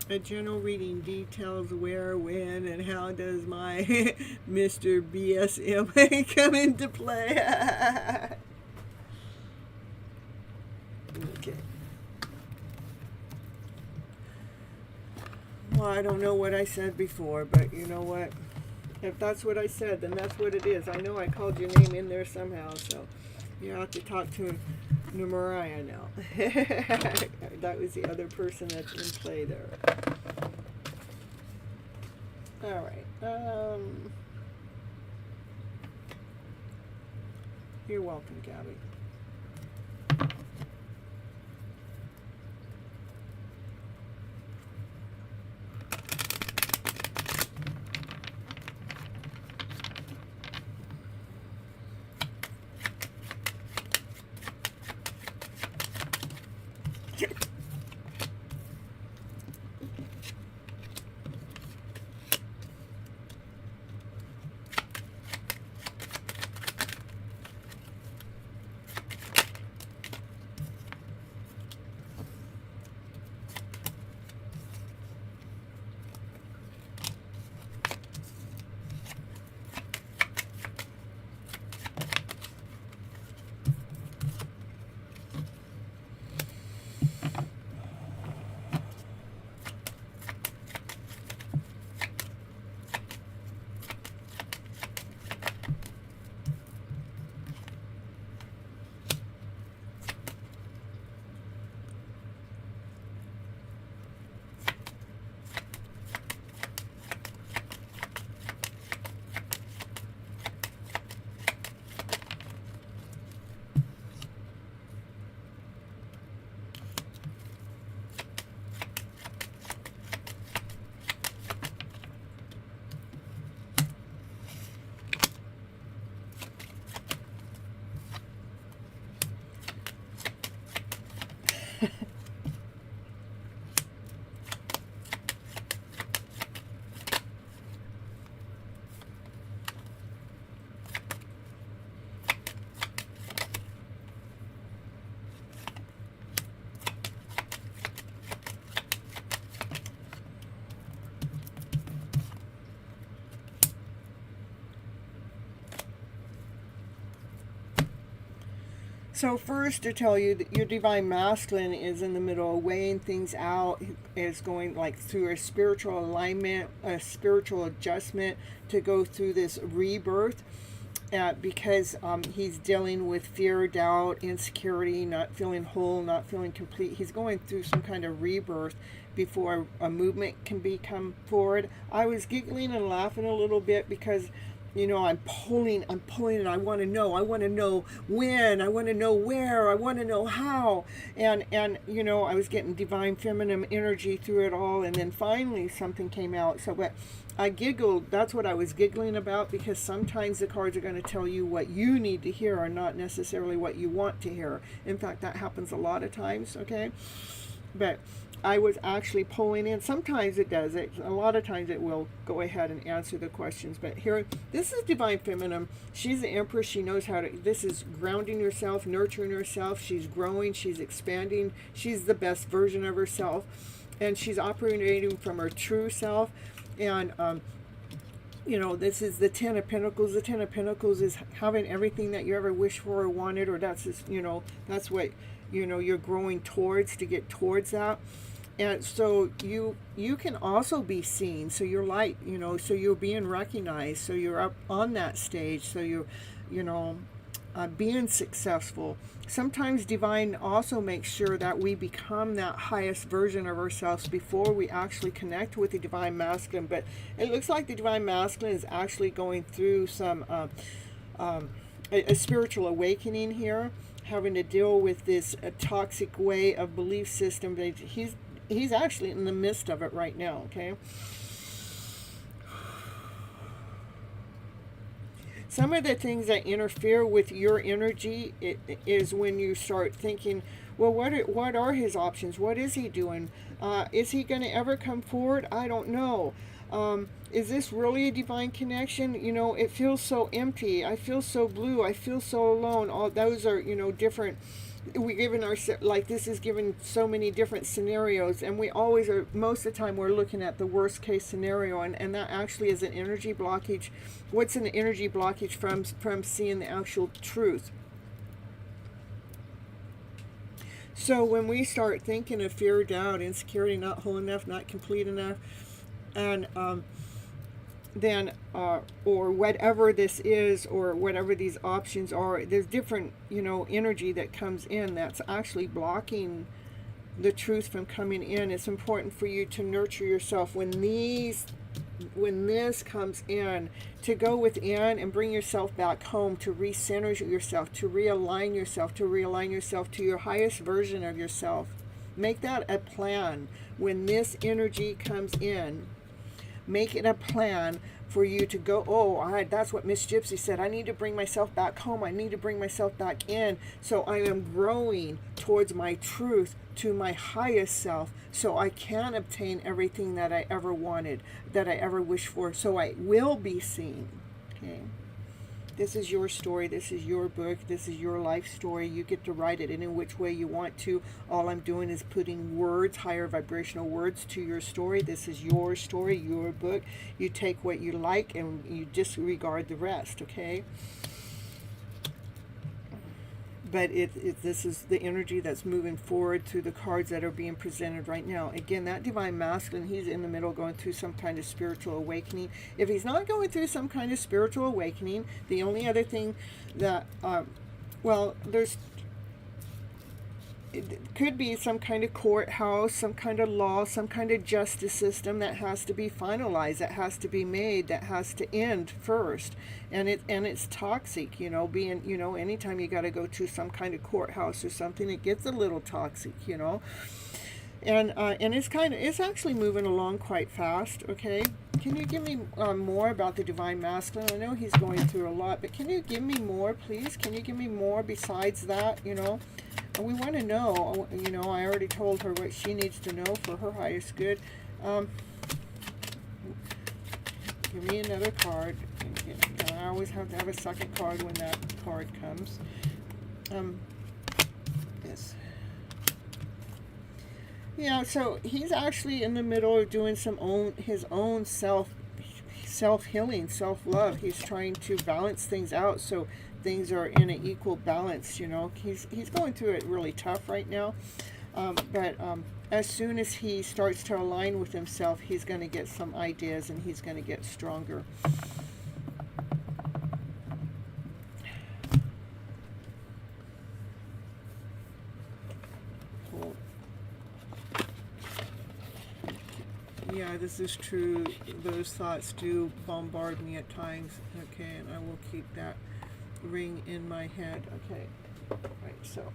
Speaker 1: A general reading details where, when, and how does my Mr. BSM come into play. Okay. Well, I don't know what I said before, but you know what? If that's what I said, then that's what it is. I know I called your name in there somehow, so you have to talk to Mariah now. That was the other person that's in play there. All right. You're welcome, Gabby. So first, to tell you that your divine masculine is in the middle, weighing things out, is going like through a spiritual alignment, a spiritual adjustment to go through this rebirth, because he's dealing with fear, doubt, insecurity, not feeling whole, not feeling complete. He's going through some kind of rebirth before a movement can come forward. I was giggling and laughing a little bit because, you know, I'm pulling, and I want to know when, I want to know where, I want to know how, and you know, I was getting divine feminine energy through it all, and then finally something came out. So what I giggled, that's what I was giggling about, because sometimes the cards are going to tell you what you need to hear, or not necessarily what you want to hear. In fact, that happens a lot of times, okay? But I was actually pulling in. Sometimes it does. A lot of times it will go ahead and answer the questions. But here, this is Divine Feminine. She's the Empress. She knows how to, this is grounding herself, nurturing herself. She's growing. She's expanding. She's the best version of herself. And she's operating from her true self. And, you know, this is the Ten of Pentacles. The Ten of Pentacles is having everything that you ever wished for or wanted, or that's just, you know, that's what, you know, you're growing towards, to get towards that. And so you can also be seen, so you're light, you know, so you're being recognized, so you're up on that stage, so you're, you know, being successful. Sometimes divine also makes sure that we become that highest version of ourselves before we actually connect with the divine masculine. But it looks like the divine masculine is actually going through some a spiritual awakening here, having to deal with this toxic way of belief system. But he's actually in the midst of it right now, okay? Some of the things that interfere with your energy is when you start thinking, well, what are his options? What is he doing? Is he going to ever come forward? I don't know. Is this really a divine connection? You know, it feels so empty. I feel so blue. I feel so alone. All those are, you know, different. We're given like this is given so many different scenarios, and we always are, most of the time we're looking at the worst case scenario, and that actually is an energy blockage. What's an energy blockage from seeing the actual truth? So when we start thinking of fear, doubt, insecurity, not whole enough, not complete enough, and then or whatever this is, or whatever these options are, there's different, you know, energy that comes in that's actually blocking the truth from coming in. It's important for you to nurture yourself when this comes in, to go within and bring yourself back home, to recenter yourself, to realign yourself to your highest version of yourself. Make that a plan. When this energy comes in, make it a plan for you to go, oh, that's what Miss Gypsy said. I need to bring myself back home. I need to bring myself back in. So I am growing towards my truth, to my highest self, so I can obtain everything that I ever wanted, that I ever wished for, so I will be seen. Okay. This is your story. This is your book. This is your life story. You get to write it in which way you want to. All I'm doing is putting words, higher vibrational words, to your story. This is your story, your book. You take what you like and you disregard the rest, okay? But this is the energy that's moving forward through the cards that are being presented right now. Again, that divine masculine, he's in the middle going through some kind of spiritual awakening. If he's not going through some kind of spiritual awakening, the only other thing that, it could be some kind of courthouse, some kind of law, some kind of justice system that has to be finalized, that has to be made, that has to end first. And it's toxic, you know, being, you know, anytime you got to go to some kind of courthouse or something, it gets a little toxic, you know. And it's actually moving along quite fast, okay? Can you give me more about the divine masculine? I know he's going through a lot, but can you give me more, please? Can you give me more besides that, you know? We want to know, you know, I already told her what she needs to know for her highest good. Give me another card. And I always have to have a second card when that card comes. Yes. Yeah, so he's actually in the middle of doing his own self-healing, self-love. He's trying to balance things out so things are in an equal balance, you know. He's going through it really tough right now. But as soon as he starts to align with himself, he's going to get some ideas and he's going to get stronger. Cool. Yeah, this is true. Those thoughts do bombard me at times. Okay, and I will keep that ring in my head. Okay, right, so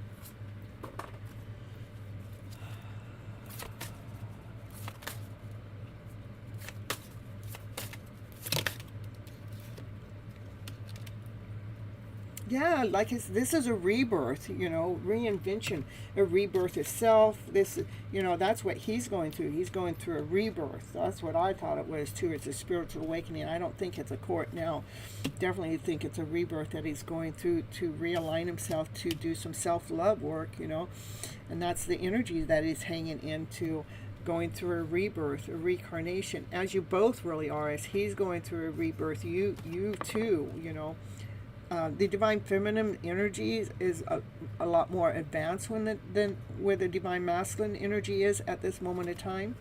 Speaker 1: yeah, like this is a rebirth, you know, reinvention, a rebirth of self. This, you know, that's what he's going through. He's going through a rebirth. That's what I thought it was too. It's a spiritual awakening. I don't think it's a court now. Definitely think it's a rebirth that he's going through to realign himself, to do some self-love work, you know, and that's the energy that he's hanging into. Going through a rebirth, a reincarnation, as you both really are. As he's going through a rebirth, you too, you know. The divine feminine energy is a lot more advanced than where the divine masculine energy is at this moment in time.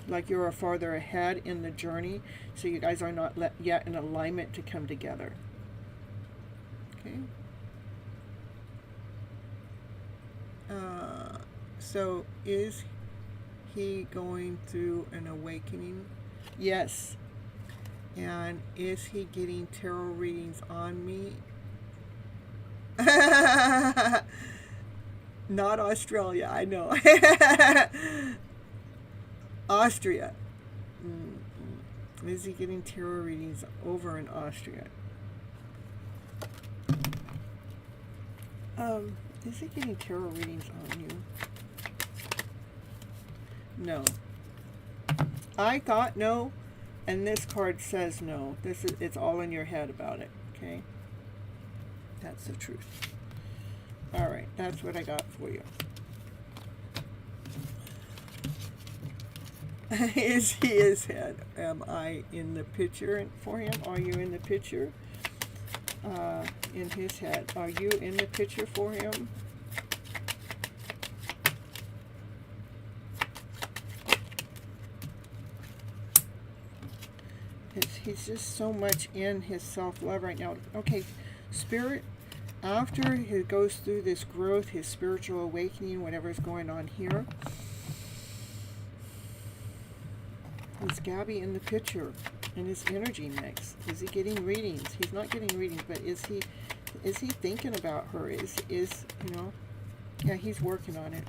Speaker 1: Like you're farther ahead in the journey, so you guys are not yet in alignment to come together. Okay. So is he going through an awakening? Yes. And is he getting tarot readings on me? Not Australia, I know. Austria. Is he getting tarot readings over in Austria? Is he getting tarot readings on you? No. I thought no. And this card says no. It's all in your head about it, okay? That's the truth. All right, that's what I got for you. Is he his head? Am I in the picture for him? Are you in the picture? In his head. Are you in the picture for him? He's just so much in his self-love right now. Okay, Spirit, after he goes through this growth, his spiritual awakening, whatever's going on here, is Gabby in the picture in his energy mix? Is he getting readings? He's not getting readings, but is he thinking about her? Is you know? Yeah, he's working on it.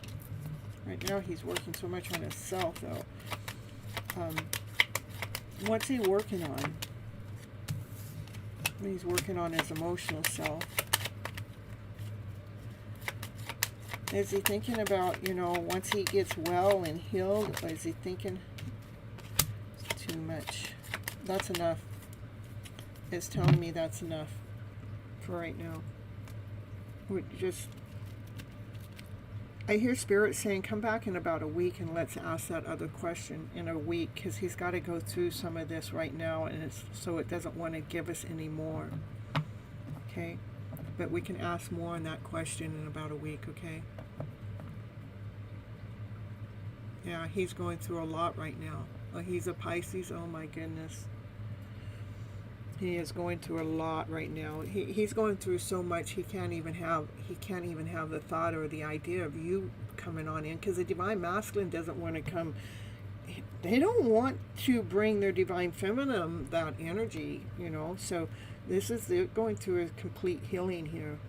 Speaker 1: Right now he's working so much on himself though. What's he working on? He's working on his emotional self. Is he thinking about, you know, once he gets well and healed, or is he thinking it's too much? That's enough. It's telling me that's enough for right now. I hear Spirit saying, come back in about a week and let's ask that other question in a week, because he's got to go through some of this right now, and so it doesn't want to give us any more. Okay? But we can ask more on that question in about a week, okay? Yeah, he's going through a lot right now. He's a Pisces, oh my goodness. He is going through a lot right now. He's going through so much he can't even have the thought or the idea of you coming on in, because the Divine Masculine doesn't want to come. They don't want to bring their Divine Feminine that energy, you know. So they're going through a complete healing here.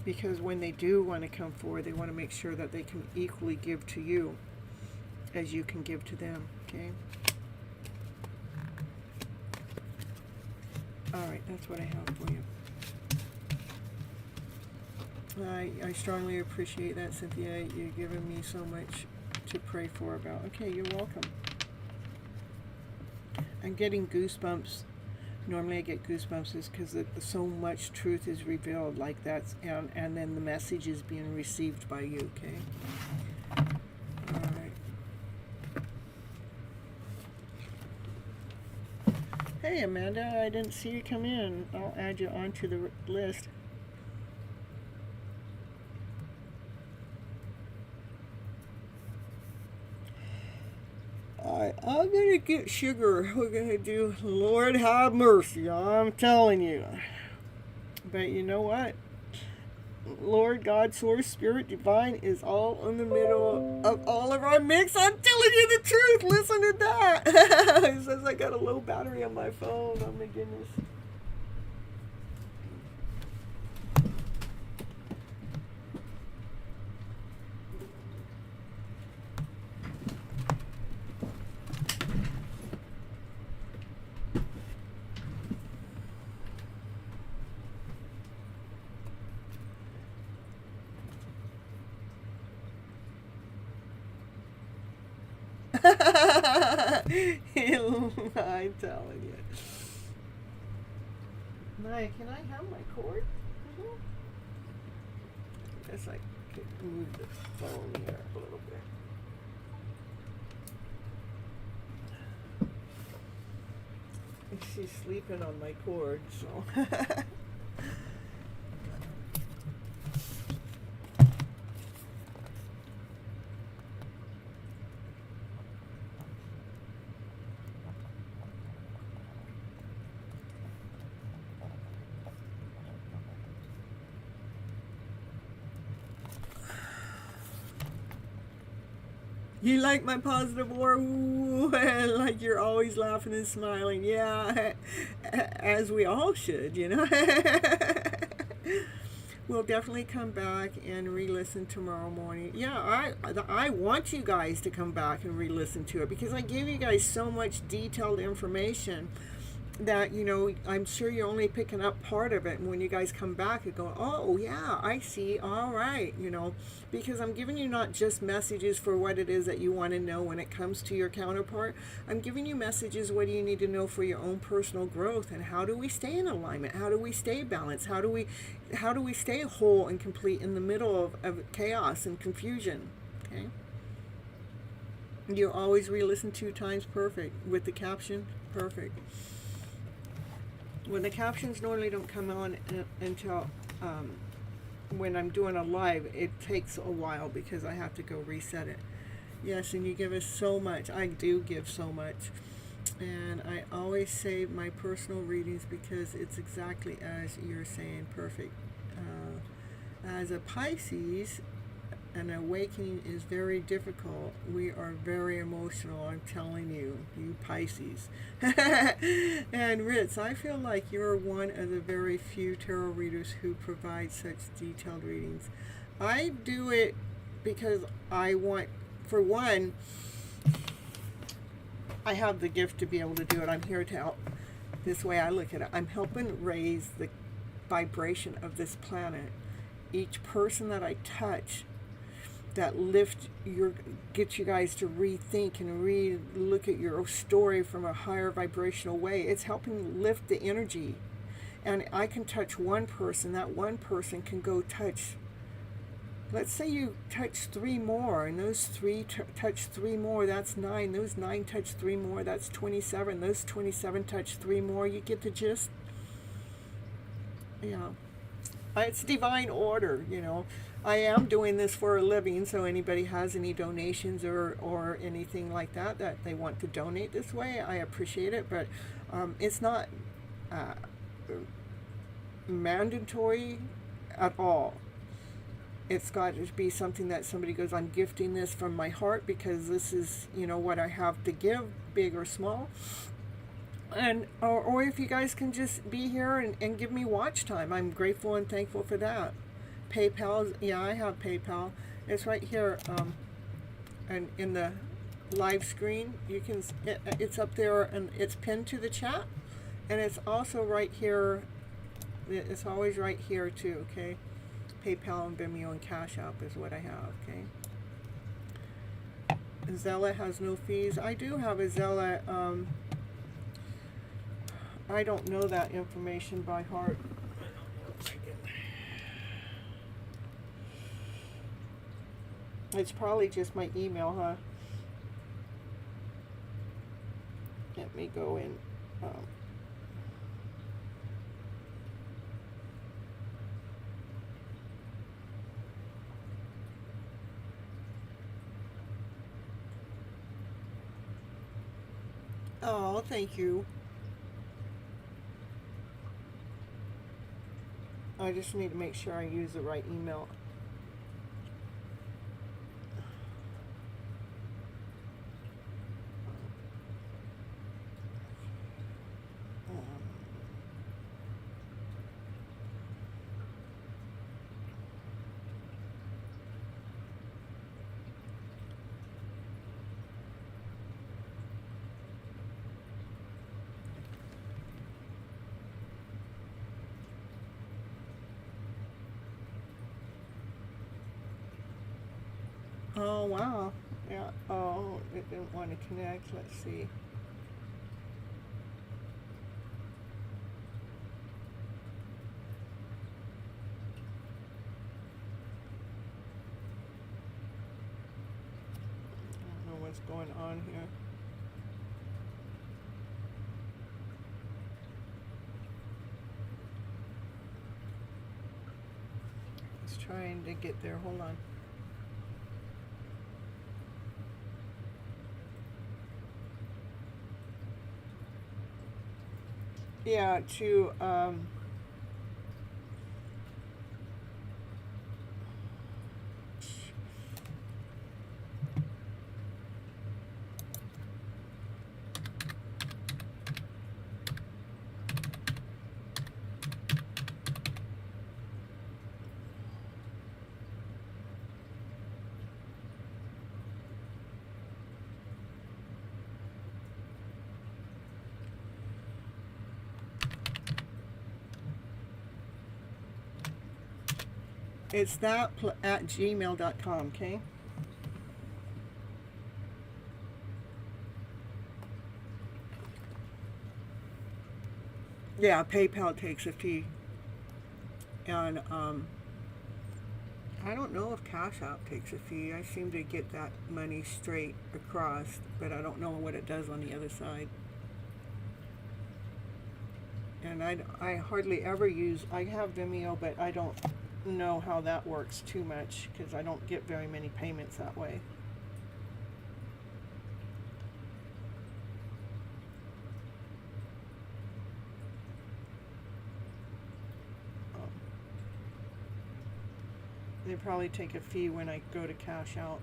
Speaker 1: Because when they do want to come forward, they want to make sure that they can equally give to you as you can give to them, okay? Alright, that's what I have for you. I strongly appreciate that, Cynthia. You've given me so much to pray for about. Okay, you're welcome. I'm getting goosebumps. Normally I get goosebumps is because so much truth is revealed like that, and then the message is being received by you, okay? Alright. Hey Amanda, I didn't see you come in. I'll add you onto the list. I'm gonna get sugar. We're gonna do Lord have mercy, I'm telling you. But you know what? Lord, God, Source, Spirit, Divine is all in the middle of all of our mix. I'm telling you the truth. Listen to that. It says I got a low battery on my phone. Oh my goodness. I'm telling you. Mike, can I have my cord? I guess I could move the phone here a little bit. She's sleeping on my cord, so. You like my positive aura? Ooh, like you're always laughing and smiling. Yeah, as we all should, you know. We'll definitely come back and re-listen tomorrow morning. Yeah, I want you guys to come back and re-listen to it, because I gave you guys so much detailed information that, you know, I'm sure you're only picking up part of it, and when you guys come back and go, oh yeah, I see, all right, you know, because I'm giving you not just messages for what it is that you want to know when it comes to your counterpart. I'm giving you messages, what do you need to know for your own personal growth, and how do we stay in alignment, how do we stay balanced, how do we stay whole and complete in the middle of chaos and confusion, okay? You always re-listen 2 times, perfect, with the caption, perfect. When the captions normally don't come on until when I'm doing a live, it takes a while because I have to go reset it. Yes, and you give us so much. I do give so much. And I always save my personal readings because it's exactly as you're saying, perfect. As a Pisces, an awakening is very difficult. We are very emotional, I'm telling you, you Pisces. And Ritz, I feel like you're one of the very few tarot readers who provide such detailed readings. I do it because I want, for one, I have the gift to be able to do it. I'm here to help. This way I look at it. I'm helping raise the vibration of this planet. Each person that I touch that gets you guys to rethink and look at your story from a higher vibrational way. It's helping lift the energy. And I can touch one person. That one person can go touch, let's say you touch 3 more, and those 3 touch 3 more, that's 9. Those 9 touch 3 more, that's 27. Those 27 touch 3 more. You get the gist? Yeah. It's divine order, you know. I am doing this for a living, so anybody has any donations or anything like that they want to donate this way, I appreciate it, but it's not mandatory at all. It's got to be something that somebody goes, I'm gifting this from my heart because this is, you know, what I have to give, big or small. And or if you guys can just be here and give me watch time, I'm grateful and thankful for that. PayPal, yeah, I have PayPal. It's right here, and in the live screen, you can. It's up there and it's pinned to the chat, and it's also right here. It's always right here too. Okay, PayPal and Vimeo and Cash App is what I have. Okay. Zella has no fees. I do have a Zella. I don't know that information by heart. It's probably just my email, huh? Let me go in. Oh, thank you. I just need to make sure I use the right email. Oh, wow. Yeah. Oh, it didn't want to connect. Let's see. I don't know what's going on here. It's trying to get there. Hold on. Yeah, to it's that at gmail.com, okay? Yeah, PayPal takes a fee. And I don't know if Cash App takes a fee. I seem to get that money straight across, but I don't know what it does on the other side. And I hardly ever use, I have Vimeo, but I don't know how that works too much because I don't get very many payments that way. They probably take a fee when I go to cash out.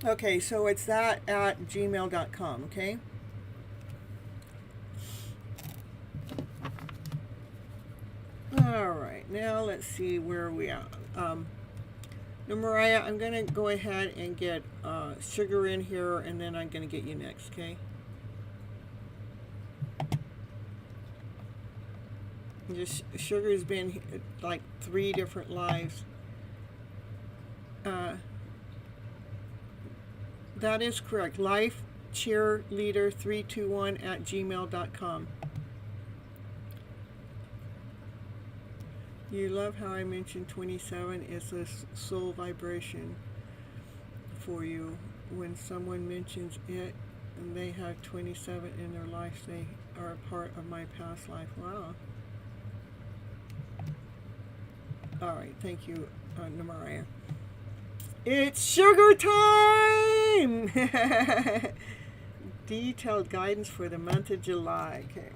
Speaker 1: Okay, so it's that at gmail.com, okay? Alright, now let's see where we are. Now, Mariah, I'm going to go ahead and get sugar in here, and then I'm going to get you next, okay? Just sugar's been like 3 different lives. That is correct. Life cheerleader 321 at gmail.com. You love how I mentioned 27 is a soul vibration for you. When someone mentions it and they have 27 in their life, they are a part of my past life. Wow. Alright, thank you, Namariah. It's sugar time! Detailed guidance for the month of July. Okay.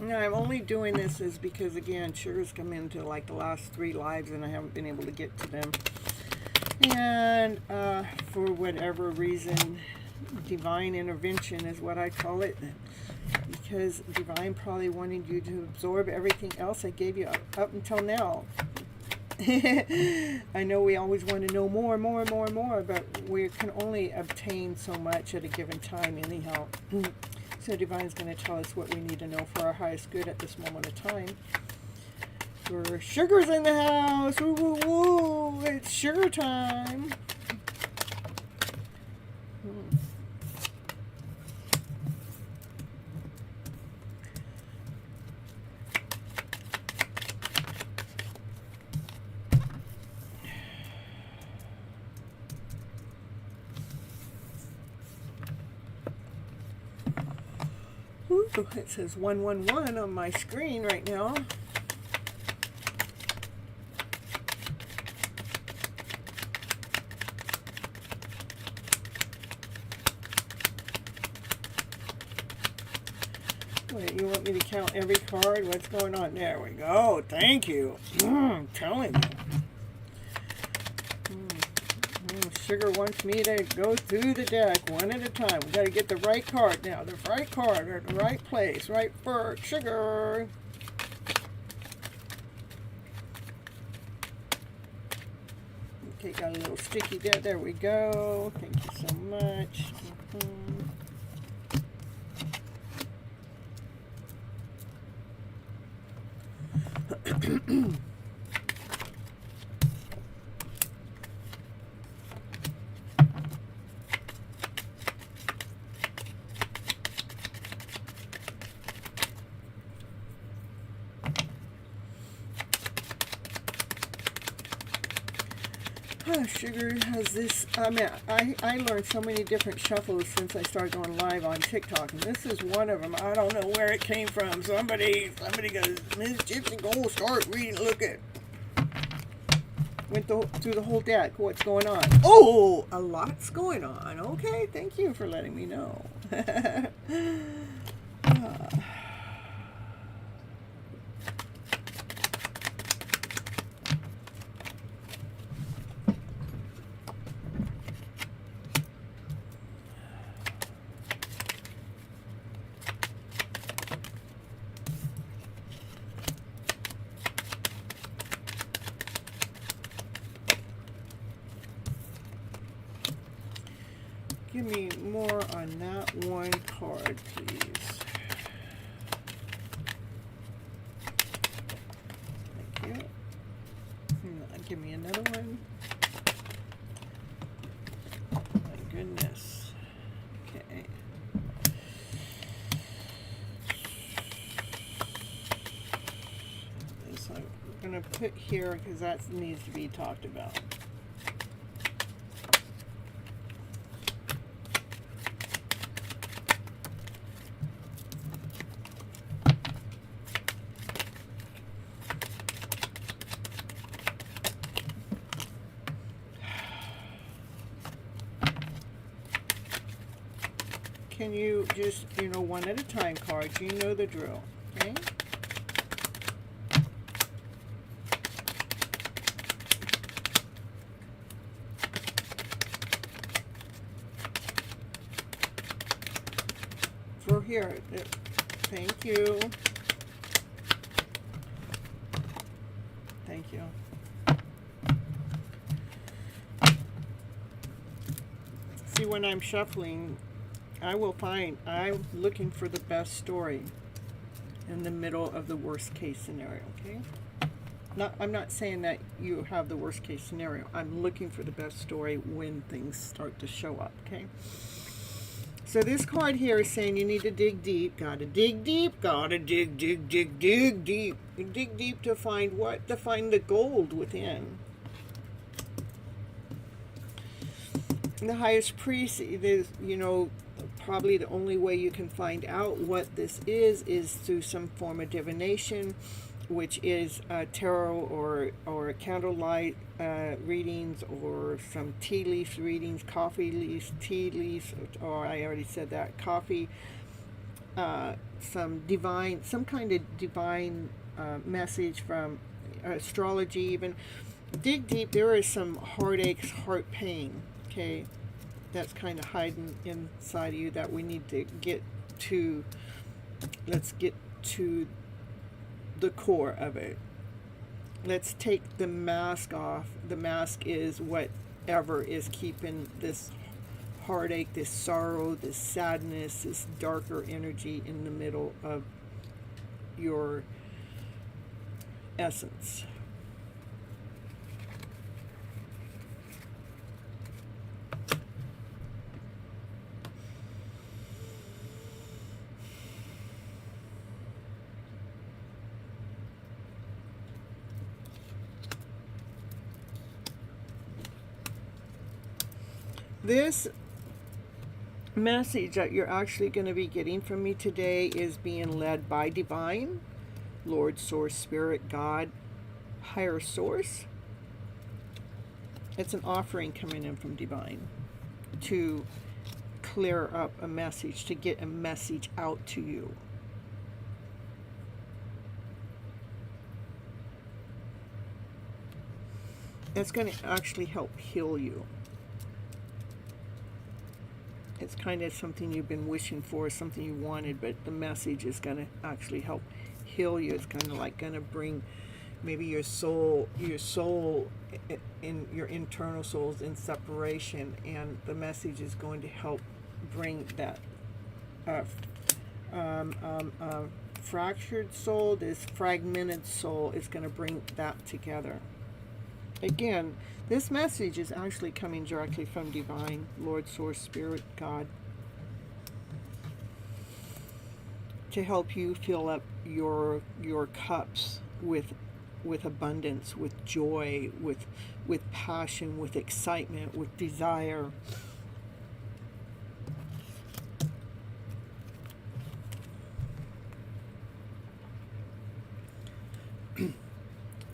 Speaker 1: No, I'm only doing this is because, again, sugar's come into like the last 3 lives and I haven't been able to get to them. And for whatever reason, divine intervention is what I call it. Because divine probably wanted you to absorb everything else I gave you up until now. I know we always want to know more, but we can only obtain so much at a given time anyhow. So Divine's going to tell us what we need to know for our highest good at this moment of time. Sugar's in the house! Woo, woo, woo! It's sugar time! Ooh, it says 111 on my screen right now. Wait, you want me to count every card? What's going on? There we go. Thank you. I'm telling you. Sugar wants me to go through the deck one at a time. We got to get the right card now. The right card at the right place. Right for sugar. Okay, got a little sticky there. There we go. Thank you so much. Sugar has this, I mean, I learned so many different shuffles since I started going live on TikTok, and this is one of them. I don't know where it came from. Somebody goes, Miss Gypsy, go start reading, look at. Went through the whole deck. What's going on? Oh, a lot's going on. Okay, thank you for letting me know. Give me more on that one card, please. Thank you. Give me another one. My goodness. Okay. going to put here because that needs to be talked about. Can you just, one at a time cards, you know the drill, okay? For here, thank you. Thank you. See, when I'm shuffling, I'm looking for the best story in the middle of the worst case scenario, okay? I'm not saying that you have the worst case scenario. I'm looking for the best story when things start to show up, okay? So this card here is saying you need to dig deep. Gotta dig deep. Gotta dig deep. You dig deep to find what? To find the gold within. The highest priest is, probably the only way you can find out what this is through some form of divination, which is tarot or candlelight readings, or some tea leaf readings, coffee leaves, tea leaves, or I already said that, coffee, some kind of divine message from astrology even. Dig deep. There is some heartaches, heart pain, okay, that's kind of hiding inside of you that we need to get to. Let's get to the core of it. Let's take the mask off. The mask is whatever is keeping this heartache, this sorrow, this sadness, this darker energy in the middle of your essence. This message that you're actually going to be getting from me today is being led by divine, Lord, Source, Spirit, God, higher source. It's an offering coming in from divine to clear up a message, to get a message out to you. It's going to actually help heal you. It's kind of something you've been wishing for, something you wanted, but the message is going to actually help heal you. It's kind of like going to bring maybe your soul in your internal souls in separation, and the message is going to help bring that fractured soul, this fragmented soul, is going to bring that together. Again, this message is actually coming directly from divine, Lord, Source, Spirit, God, to help you fill up your cups with abundance, with joy, with passion, with excitement, with desire.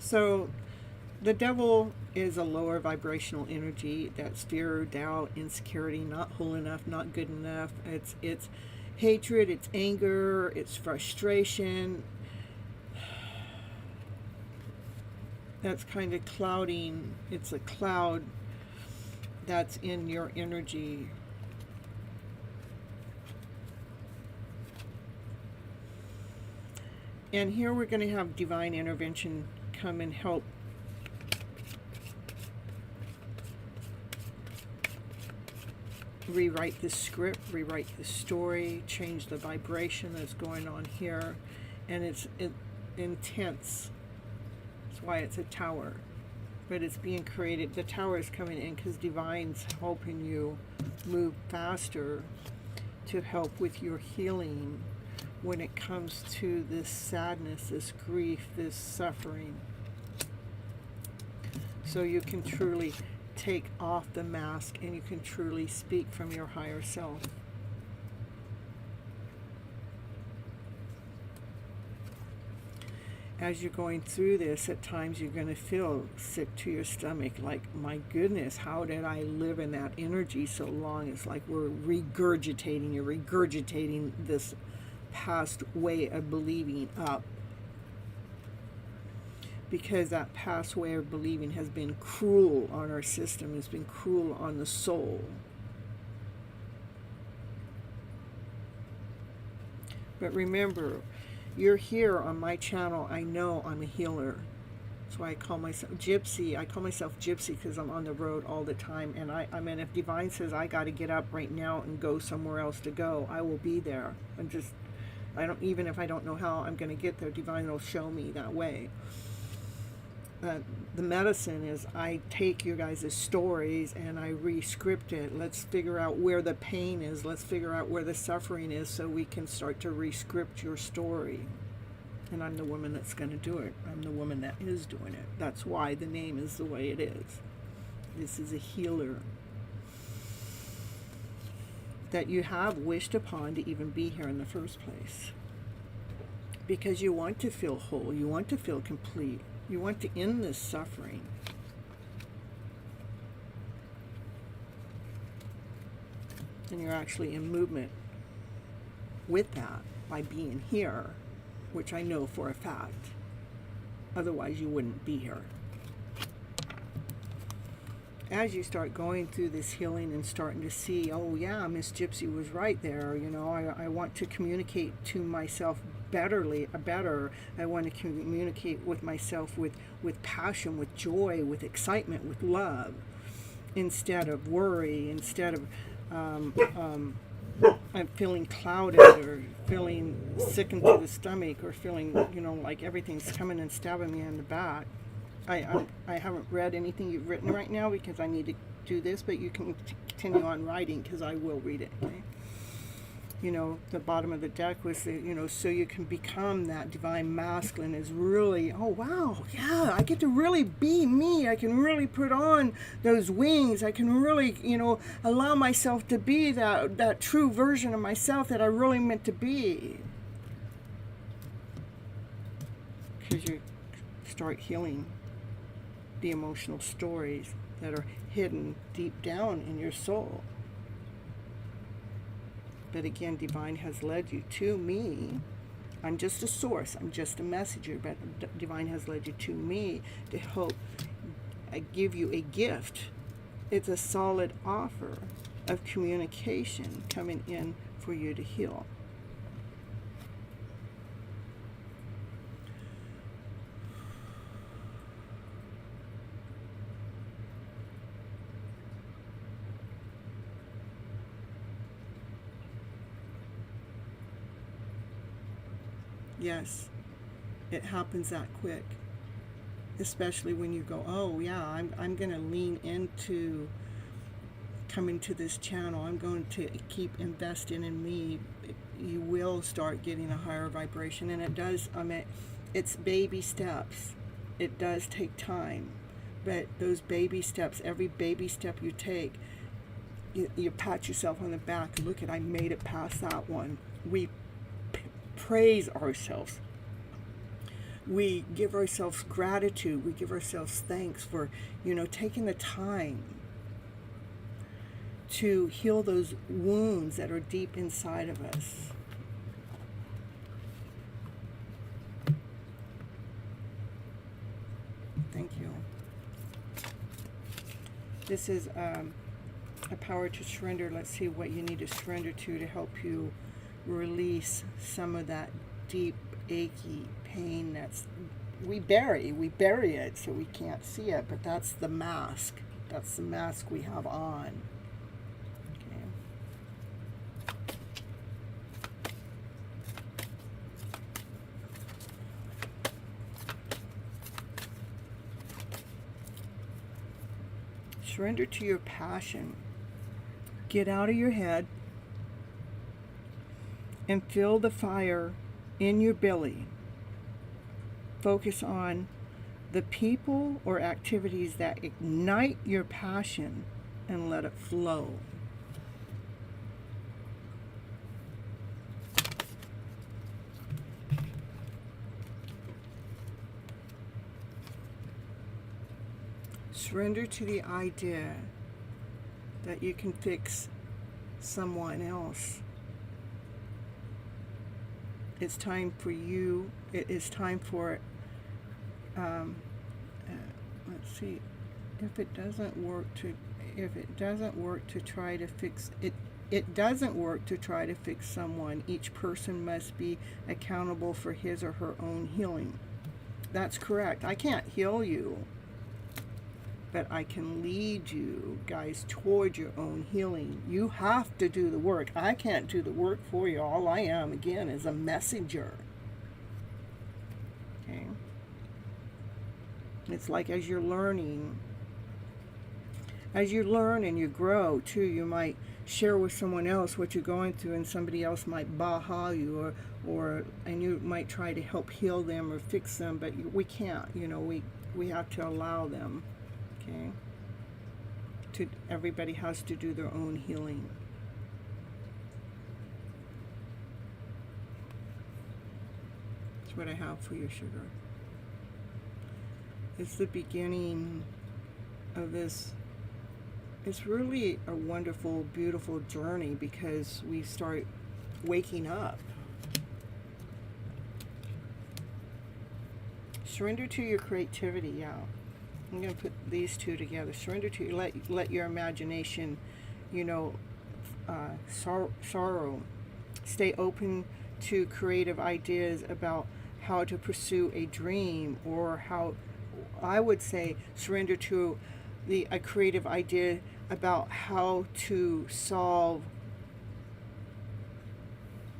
Speaker 1: So the devil is a lower vibrational energy. That's fear, doubt, insecurity, not whole enough, not good enough. It's hatred, it's anger, it's frustration. That's kind of clouding. It's a cloud that's in your energy. And here we're going to have divine intervention come and help rewrite the script, rewrite the story, change the vibration that's going on here. And it's intense. That's why it's a tower. But it's being created. The tower is coming in because divine's helping you move faster to help with your healing when it comes to this sadness, this grief, this suffering. so you can truly take off the mask and you can truly speak from your higher self. As you're going through this, at times you're going to feel sick to your stomach, like, my goodness, how did I live in that energy so long? It's like you're regurgitating this past way of believing up, because that past way of believing has been cruel on our system, has been cruel on the soul. But remember, you're here on my channel. I know I'm a healer. That's why I call myself Gypsy. I call myself Gypsy because I'm on the road all the time. And I mean, if Divine says I got to get up right now and go somewhere else to go, I will be there. Even if I don't know how I'm going to get there, Divine will show me that way. The medicine is I take you guys' stories and I re-script it. Let's figure out where the pain is. Let's figure out where the suffering is so we can start to re-script your story. And I'm the woman that's going to do it. I'm the woman that is doing it. That's why the name is the way it is. This is a healer that you have wished upon to even be here in the first place. Because you want to feel whole. You want to feel complete. You want to end this suffering. And you're actually in movement with that by being here, which I know for a fact. Otherwise, you wouldn't be here. As you start going through this healing and starting to see, oh yeah, Miss Gypsy was right there. You know, I want to communicate to myself better. I want to communicate with myself with passion, with joy, with excitement, with love, instead of worry, instead of I'm feeling clouded or feeling sick into the stomach or feeling, like everything's coming and stabbing me in the back. I haven't read anything you've written right now because I need to do this, but you can continue on writing because I will read it. Okay? The bottom of the deck was the, so you can become that divine masculine is really, oh wow, yeah, I get to really be me. I can really put on those wings. I can really, allow myself to be that true version of myself that I really meant to be. Because you start healing the emotional stories that are hidden deep down in your soul. But again, Divine has led you to me. I'm just a source. I'm just a messenger. But Divine has led you to me to help give you a gift. It's a solid offer of communication coming in for you to heal. Yes, it happens that quick, especially when you go, oh yeah, I'm going to lean into coming to this channel. I'm going to keep investing in me. You will start getting a higher vibration, and it does, it's baby steps. It does take time, but those baby steps, every baby step you take, you pat yourself on the back. Look I made it past that one. We praise ourselves. We give ourselves gratitude. We give ourselves thanks for, taking the time to heal those wounds that are deep inside of us. Thank you. This is a power to surrender. Let's see what you need to surrender to help you release some of that deep, achy pain we bury it so we can't see it, but that's the mask. That's the mask we have on. Okay. Surrender to your passion. Get out of your head and feel the fire in your belly. Focus on the people or activities that ignite your passion and let it flow. Surrender to the idea that you can fix someone else. It's time for you. It is time for, let's see, if it doesn't work to try to fix it. It doesn't work to try to fix someone. Each person must be accountable for his or her own healing. That's correct. I can't heal you, but I can lead you guys toward your own healing. You have to do the work. I can't do the work for you. All I am, again, is a messenger. Okay? It's like as you're learning, as you learn and you grow too, you might share with someone else what you're going through, and somebody else might baha you, and you might try to help heal them or fix them, but we can't. We have to allow them. Okay. Everybody has to do their own healing. That's what I have for you, sugar. It's the beginning of this. It's really a wonderful, beautiful journey because we start waking up. Surrender to your creativity, yeah. I'm going to put these two together. Surrender to, let your imagination, sorrow. Stay open to creative ideas about how to pursue a dream, or how, I would say, surrender to a creative idea about how to solve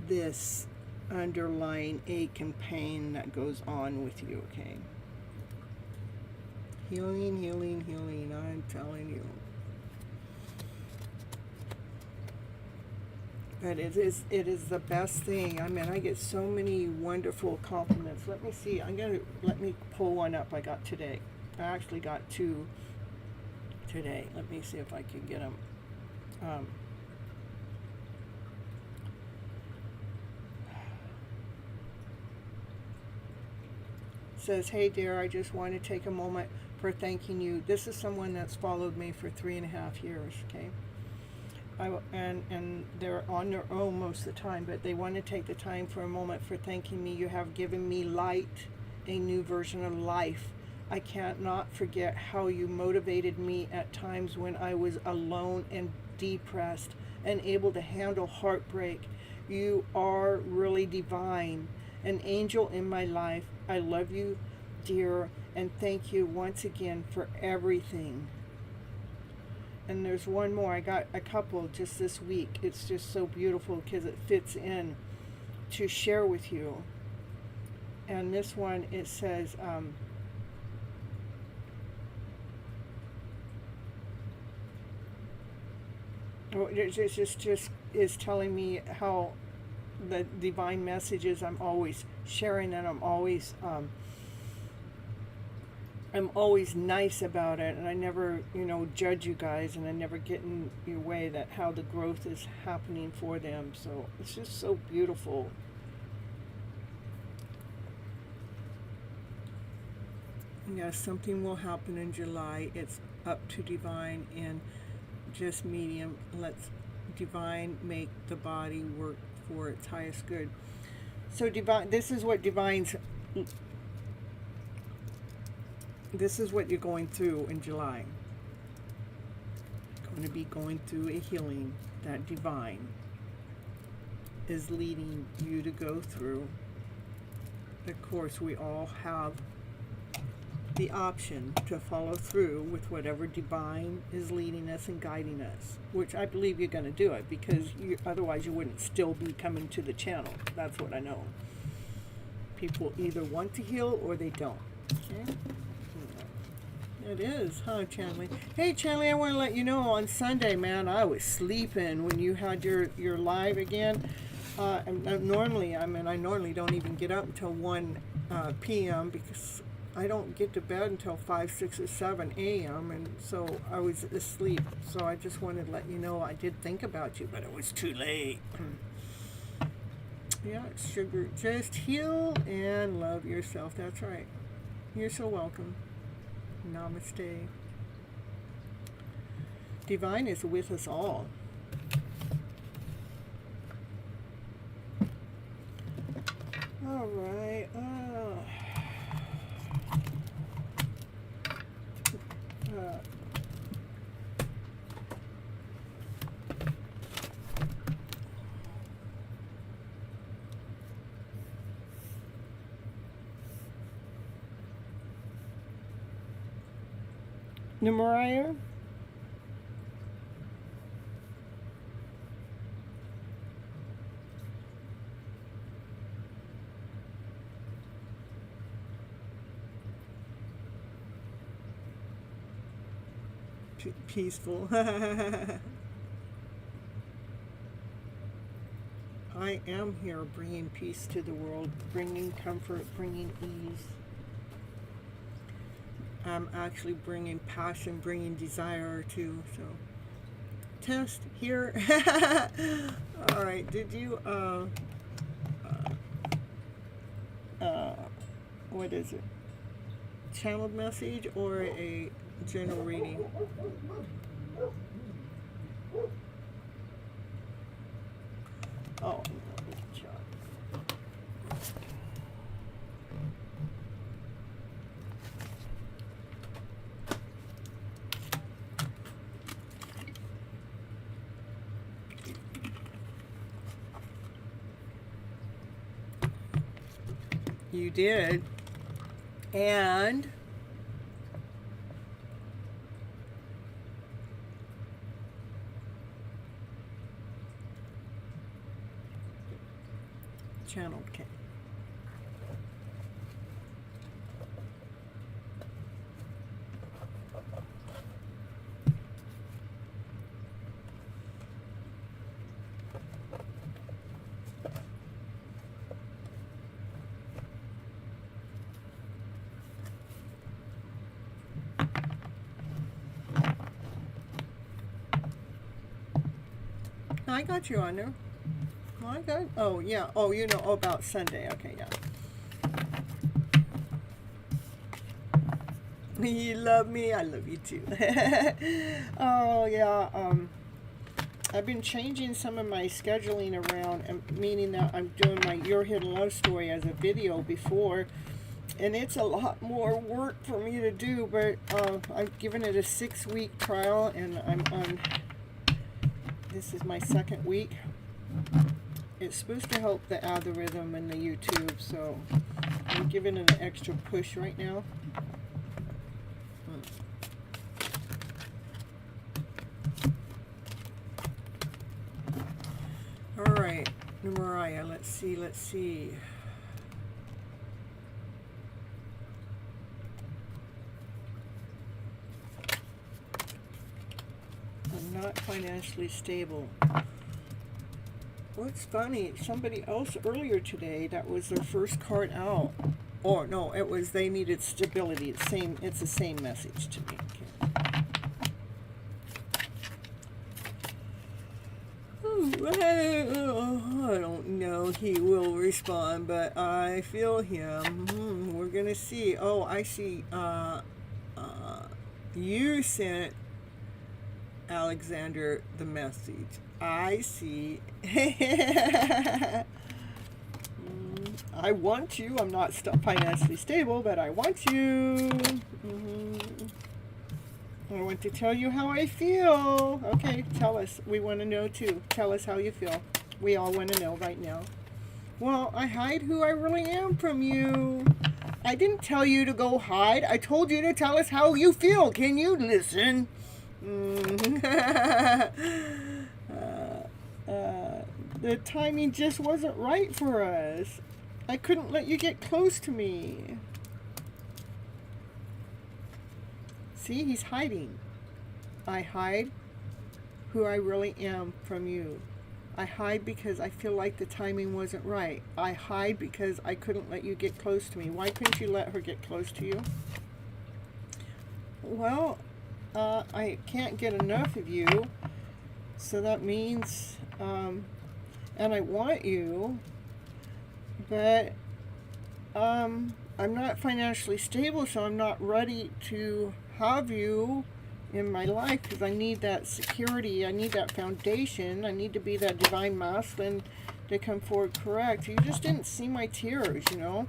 Speaker 1: this underlying ache and pain that goes on with you, okay? Healing, healing, healing, I'm telling you. But it is the best thing. I mean, I get so many wonderful compliments. Let me see. Let me pull one up I got today. I actually got two today. Let me see if I can get them. Says, hey dear, I just want to take a moment for thanking you. This is someone that's followed me for 3.5 years, okay? And they're on their own most of the time, but they want to take the time for a moment for thanking me. You have given me light, a new version of life. I can't not forget how you motivated me at times when I was alone and depressed and able to handle heartbreak. You are really divine, an angel in my life. I love you, dear, and thank you once again for everything. And there's one more. I got a couple just this week. It's just so beautiful because it fits in to share with you. And this one, it says, it just is telling me how the divine messages I'm always sharing, and I'm always nice about it, and I never judge you guys, and I never get in your way that how the growth is happening for them. So it's just so beautiful. Yes, something will happen in July. It's up to divine and just medium. Let's divine make the body work for its highest good. So divine, this is what you're going through in July. You're going to be going through a healing that divine is leading you to go through. Of course, we all have the option to follow through with whatever divine is leading us and guiding us, which I believe you're going to do it, because otherwise you wouldn't still be coming to the channel. That's what I know. People either want to heal or they don't. Okay? It is, huh, Chanley? Hey, Chanley, I want to let you know, on Sunday, man, I was sleeping when you had your live again. And normally, I normally don't even get up until 1 p.m. because I don't get to bed until 5, 6, or 7 a.m. and so I was asleep. So I just wanted to let you know I did think about you, but it was too late. Yeah, sugar. Just heal and love yourself. That's right. You're so welcome. Namaste. Divine is with us all. All right. Mariah? Peaceful. I am here bringing peace to the world, bringing comfort, bringing ease. I'm actually bringing passion, bringing desire too. So, test here. All right. Did you what is it? Channeled message or a general reading? Oh, you did. And channeled, okay. I got you on there. I got. Oh yeah. Oh, you know about Sunday. Okay, yeah. You love me. I love you too. Oh yeah. I've been changing some of my scheduling around, meaning that I'm doing my Your Hidden Love Story as a video before, and it's a lot more work for me to do. But I've given it a 6-week trial, and I'm on. This is my 2nd week. It's supposed to help the algorithm and the YouTube, so I'm giving it an extra push right now. All right, Mariah, let's see. I'm not financially stable. What's funny, somebody else earlier today, that was their first card out. Or no, it was they needed stability. It's the same message to me. Okay. I don't know he will respond, but I feel him. We're gonna see. Oh, I see. You sent Alexander the message. I see. I want you. I'm not financially stable, but I want you. I want to tell you how I feel. Okay, tell us. We want to know too. Tell us how you feel. We all want to know right now. Well, I hide who I really am from you. I didn't tell you to go hide. I told you to tell us how you feel. Can you listen? The timing just wasn't right for us. I couldn't let you get close to me. See, he's hiding. I hide who I really am from you. I hide because I feel like the timing wasn't right. I hide because I couldn't let you get close to me. Why couldn't you let her get close to you? Well, I can't get enough of you, so that means, and I want you, but I'm not financially stable, so I'm not ready to have you in my life because I need that security. I need that foundation. I need to be that divine masculine to come forward correct. You just didn't see my tears, you know.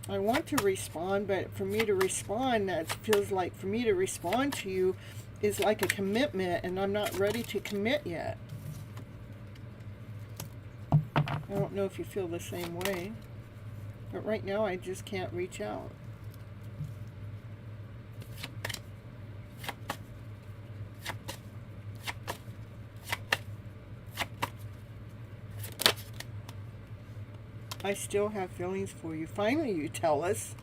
Speaker 1: I want to respond, but for me to respond, that feels like for me to respond to you is like a commitment, and I'm not ready to commit yet. I don't know if you feel the same way, but right now I just can't reach out. I still have feelings for you. Finally, you tell us.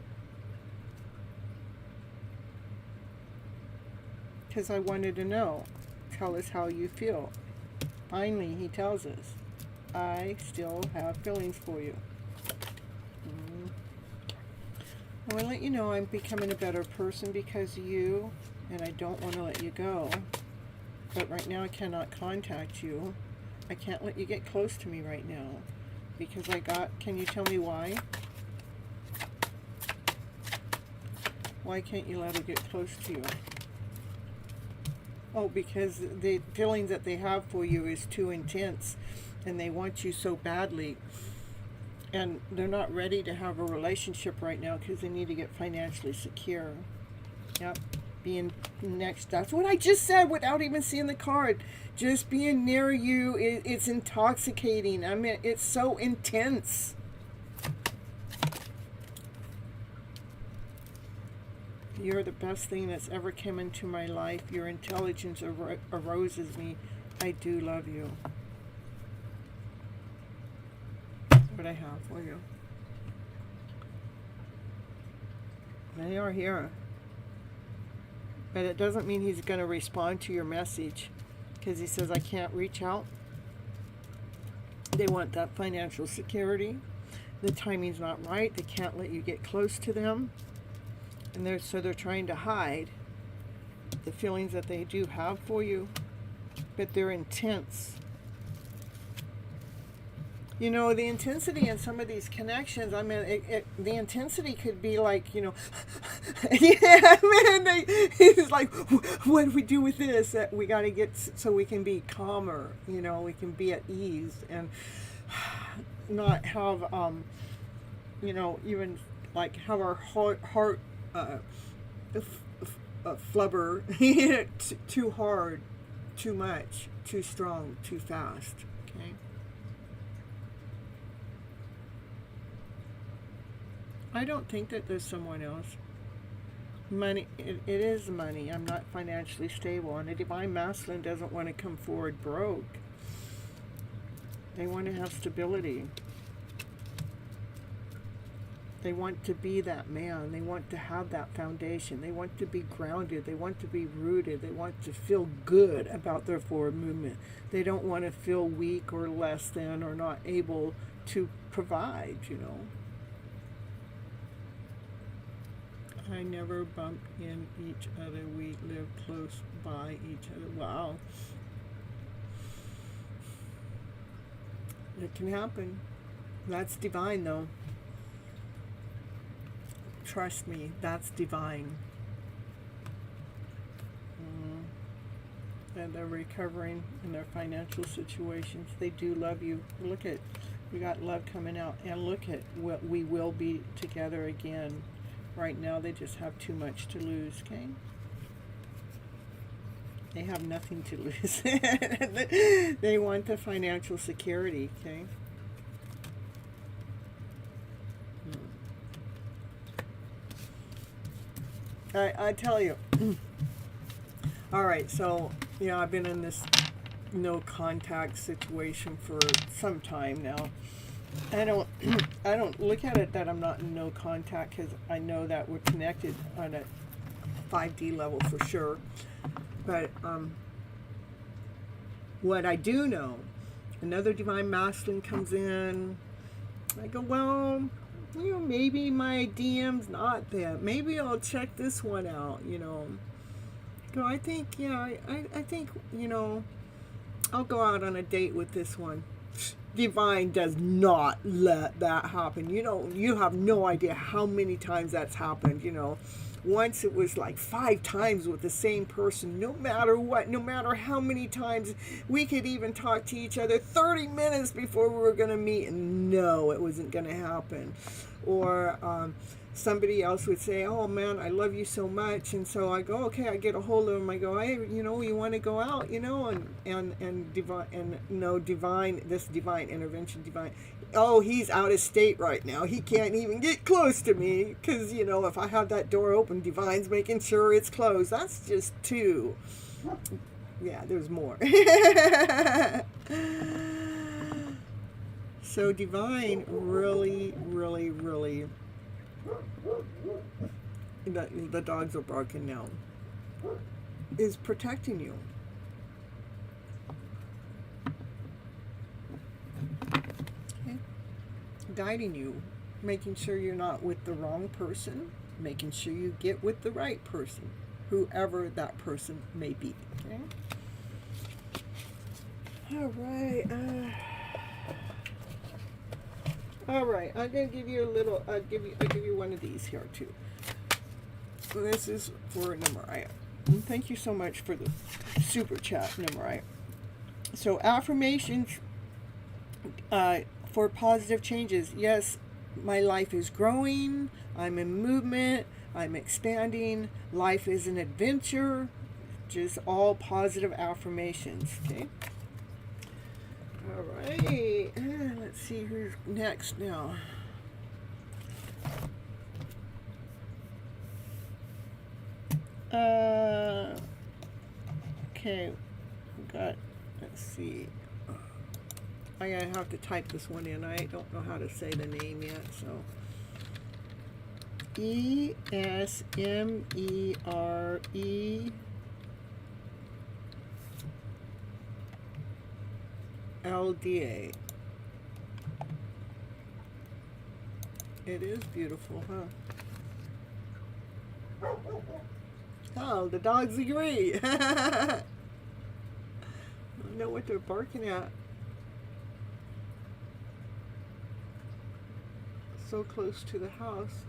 Speaker 1: Because I wanted to know. Tell us how you feel. Finally, he tells us. I still have feelings for you. I want to let you know I'm becoming a better person because of you, and I don't want to let you go. But right now I cannot contact you. I can't let you get close to me right now. Because can you tell me why? Why can't you let her get close to you? Oh, because the feeling that they have for you is too intense and they want you so badly. And they're not ready to have a relationship right now because they need to get financially secure. Yep. Being next, that's what I just said without even seeing the card. Just being near you, it's intoxicating. I mean, it's so intense. You're the best thing that's ever come into my life. Your intelligence aroses me. I do love you. That's what I have for you. They are here. But it doesn't mean he's going to respond to your message because he says, I can't reach out. They want that financial security. The timing's not right. They can't let you get close to them. And so they're trying to hide the feelings that they do have for you. But they're intense. You know, the intensity in some of these connections, I mean, the intensity could be like, you know, yeah, man, he's like, what do we do with this? We got to get so we can be calmer, you know, we can be at ease and not have, you know, even like have our heart flubber too hard, too much, too strong, too fast, okay? I don't think that there's someone else. Money, it is money. I'm not financially stable, and a divine masculine doesn't want to come forward broke. They want to have stability. They want to be that man. They want to have that foundation. They want to be grounded. They want to be rooted. They want to feel good about their forward movement. They don't want to feel weak or less than or not able to provide, you know. I never bump in each other. We live close by each other. Wow. It can happen. That's divine, though. Trust me, that's divine. And they're recovering in their financial situations. They do love you. Look at, we got love coming out. And look at what we will be together again. Right now, they just have too much to lose, okay? They have nothing to lose. They want the financial security, okay? I tell you. All right, so, you know, I've been in this no contact situation for some time now. I don't look at it that I'm not in no contact because I know that we're connected on a 5D level for sure. But what I do know Another divine masculine comes in. I go, well, maybe my DM's not them. Maybe I'll check this one out, Go, I think, I think, I'll go out on a date with this one. Divine does not let that happen. You have no idea how many times that's happened, Once it was like 5 times with the same person, no matter what, no matter how many times. We could even talk to each other 30 minutes before we were going to meet, and no, it wasn't going to happen. Or somebody else would say, oh man, I love you so much. And so I go, okay, I get a hold of them. I go, hey, you want to go out, and divine, this divine intervention, divine. Oh, he's out of state right now. He can't even get close to me because, if I have that door open, divine's making sure it's closed. That's just 2. Yeah, there's more. So divine really, really, really, the dogs are barking now, is protecting you. Okay. Guiding you, making sure you're not with the wrong person, making sure you get with the right person, whoever that person may be. Okay. All right. All right, I'm gonna give you a little. I'll give you one of these here too. So this is for Nimraya. And thank you so much for the super chat, Nimraya. So affirmations for positive changes. Yes, my life is growing. I'm in movement. I'm expanding. Life is an adventure. Just all positive affirmations. Okay. All right, let's see who's next now. Okay, let's see. I have to type this one in. I don't know how to say the name yet, so. ESMERE LDA. It is beautiful, huh? Oh, the dogs agree. I don't know what they're barking at. So close to the house.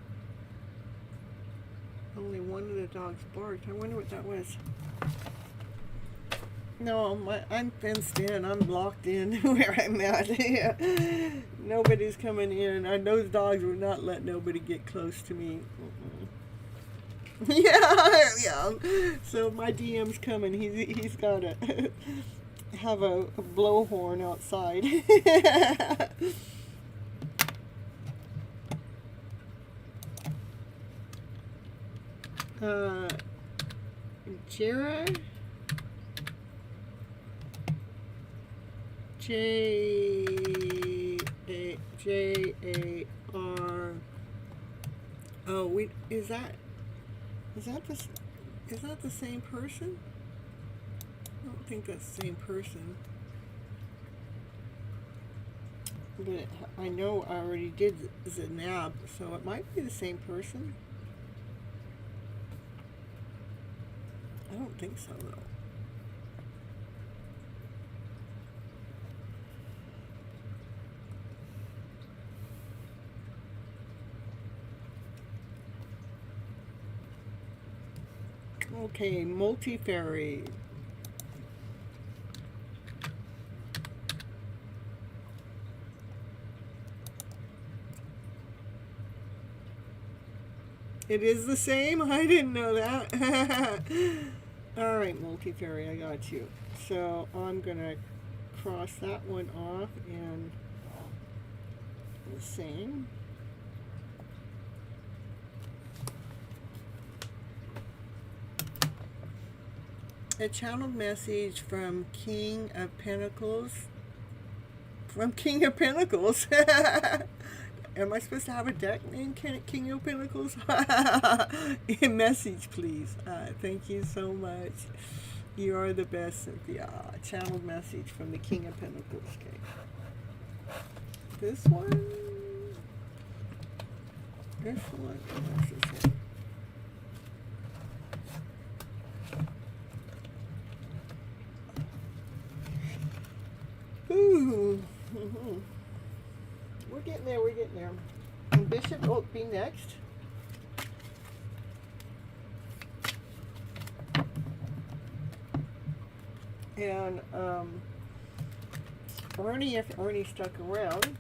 Speaker 1: Only one of the dogs barked. I wonder what that was. No, I'm fenced in. I'm locked in where I'm at. Nobody's coming in. Those dogs would not let nobody get close to me. Yeah. So my DM's coming. He's got to have a blowhorn outside. Jared. Jar. Oh, is that the same person? I don't think that's the same person. But I know I already did Zanab, so it might be the same person. I don't think so though. Okay, multi-fairy. It is the same? I didn't know that. Alright, multi-fairy, I got you. So I'm going to cross that one off and the same. A channeled message from King of Pentacles. From King of Pentacles. Am I supposed to have a deck named King of Pentacles? A message, please. Thank you so much. You are the best, Cynthia. Channeled message from the King of Pentacles. Okay. This one. This one. What's this one? Ooh. We're getting there. We're getting there. And Bishop will be next. And Ernie, if Ernie stuck around.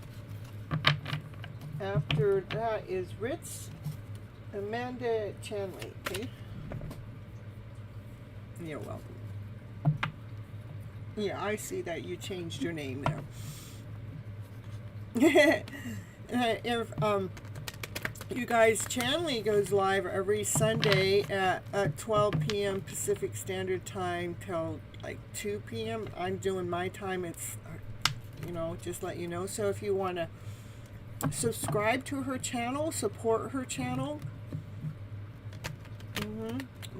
Speaker 1: After that is Ritz, Amanda Chanley. Okay. You're welcome. Yeah, I see that you changed your name there. If you guys, Chanley goes live every Sunday at 12 p.m. Pacific Standard Time till like 2 p.m. I'm doing my time. It's, you know, just let you know. So if you want to subscribe to her channel, support her channel,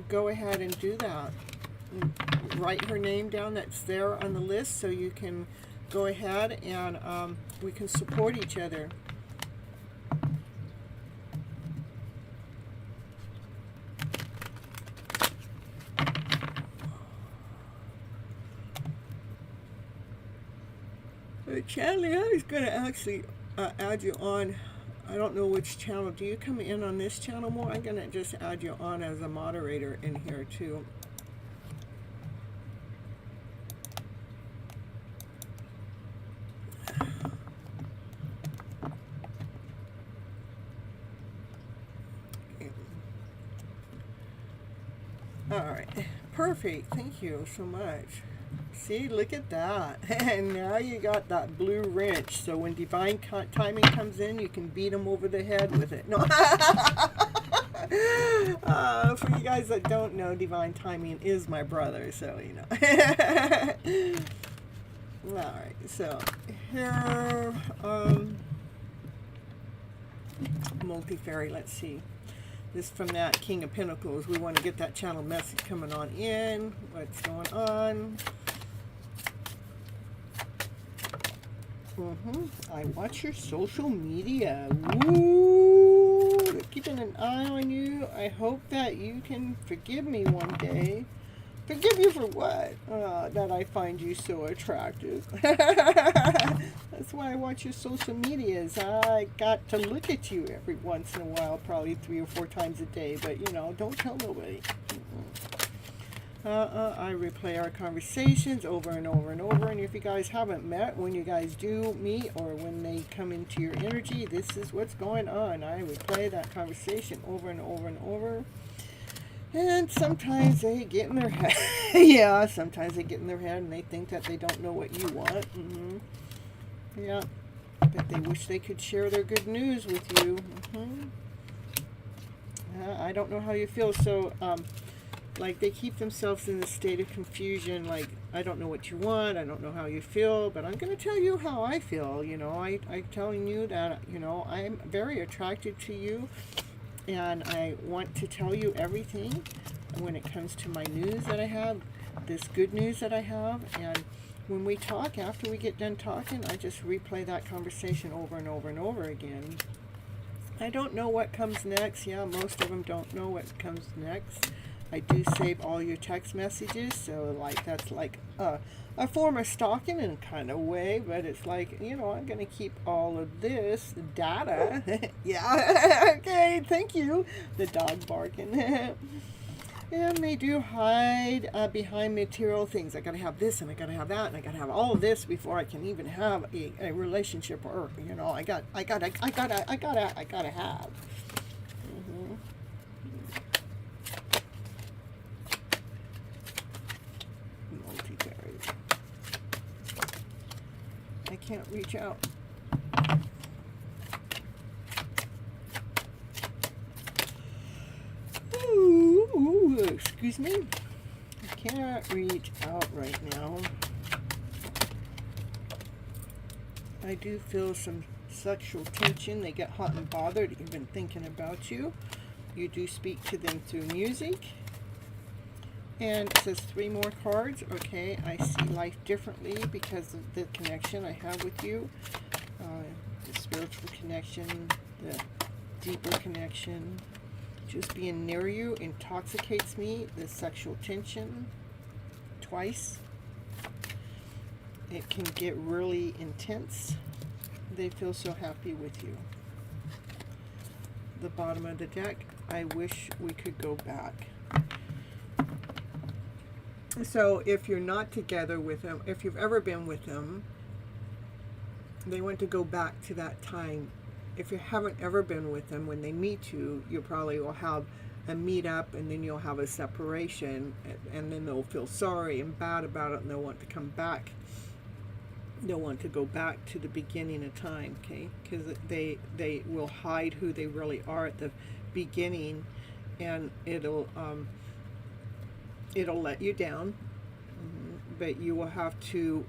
Speaker 1: go ahead and do that. Write her name down that's there on the list so you can go ahead and we can support each other. Chanley, I was going to actually add you on. I don't know which channel. Do you come in on this channel more? I'm going to just add you on as a moderator in here too. All right, perfect. Thank you so much. See, look at that. And now you got that blue wrench. So when divine timing comes in, you can beat them over the head with it. No. For you guys that don't know, divine timing is my brother. So, you know. All right. So here, multi-fairy. Let's see. This from that King of Pentacles. We want to get that channel message coming on in. What's going on? I watch your social media. Woo! Keeping an eye on you. I hope that you can forgive me one day. Forgive you for what? That I find you so attractive. That's why I watch your social medias. I got to look at you every once in a while, probably 3 or 4 times a day. But, you know, don't tell nobody. I replay our conversations over and over and over. And if you guys haven't met, when you guys do meet or when they come into your energy, this is what's going on. I replay that conversation over and over and over. And sometimes they get in their head. Yeah, sometimes they get in their head and they think that they don't know what you want. Yeah, but they wish they could share their good news with you. I don't know how you feel. So, like, they keep themselves in a state of confusion. Like, I don't know what you want. I don't know how you feel. But I'm going to tell you how I feel. You know, I'm telling you that, you know, I'm very attracted to you. And I want to tell you everything when it comes to my news that I have, this good news that I have. And when we talk, after we get done talking, I just replay that conversation over and over and over again. I don't know what comes next. Yeah, most of them don't know what comes next. I do save all your text messages, so like that's like a form of stalking in a kind of way, but it's like, you know, I'm going to keep all of this data. Yeah, okay, thank you. The dog barking. And they do hide behind material things. I got to have this, and I got to have that, and I got to have all of this before I can even have a relationship, or, you know, I gotta have. I can't reach out. Ooh, excuse me. I can't reach out right now. I do feel some sexual tension. They get hot and bothered even thinking about you. You do speak to them through music. And it says 3 more cards. Okay, I see life differently because of the connection I have with you. The spiritual connection, the deeper connection. Just being near you intoxicates me. The sexual tension, twice. It can get really intense. They feel so happy with you. The bottom of the deck, I wish we could go back. So if you're not together with them, if you've ever been with them, they want to go back to that time. If you haven't ever been with them, when they meet you, you probably will have a meet up, and then you'll have a separation, and then they'll feel sorry and bad about it, and they'll want to come back. They'll want to go back to the beginning of time, okay? Because they will hide who they really are at the beginning, and it'll let you down, but you will have to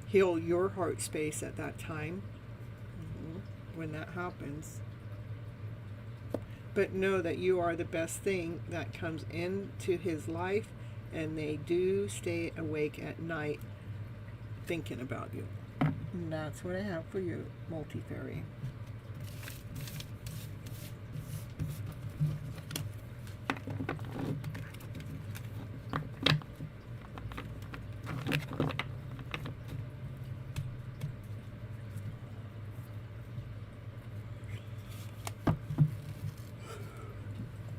Speaker 1: heal your heart space at that time when that happens. But know that you are the best thing that comes into his life, and they do stay awake at night thinking about you. And that's what I have for you, Multi-Fairy.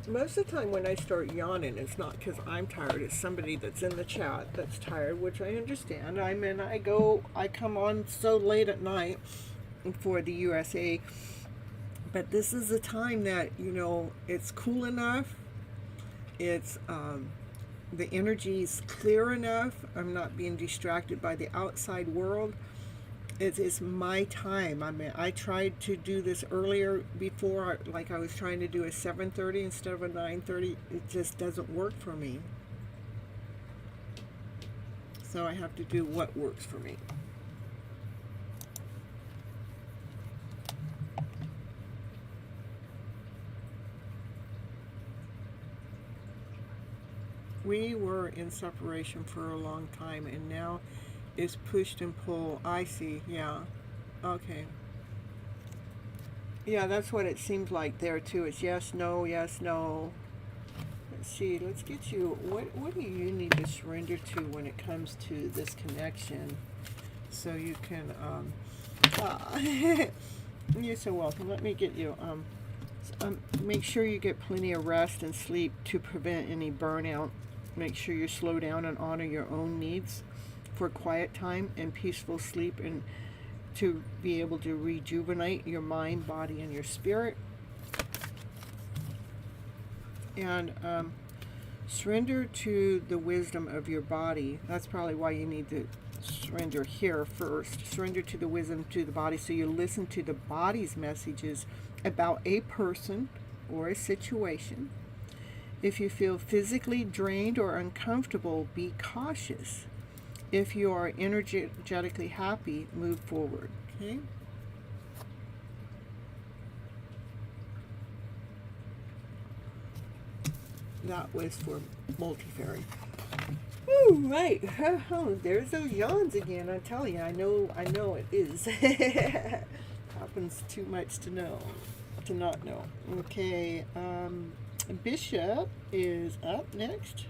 Speaker 1: Most of the time when I start yawning, it's not because I'm tired, it's somebody that's in the chat that's tired, which I understand. I come on so late at night for the USA, but this is a time that, you know, it's cool enough, it's the energy's clear enough, I'm not being distracted by the outside world. It is my time. I mean, I tried to do this earlier before, like I was trying to do a 7:30 instead of a 9:30. It just doesn't work for me. So I have to do what works for me. We were in separation for a long time, and now is pushed and pull. I see. Yeah. Okay. Yeah, that's what it seems like there too. It's yes, no, yes, no. Let's see. Let's get you. What do you need to surrender to when it comes to this connection, so you can. You're so welcome. Let me get you. Make sure you get plenty of rest and sleep to prevent any burnout. Make sure you slow down and honor your own needs for quiet time and peaceful sleep, and to be able to rejuvenate your mind, body, and your spirit. And surrender to the wisdom of your body. That's probably why you need to surrender here first. Surrender to the wisdom to the body, so you listen to the body's messages about a person or a situation. If you feel physically drained or uncomfortable, be cautious. If you are energetically happy, move forward. Okay? That was for Multi-Fairy. Ooh, right. There's those yawns again. I tell you, I know it is. Happens too much to not know. Okay. Bishop is up next.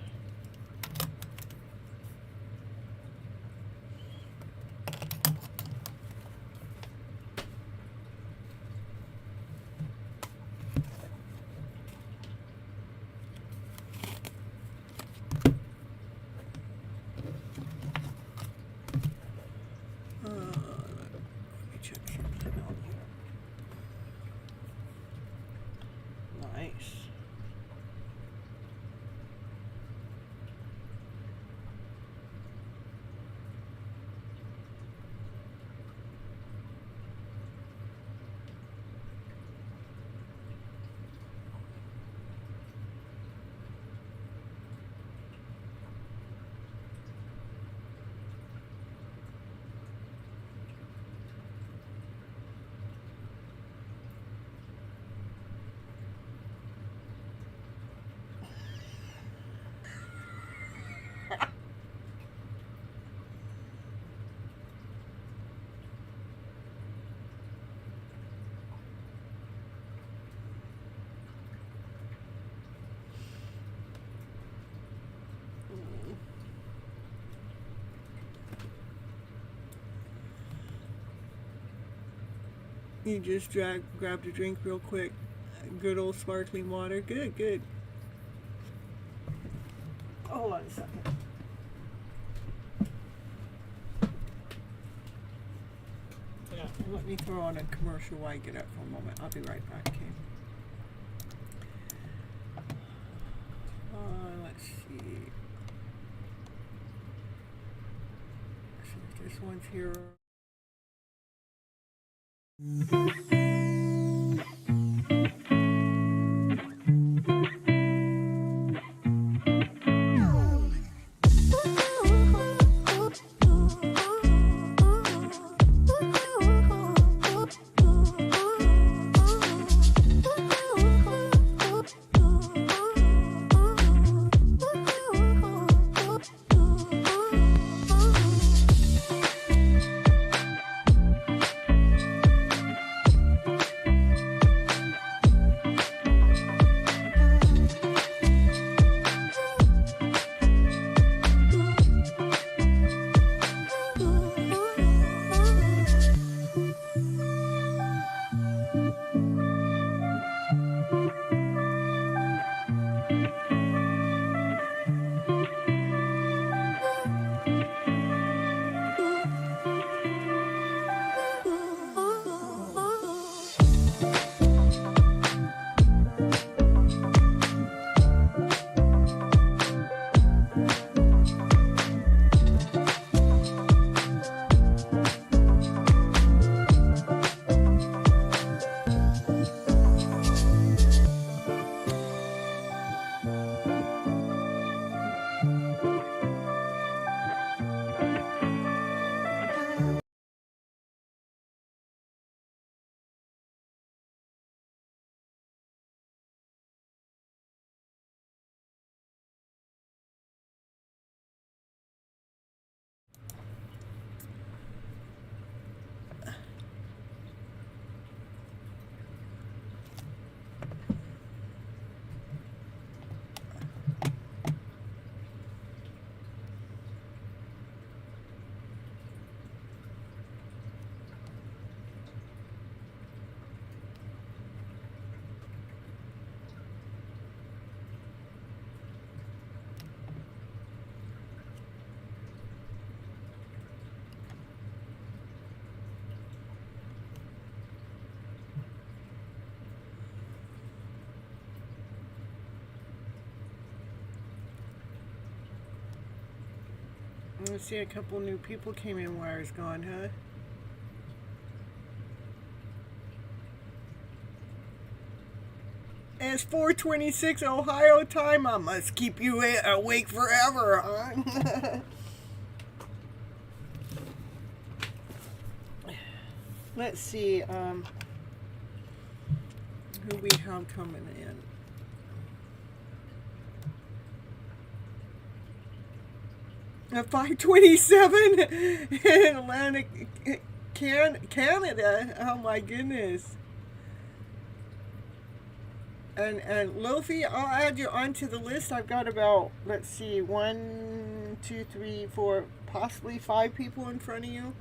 Speaker 1: You just grabbed a drink real quick. Good old sparkling water. Good, good. Hold on a second. Yeah, let me throw on a commercial while I get up for a moment. I'll be right back, okay? Let's see. This one's here. I see a couple new people came in while I was gone, huh? It's 4:26 Ohio time. I must keep you awake forever, huh? Let's see who we have coming in. At 5:27 in Atlantic Canada. Oh my goodness. And Lofi, I'll add you onto the list. I've got about, let's see, 1, 2, 3, 4, possibly 5 people in front of you.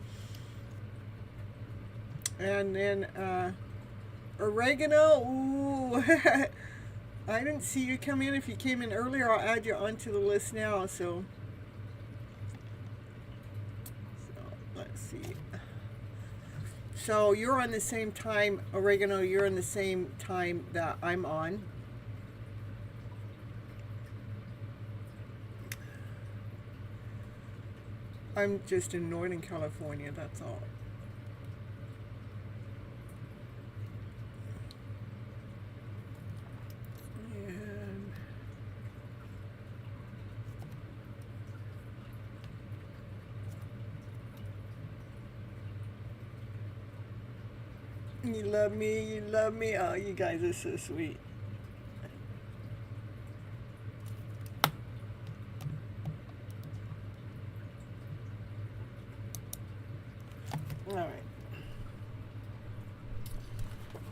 Speaker 1: And then oregano. Ooh. I didn't see you come in. If you came in earlier, I'll add you onto the list now. So let's see. So you're on the same time, oregano. You're on the same time that I'm on. I'm just in Northern California. That's all. You love me, you love me. Oh, you guys are so sweet. All right.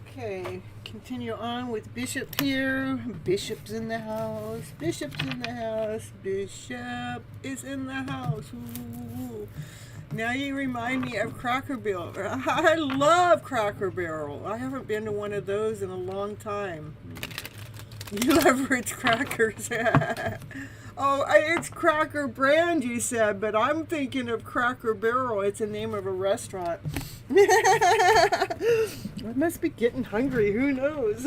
Speaker 1: Okay, continue on with Bishop here. Bishop's in the house. Bishop's in the house. Bishop is in the house. Ooh. Now you remind me of Cracker Barrel. I love Cracker Barrel. I haven't been to one of those in a long time. You love Ritz crackers. Oh, it's Cracker Brand, you said, but I'm thinking of Cracker Barrel. It's the name of a restaurant. I must be getting hungry. Who knows?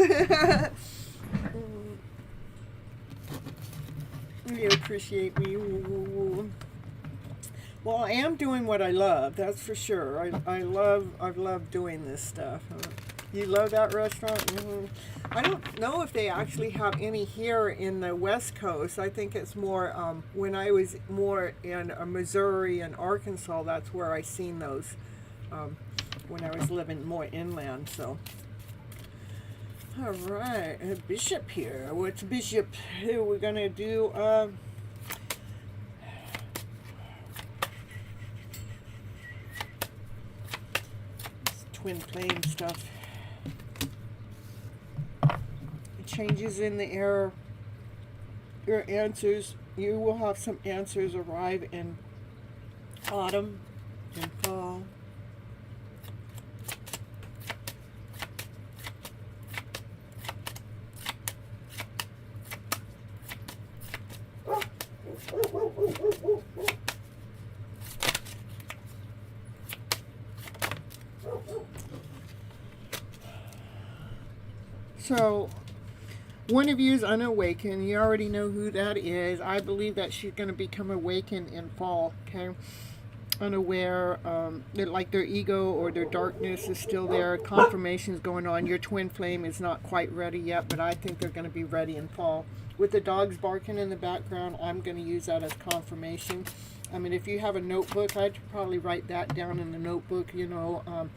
Speaker 1: You appreciate me. Well, I am doing what I love. That's for sure. I love doing this stuff. You love that restaurant? Mm-hmm. I don't know if they actually have any here in the West Coast. I think it's more when I was more in Missouri and Arkansas. That's where I seen those when I was living more inland. So, all right, Bishop here. What's Bishop? We're gonna do. Twin flame stuff. Changes in the air. Your answers, you will have some answers arrive in autumn and fall. So, one of you is unawakened. You already know who that is. I believe that she's going to become awakened in fall, okay? Unaware, like their ego or their darkness is still there. Confirmation is going on. Your twin flame is not quite ready yet, but I think they're going to be ready in fall. With the dogs barking in the background, I'm going to use that as confirmation. I mean, if you have a notebook, I'd probably write that down in the notebook, you know,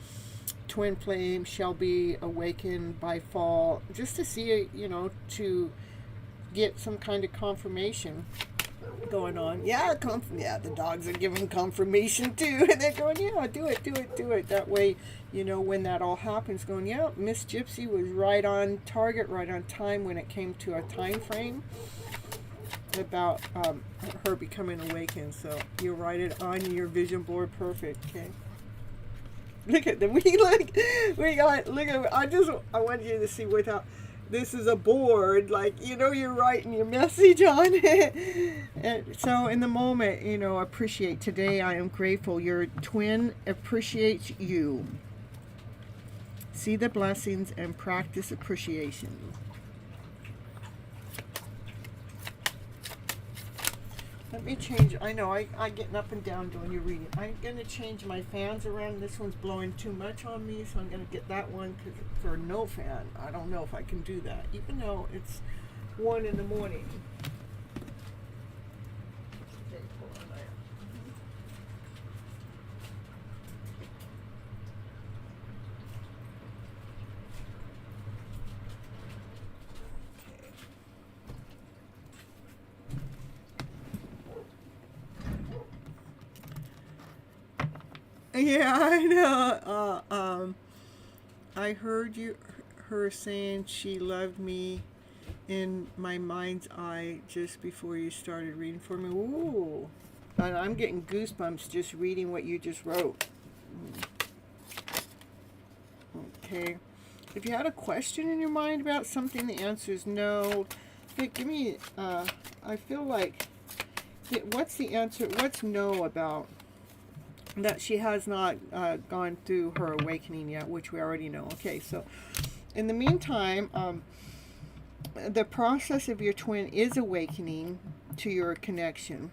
Speaker 1: twin flame shall be awakened by fall, just to see, you know, to get some kind of confirmation going on. Yeah, the dogs are giving confirmation too. And they're going, yeah, do it, do it, do it. That way, you know, when that all happens, going, yeah, Miss Gypsy was right on target, right on time when it came to a time frame about her becoming awakened. So you'll write it on your vision board. Perfect. Okay. Look at them. Look at. I want you to see without. This is a board, like, you know, you're writing your message on it. And so in the moment, you know, appreciate. Today I am grateful. Your twin appreciates you. See the blessings and practice appreciation. Let me change. I know I getting up and down doing your reading. I'm going to change my fans around. This one's blowing too much on me, so I'm going to get that one for no fan. I don't know if I can do that, even though it's 1 in the morning. Okay, hold on there. Yeah, I know. I heard her saying she loved me in my mind's eye just before you started reading for me. Ooh, and I'm getting goosebumps just reading what you just wrote. Okay. If you had a question in your mind about something, the answer is no. But give me. I feel like. What's the answer? What's no about? That she has not gone through her awakening yet, which we already know. Okay, so in the meantime, the process of your twin is awakening to your connection,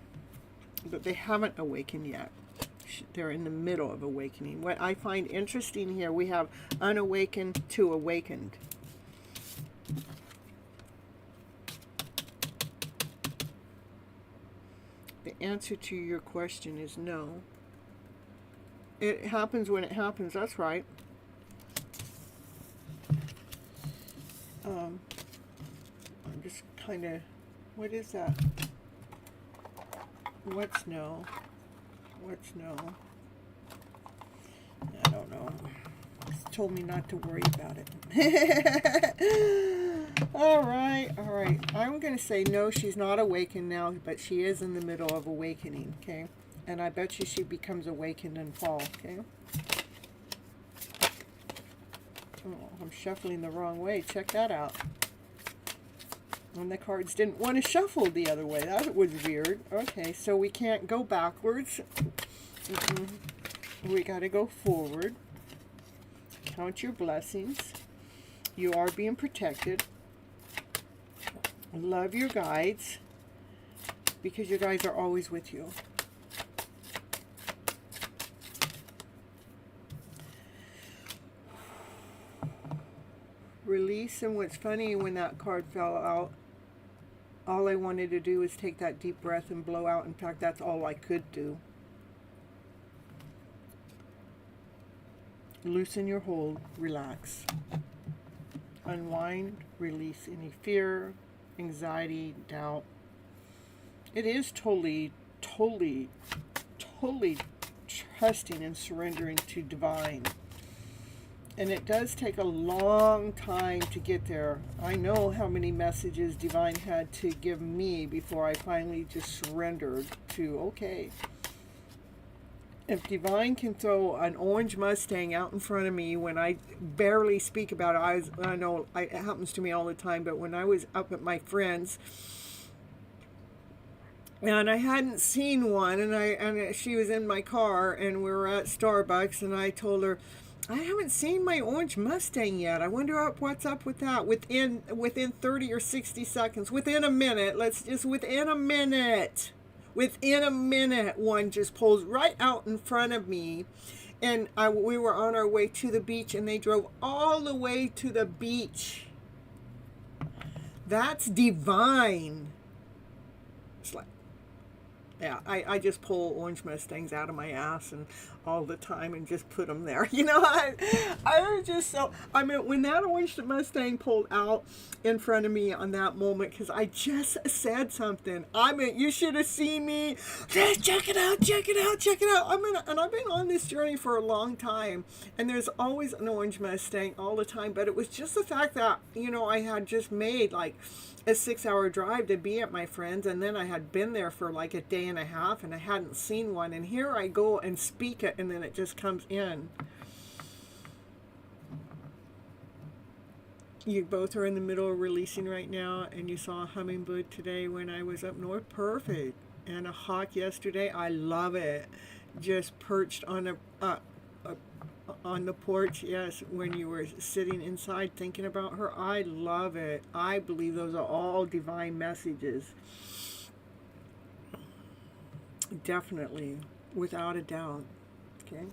Speaker 1: but they haven't awakened yet. They're in the middle of awakening. What I find interesting here, we have unawakened to awakened. The answer to your question is no. It happens when it happens. That's right. I'm just kind of... What is that? What's no? What's no? I don't know. It's told me not to worry about it. All right. I'm going to say no, she's not awakened now, but she is in the middle of awakening, okay? And I bet you she becomes awakened and fall, okay? Oh, I'm shuffling the wrong way. Check that out. And the cards didn't want to shuffle the other way. That was weird. Okay, so we can't go backwards. We got to go forward. Count your blessings. You are being protected. Love your guides, because your guides are always with you. Release. And what's funny, when that card fell out, all I wanted to do was take that deep breath and blow out. In fact, that's all I could do. Loosen your hold. Relax. Unwind. Release any fear, anxiety, doubt. It is totally trusting and surrendering to divine. And it does take a long time to get there. I know how many messages divine had to give me before I finally just surrendered to, okay, if divine can throw an orange Mustang out in front of me when I barely speak about it, I know it happens to me all the time, but when I was up at my friend's, and I hadn't seen one, and she was in my car, and we were at Starbucks, and I told her, I haven't seen my orange Mustang yet. I wonder what's up with that. Within 30 or 60 seconds, within a minute, within a minute, one just pulls right out in front of me. And we were on our way to the beach, and they drove all the way to the beach. That's divine. It's like, yeah, I just pull orange Mustangs out of my ass and all the time and just put them there. You know, I was just so, I mean, when that orange Mustang pulled out in front of me on that moment, because I just said something. I mean, you should have seen me. Check it out, check it out, check it out. And I've been on this journey for a long time, and there's always an orange Mustang all the time, but it was just the fact that, you know, I had just made like a 6-hour drive to be at my friend's, and then I had been there for like a day and a half, and I hadn't seen one, and here I go and speak it, and then it just comes in. You both are in the middle of releasing right now, and you saw a hummingbird today when I was up north. Perfect. And a hawk yesterday. I love it. Just perched on on the porch, yes, when you were sitting inside thinking about her. I love it. I believe those are all divine messages. Definitely, without a doubt. Okay.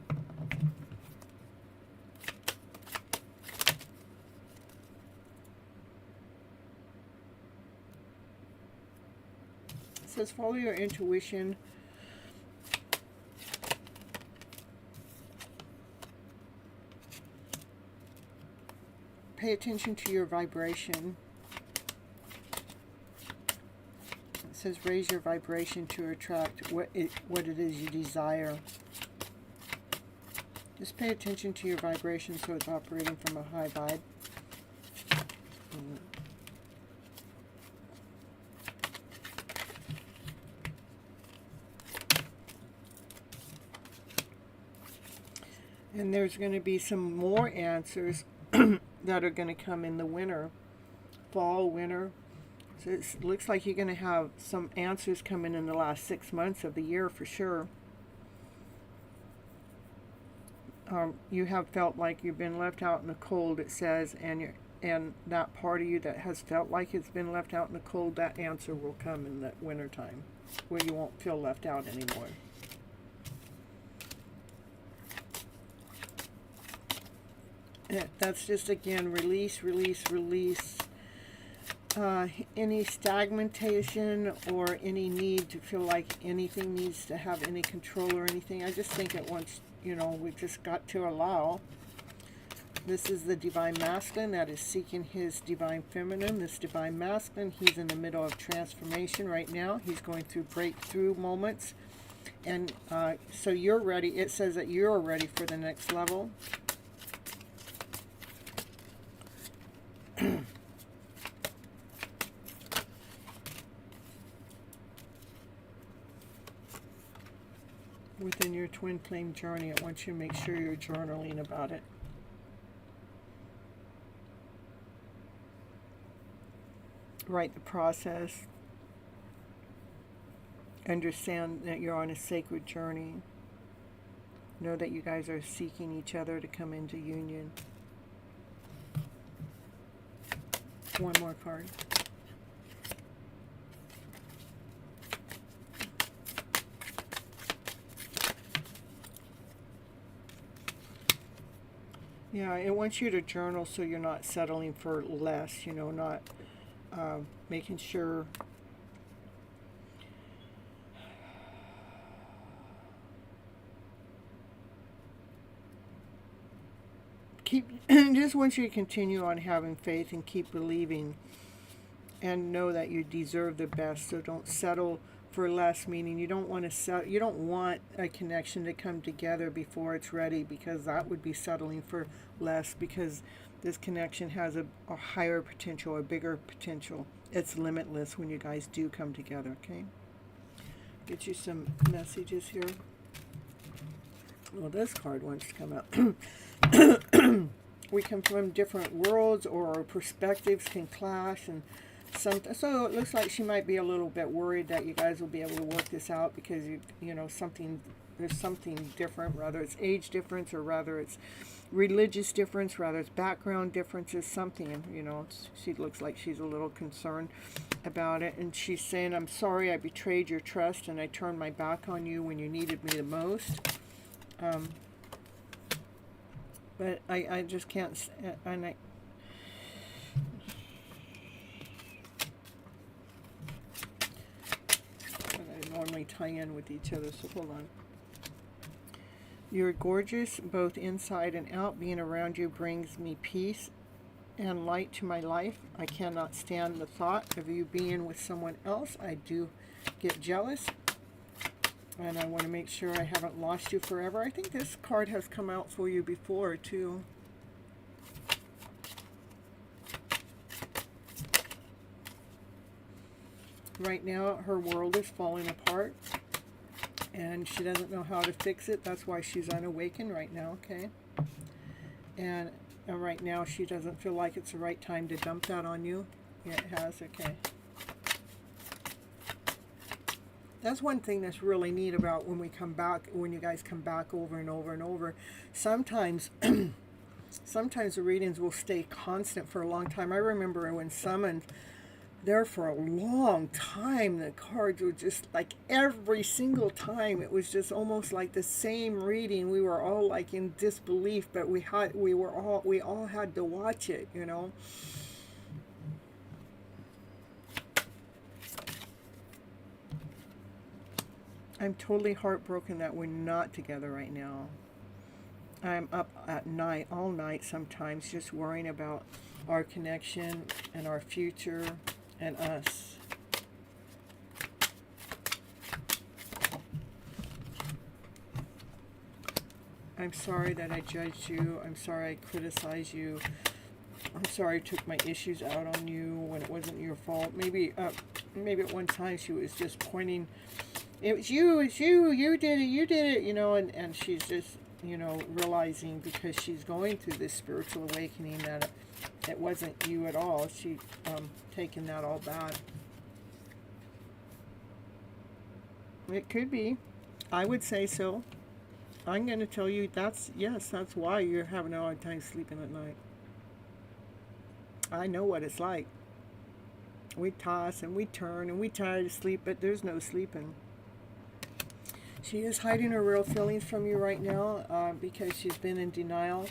Speaker 1: It says follow your intuition. Pay attention to your vibration. It says raise your vibration to attract what it is you desire. Just pay attention to your vibration so it's operating from a high vibe. And there's going to be some more answers that are going to come in the winter, fall, winter. So it looks like you're going to have some answers coming in the last 6 months of the year for sure. You have felt like you've been left out in the cold, it says, and that part of you that has felt like it's been left out in the cold, that answer will come in the winter time, where you won't feel left out anymore. That's just, again, release, release, release. Any stagnation or any need to feel like anything needs to have any control or anything. I just think at once, you know, we've just got to allow. This is the divine masculine that is seeking his divine feminine. This divine masculine, he's in the middle of transformation right now. He's going through breakthrough moments. And so you're ready. It says that you're ready for the next level. your twin flame journey. I want you to make sure you're journaling about it. Write the process. Understand that you're on a sacred journey. Know that you guys are seeking each other to come into union. One more card. Yeah, it wants you to journal so you're not settling for less, you know, not making sure just want you to continue on having faith and keep believing and know that you deserve the best. So don't settle for less, meaning you don't want to you don't want a connection to come together before it's ready, because that would be settling for less, because this connection has a higher potential, a bigger potential. It's limitless when you guys do come together, okay? Get you some messages here. Well, this card wants to come out. We come from different worlds, or our perspectives can clash, and so it looks like she might be a little bit worried that you guys will be able to work this out, because you know there's something different, whether it's age difference or rather it's religious difference, rather it's background differences, something, you know. She looks like she's a little concerned about it, and she's saying, I'm sorry I betrayed your trust and I turned my back on you when you needed me the most. But I just can't, and I normally tie in with each other, so hold on. You're gorgeous both inside and out. Being around you brings me peace and light to my life. I cannot stand the thought of you being with someone else. I do get jealous, and I want to make sure I haven't lost you forever. I think this card has come out for you before too. Right now her world is falling apart and she doesn't know how to fix it. That's why she's unawakened right now, okay? And right now she doesn't feel like it's the right time to dump that on you. Yeah, it has, okay. That's one thing that's really neat about when we come back, when you guys come back over and over and over. Sometimes sometimes the readings will stay constant for a long time. I remember when summoned there for a long time, the cards were just like every single time it was just almost like the same reading. We were all like in disbelief, but we all had to watch it, you know. I'm totally heartbroken that we're not together right now. I'm up at night, all night sometimes, just worrying about our connection and our future and us. I'm sorry that I judged you. I'm sorry I criticized you. I'm sorry I took my issues out on you when it wasn't your fault. Maybe at one time she was just pointing, it's you, you did it, you know, and she's just, you know, realizing because she's going through this spiritual awakening that it wasn't you at all. She taken that all back. It could be. I would say so. I'm going to tell you that's why you're having a hard time sleeping at night. I know what it's like. We toss and we turn and we try to sleep, but there's no sleeping. She is hiding her real feelings from you right now because she's been in denial.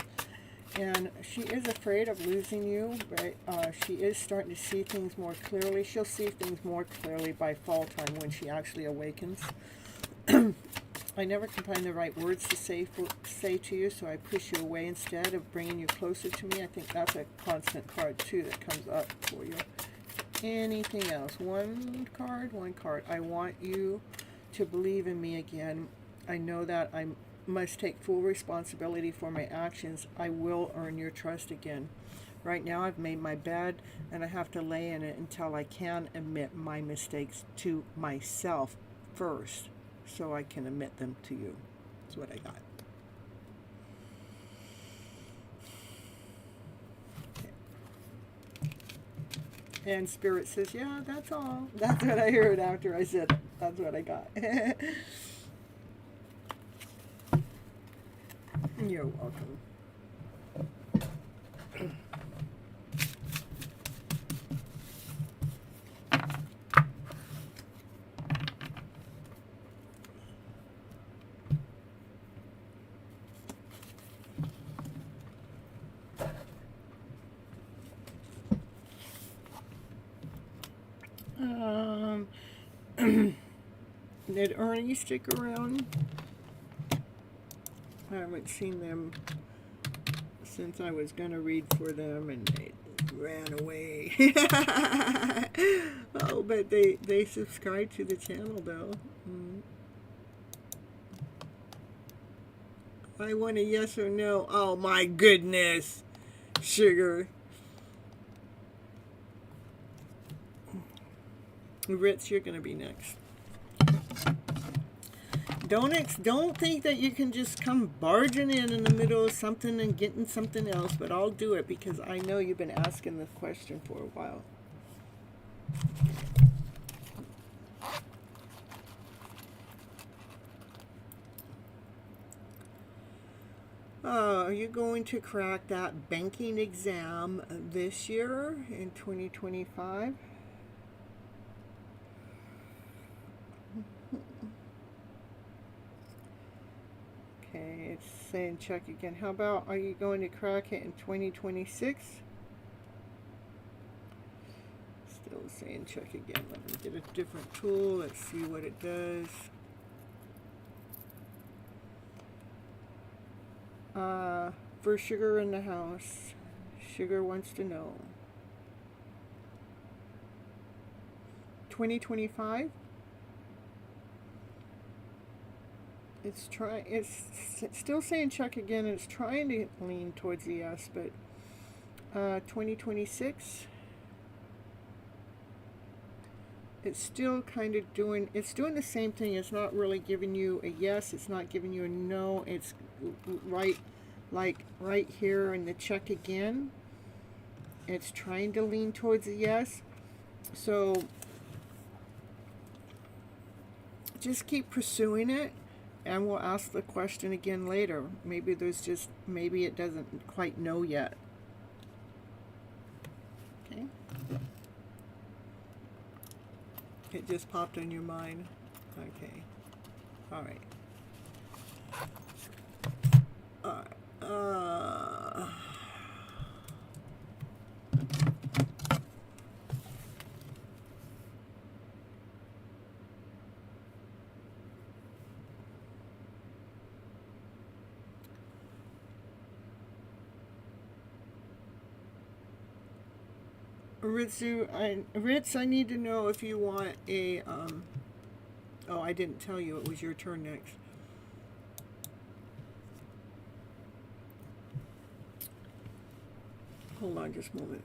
Speaker 1: And she is afraid of losing you, but she is starting to see things more clearly. She'll see things more clearly by fall time when she actually awakens. I never can find the right words to say to you, so I push you away instead of bringing you closer to me. I think that's a constant card, too, that comes up for you. Anything else? One card. I want you to believe in me again. I know that I must take full responsibility for my actions. I will earn your trust again. Right now I've made my bed and I have to lay in it until I can admit my mistakes to myself first, so I can admit them to you. That's what I got. And Spirit says, yeah, that's all. That's what I heard after I said, that's what I got. You're welcome. Did Ernie stick around? I haven't seen them since I was going to read for them and they ran away. Oh, but they subscribe to the channel though. I want a yes or no. Oh my goodness. Sugar. Ritz, you're going to be next. Don't think that you can just come barging in the middle of something and getting something else, but I'll do it because I know you've been asking this question for a while. Are you going to crack that banking exam this year in 2025? Okay, it's saying check again. How about, are you going to crack it in 2026? Still saying check again. Let me get a different tool. Let's see what it does. For Sugar in the house. Sugar wants to know. 2025? It's still saying check again, and it's trying to lean towards the yes, but 2026, it's still kind of doing the same thing. It's not really giving you a yes, it's not giving you a no. It's right here in the check again. It's trying to lean towards a yes. So just keep pursuing it. And we'll ask the question again later. Maybe it doesn't quite know yet. Okay? It just popped in your mind. Okay. All right. Ritz, I need to know if you want a, oh, I didn't tell you it was your turn next. Hold on just a moment.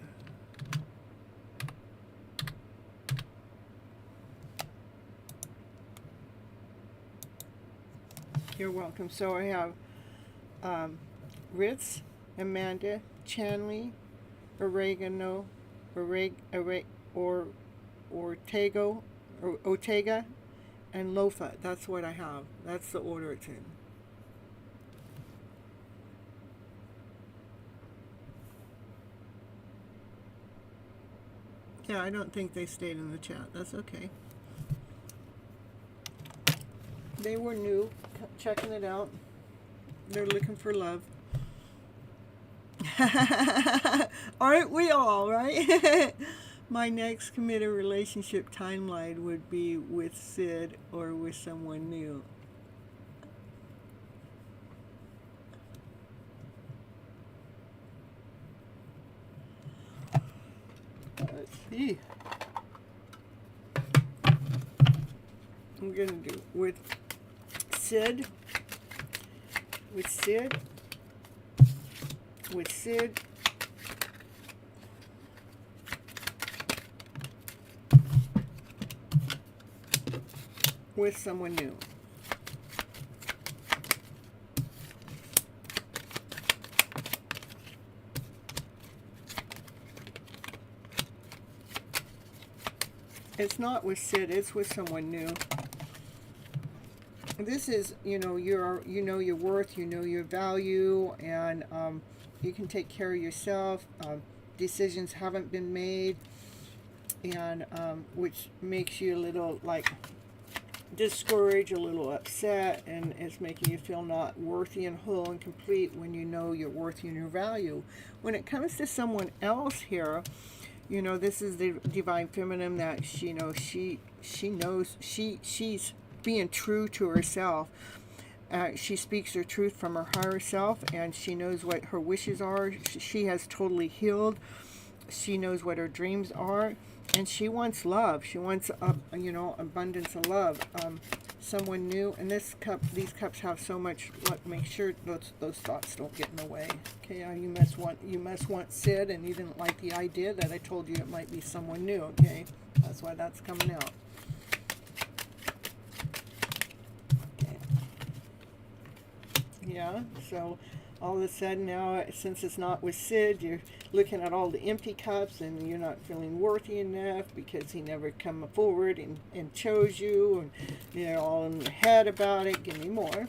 Speaker 1: You're welcome. So I have Ritz, Amanda, Chanley, Oregano, Ortega, and Lofa. That's what I have. That's the order it's in. Yeah, I don't think they stayed in the chat. That's okay. They were new, checking it out. They're looking for love. Aren't we all, right? My next committed relationship timeline would be with Sid or with someone new. Let's see. I'm gonna do with Sid, with Sid, with Sid, with someone new. It's not with Sid, it's with someone new. This is, you know your worth, you know your value, and you can take care of yourself. Decisions haven't been made, and which makes you a little like discouraged, a little upset, and it's making you feel not worthy and whole and complete when you know your worth and your value. When it comes to someone else here, you know, this is the divine feminine that she knows she's being true to herself. She speaks her truth from her higher self, and she knows what her wishes are. She has totally healed. She knows what her dreams are, and she wants love. She wants, you know, abundance of love. Someone new, and these cups have so much. Make sure those thoughts don't get in the way. Okay, you must want Sid, and you didn't like the idea that I told you it might be someone new. Okay, that's why that's coming out. Yeah, so all of a sudden now, since it's not with Sid, you're looking at all the empty cups, and you're not feeling worthy enough because he never come forward and chose you, and you're all in your head about it. Give me more.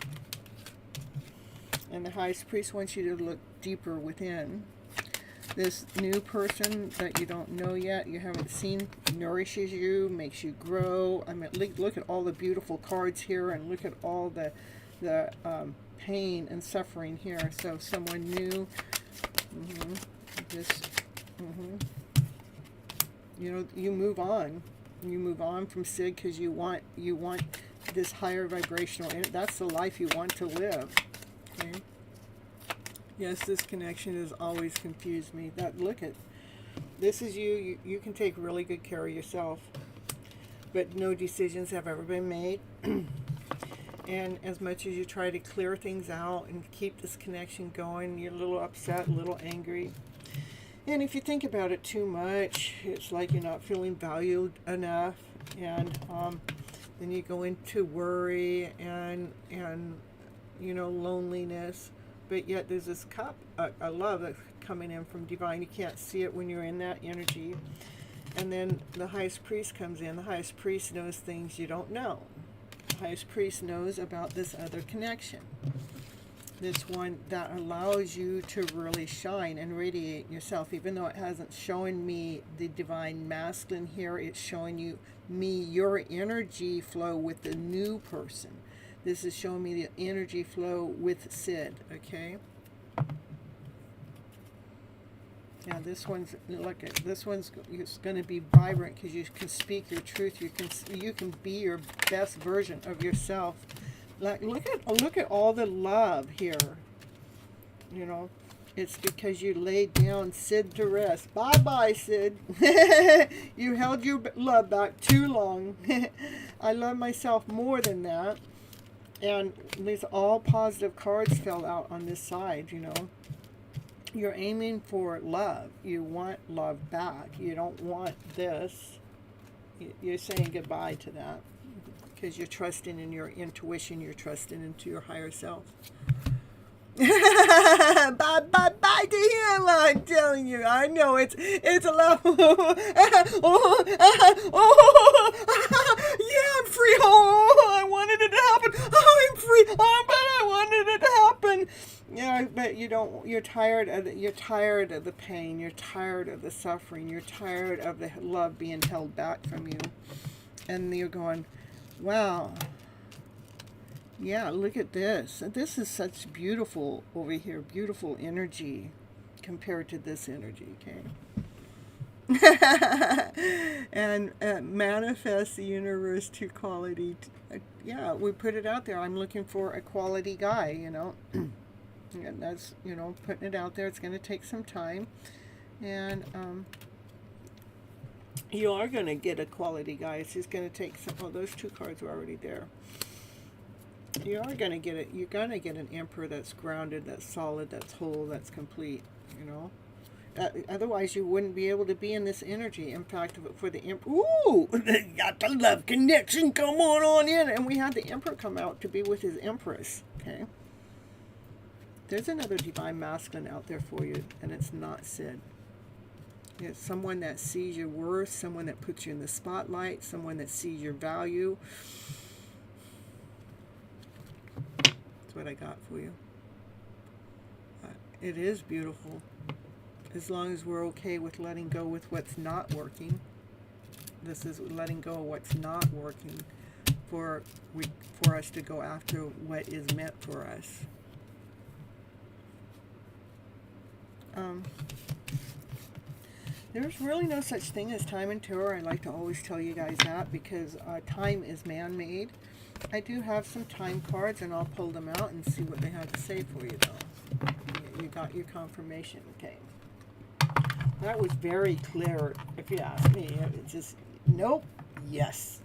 Speaker 1: And the highest priest wants you to look deeper within. This new person that you don't know yet, you haven't seen, nourishes you, makes you grow. I mean, look at all the beautiful cards here, and look at all the pain and suffering here. So someone new, you know, you move on from Sid because you want this higher vibrational, that's the life you want to live. Okay. Yes, this connection has always confused me. Look at this is you can take really good care of yourself, but no decisions have ever been made. And as much as you try to clear things out and keep this connection going, you're a little upset, a little angry. And if you think about it too much, it's like you're not feeling valued enough. And then you go into worry and you know, loneliness. But yet there's this cup, a love that's coming in from divine. You can't see it when you're in that energy. And then the highest priest comes in. The highest priest knows things you don't know. Highest priest knows about this other connection, this one that allows you to really shine and radiate yourself. Even though it hasn't shown me the divine masculine here, it's showing me your energy flow with the new person. This is showing me the energy flow with Sid. Okay. Yeah, this one's, look at this one's, it's going to be vibrant because you can speak your truth. You can be your best version of yourself. Like look at all the love here. You know, it's because you laid down Sid to rest. Bye bye, Sid. You held your love back too long. I love myself more than that. And these all positive cards fell out on this side. You know. You're aiming for love. You want love back. You don't want this. You're saying goodbye to that because you're trusting in your intuition. You're trusting into your higher self. Bye, bye, bye to him. I'm telling you. I know it's a love. Yeah, I'm free. Oh, I wanted it to happen. Oh, I'm free. Oh, but I wanted it to happen. Yeah, but you don't. You're tired of the pain. You're tired of the suffering. You're tired of the love being held back from you, and you're going, wow. Yeah, look at this. This is such beautiful over here, beautiful energy compared to this energy, okay? And manifest the universe to quality. Yeah, we put it out there. I'm looking for a quality guy, you know. And that's, you know, putting it out there. It's going to take some time. And you are going to get a quality guy. It's just going to take some. Oh, those two cards are already there. You are going to get it. You're going to get an emperor that's grounded, that's solid, that's whole, that's complete, you know. Otherwise, you wouldn't be able to be in this energy. In fact, for the emperor, ooh, got the love connection. Come on in. And we had the emperor come out to be with his empress, okay. There's another divine masculine out there for you, and it's not Sid. It's someone that sees your worth, someone that puts you in the spotlight, someone that sees your value. That's what I got for you. It is beautiful, as long as we're okay with letting go with what's not working. This is letting go of what's not working for us to go after what is meant for us. There's really no such thing as time and terror. I like to always tell you guys that, because time is man-made. I do have some time cards, and I'll pull them out and see what they have to say for you, though. You got your confirmation, okay. That was very clear, if you ask me. It's just, nope, yes.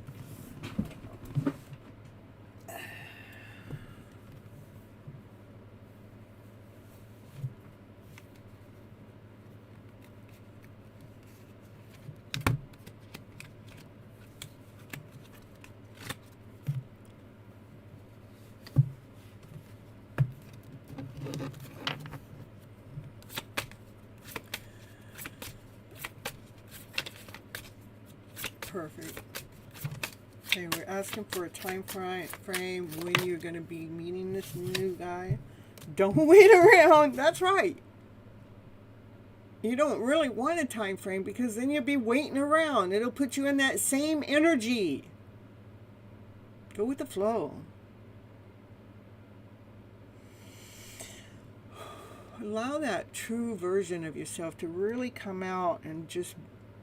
Speaker 1: Perfect. Okay, we're asking for a time frame when you're going to be meeting this new guy. Don't wait around. That's right. You don't really want a time frame, because then you'll be waiting around. It'll put you in that same energy. Go with the flow. Allow that true version of yourself to really come out and just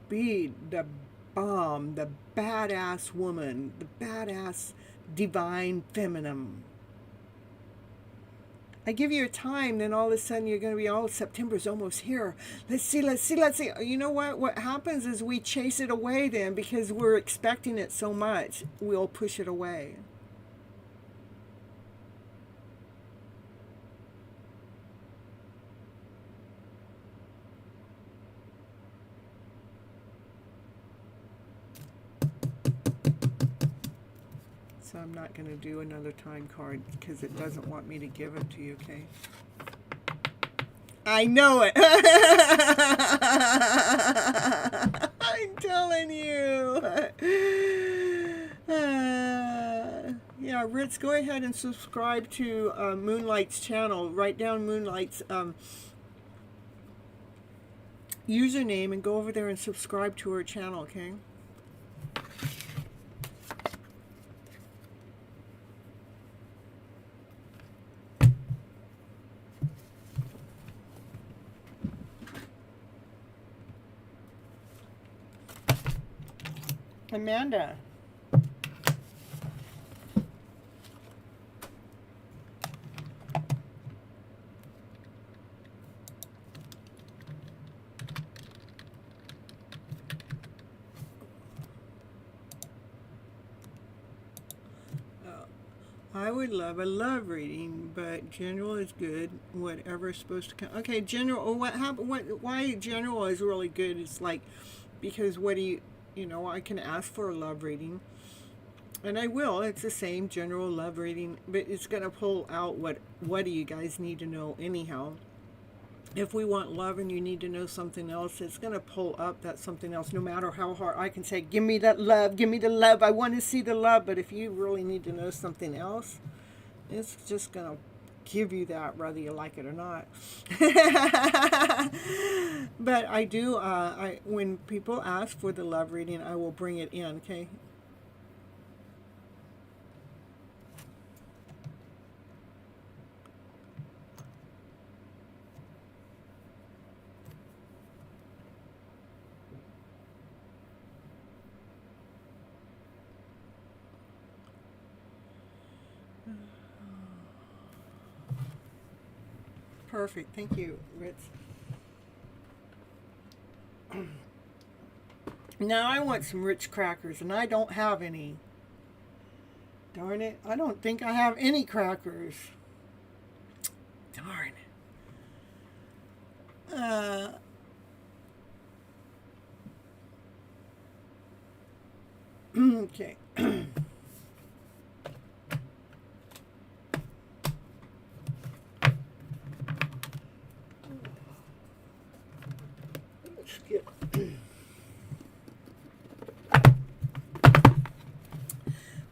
Speaker 1: be the bomb, the badass woman, the badass divine feminine. I give you a time, then all of a sudden you're going to be, oh, September's almost here. Let's see. You know what? What happens is we chase it away then, because we're expecting it so much. We'll push it away. So I'm not going to do another time card, because it doesn't want me to give it to you, okay? I know it. I'm telling you. Yeah, Ritz, go ahead and subscribe to Moonlight's channel. Write down Moonlight's username and go over there and subscribe to her channel, okay? Amanda. I would love a love reading, but general is good. Whatever is supposed to come. Okay, general. Oh, what happened? Why general is really good? It's like, because what do you know, I can ask for a love reading, and I will. It's the same general love reading, but it's going to pull out what do you guys need to know anyhow. If we want love and you need to know something else, it's going to pull up that something else, no matter how hard. I can say, give me that love, give me the love, I want to see the love. But if you really need to know something else, it's just going to give you that, whether you like it or not. But I do, when people ask for the love reading, I will bring it in, okay? Perfect. Thank you, Ritz. Now I want some Ritz crackers, and I don't have any. Darn it. I don't think I have any crackers. Darn it. Okay. Let's get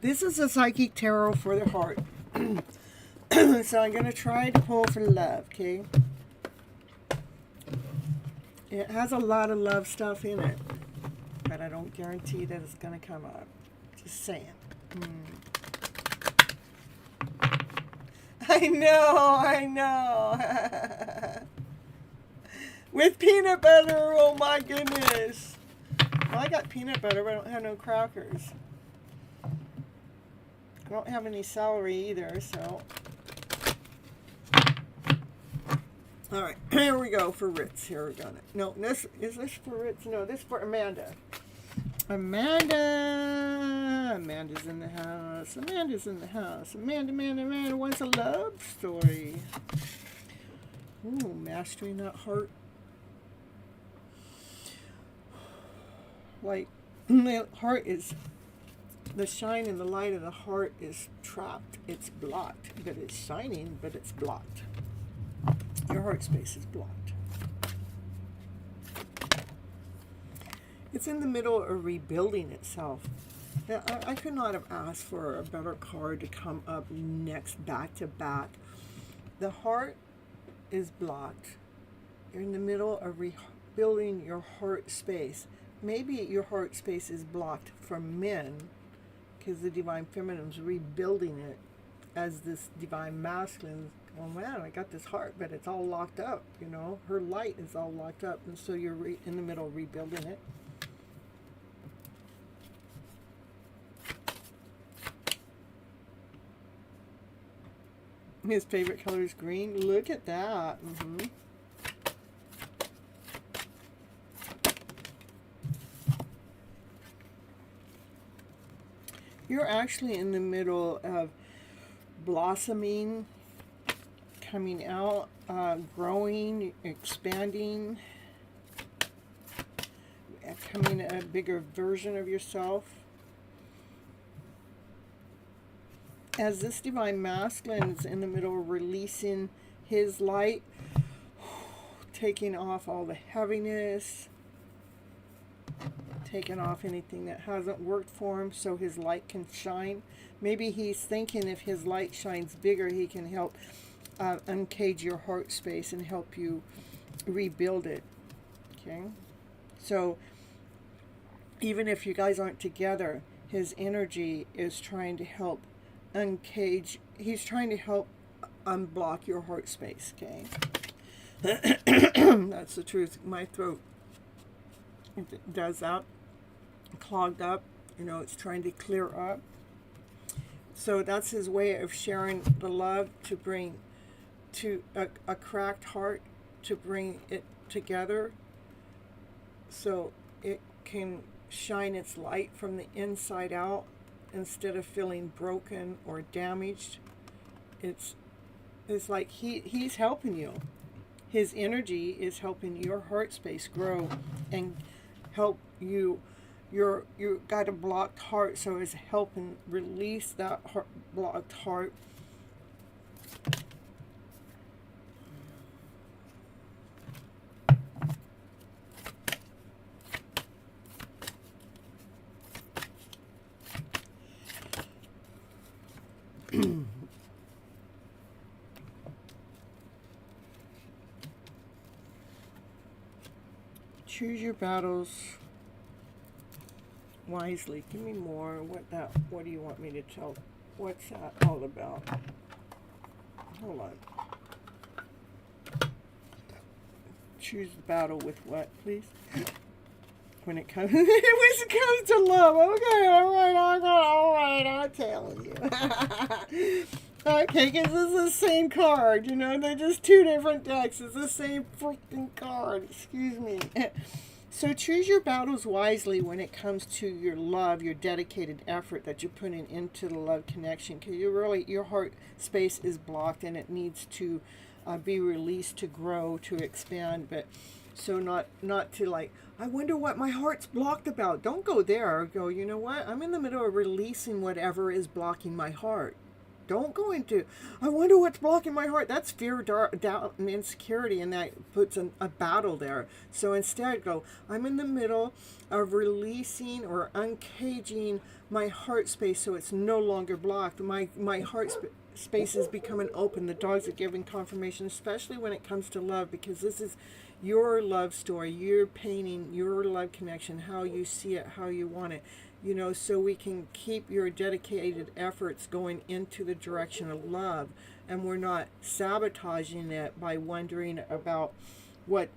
Speaker 1: This is a psychic tarot for the heart. So I'm going to try to pull for love, okay? It has a lot of love stuff in it, but I don't guarantee that it's going to come up. Just saying. I know. With peanut butter, oh my goodness. Well, I got peanut butter, but I don't have no crackers. I don't have any celery either, so. All right, here we go for Ritz. Here we go. No, is this for Ritz? No, this is for Amanda. Amanda's in the house. Amanda wants a love story. Ooh, mastering that heart. Like, the heart is, the shine and the light of the heart is trapped. It's blocked. But it's shining, but it's blocked. Your heart space is blocked. It's in the middle of rebuilding itself. I could not have asked for a better card to come up next, back to back. The heart is blocked. You're in the middle of rebuilding your heart space. Maybe your heart space is blocked for men because the Divine Feminine is rebuilding it as this Divine Masculine. Oh man, I got this heart, but it's all locked up, you know. Her light is all locked up, and so you're in the middle of rebuilding it. His favorite color is green. Look at that. You're actually in the middle of blossoming, coming out, growing, expanding, becoming a bigger version of yourself. As this Divine Masculine is in the middle of releasing his light, taking off all the heaviness, taking off anything that hasn't worked for him so his light can shine. Maybe he's thinking if his light shines bigger, he can help uncage your heart space and help you rebuild it. Okay? So, even if you guys aren't together, his energy is trying to help uncage. He's trying to help unblock your heart space, okay? That's the truth. My throat does that. Clogged up. You know, it's trying to clear up. So that's his way of sharing the love to bring to a cracked heart, to bring it together so it can shine its light from the inside out instead of feeling broken or damaged. It's like he's helping you. His energy is helping your heart space grow and help you. You got a blocked heart, so it's helping release that blocked heart. Choose your battles wisely. Give me more. What do you want me to tell? What's that all about? Hold on. Choose the battle with what, please? When it comes to love. Okay, all right, I'm telling you. Okay, because it's the same card, you know, they're just two different decks. It's the same freaking card, excuse me. So choose your battles wisely when it comes to your love, your dedicated effort that you're putting into the love connection, because your heart space is blocked and it needs to be released to grow, to expand. But so not to like, I wonder what my heart's blocked about. Don't go there. Go, you know what? I'm in the middle of releasing whatever is blocking my heart. Don't go into, I wonder what's blocking my heart. That's fear, doubt, and insecurity, and that puts a battle there. So instead, go, I'm in the middle of releasing or uncaging my heart space so it's no longer blocked. My heart space is becoming open. The dogs are giving confirmation, especially when it comes to love, because this is your love story. You're painting your love connection, how you see it, how you want it. You know, so we can keep your dedicated efforts going into the direction of love, and we're not sabotaging it by wondering about what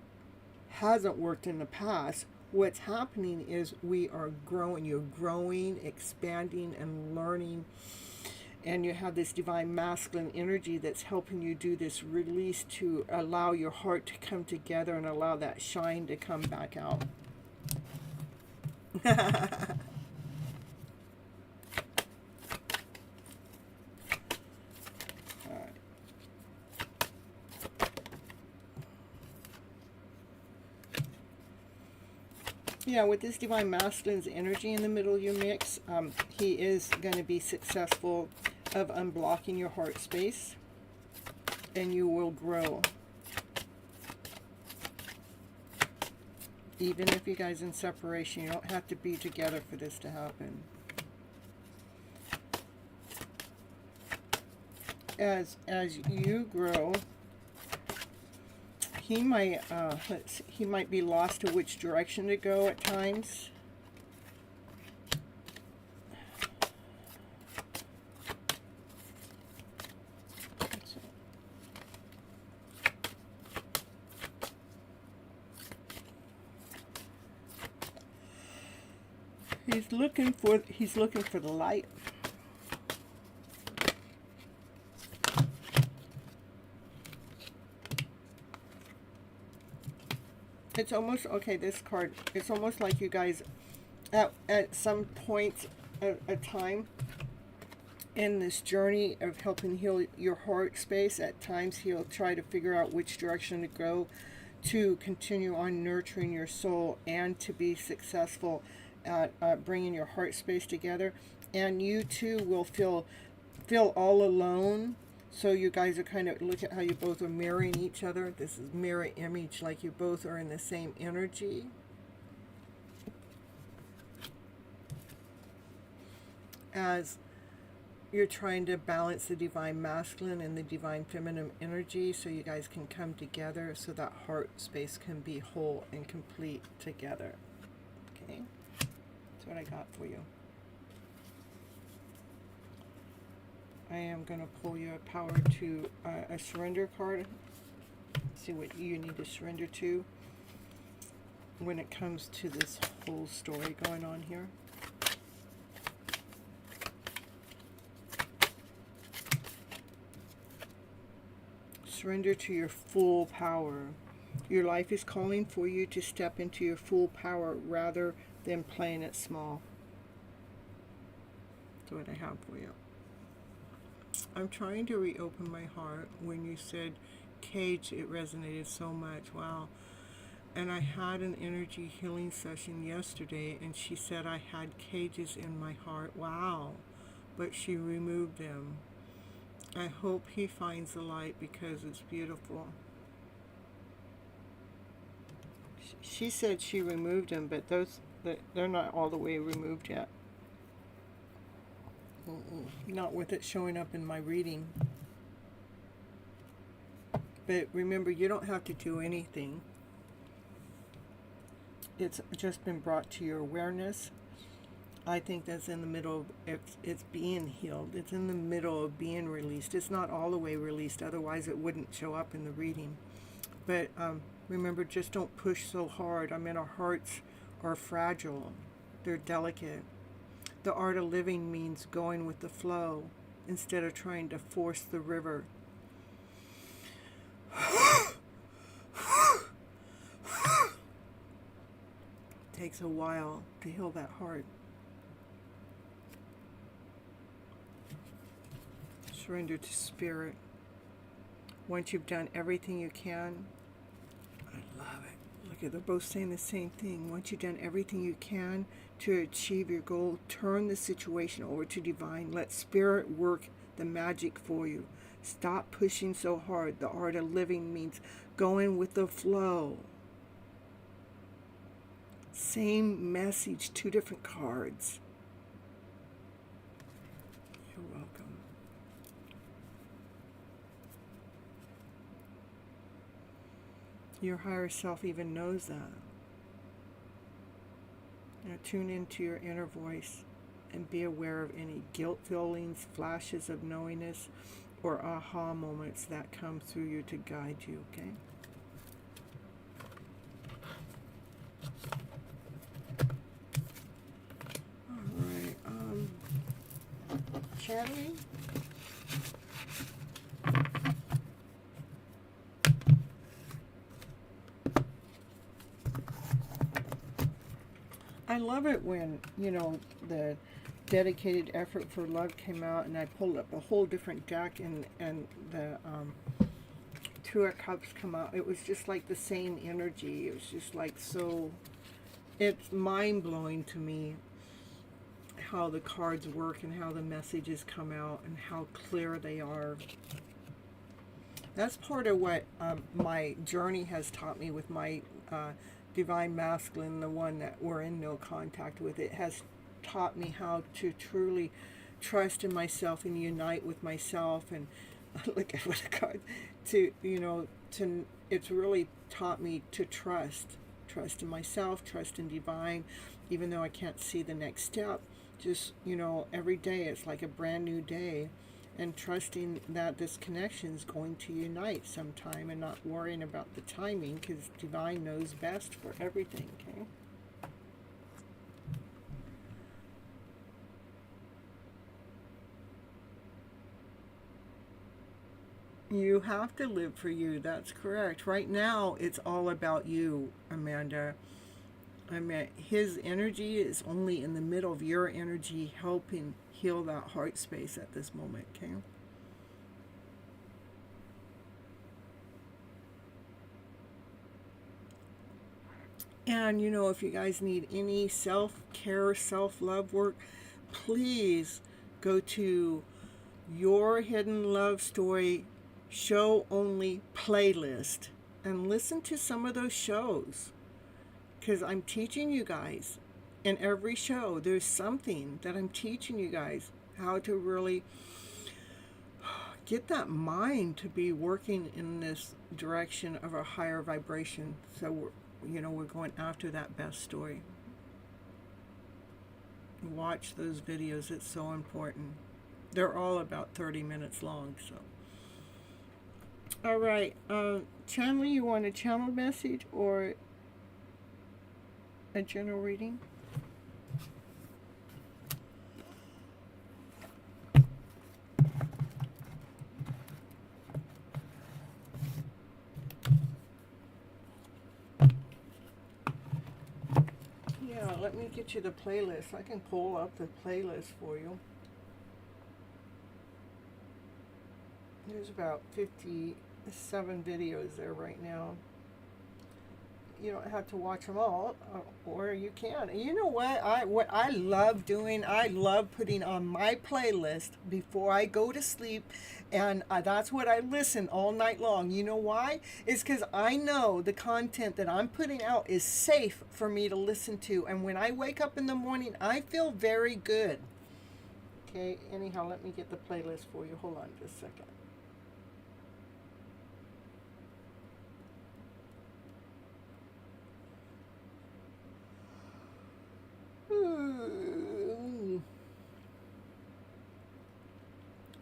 Speaker 1: hasn't worked in the past. What's happening is we are growing. You're growing, expanding, and learning, and you have this divine masculine energy that's helping you do this release to allow your heart to come together and allow that shine to come back out. Yeah, with this divine masculine's energy in the middle of your mix, he is going to be successful of unblocking your heart space, and you will grow. Even if you guys in separation, you don't have to be together for this to happen. As you grow, he might be lost to which direction to go at times. He's looking for the light. It's almost, okay, this card, it's almost like you guys, at some point a time in this journey of helping heal your heart space, at times he'll try to figure out which direction to go to continue on nurturing your soul and to be successful at bringing your heart space together. And you too will feel all alone. So you guys are kind of, look at how you both are mirroring each other. This is mirror image, like you both are in the same energy. As you're trying to balance the divine masculine and the divine feminine energy, so you guys can come together, so that heart space can be whole and complete together. Okay, that's what I got for you. I am going to pull you a power to a surrender card. See what you need to surrender to when it comes to this whole story going on here. Surrender to your full power. Your life is calling for you to step into your full power rather than playing it small. That's what I have for you. I'm trying to reopen my heart. When you said cage, it resonated so much. Wow. And I had an energy healing session yesterday, and she said I had cages in my heart. Wow. But she removed them. I hope he finds the light because it's beautiful. She said she removed them, but they're not all the way removed yet. Not with it showing up in my reading. But remember, you don't have to do anything. It's just been brought to your awareness. I think that's in the middle of it's being healed. It's in the middle of being released. It's not all the way released, otherwise it wouldn't show up in the reading. But remember, just don't push so hard. I mean, our hearts are fragile. They're delicate. The art of living means going with the flow instead of trying to force the river. It takes a while to heal that heart. Surrender to spirit. Once you've done everything you can, I love it. Look at, they're both saying the same thing. Once you've done everything you can to achieve your goal, turn the situation over to divine. Let spirit work the magic for you. Stop pushing so hard. The art of living means going with the flow. Same message, two different cards. You're welcome. Your higher self even knows that. Now tune into your inner voice and be aware of any guilt feelings, flashes of knowingness, or aha moments that come through you to guide you, okay? Alright, channeling? I love it when, you know, the dedicated effort for love came out and I pulled up a whole different deck and the Two of Cups come out. It was just like the same energy. It was just like so, it's mind-blowing to me how the cards work and how the messages come out and how clear they are. That's part of what my journey has taught me with my Divine Masculine, the one that we're in no contact with. It has taught me how to truly trust in myself and unite with myself, and look at what a card, to, you know, to, it's really taught me to trust in myself, trust in divine, even though I can't see the next step. Just, you know, every day it's like a brand new day, and trusting that this connection is going to unite sometime and not worrying about the timing, because divine knows best for everything, okay? You have to live for you. That's correct. Right now, it's all about you, Amanda. I mean, his energy is only in the middle of your energy, helping heal that heart space at this moment, okay? And, you know, if you guys need any self-care, self-love work, please go to Your Hidden Love Story show only playlist and listen to some of those shows, because I'm teaching you guys in every show. There's something that I'm teaching you guys how to really get that mind to be working in this direction of a higher vibration. So we're going after that best story. Watch those videos. It's so important. They're all about 30 minutes long. So all right, channel, you want a channel message or a general reading? Yeah, let me get you the playlist. I can pull up the playlist for you. There's about 57 videos there right now. You don't have to watch them all, or you can. You know what I love doing? I love putting on my playlist before I go to sleep, and that's what I listen all night long. You know why? It's because I know the content that I'm putting out is safe for me to listen to, and when I wake up in the morning, I feel very good. Okay, anyhow, let me get the playlist for you. Hold on just a second.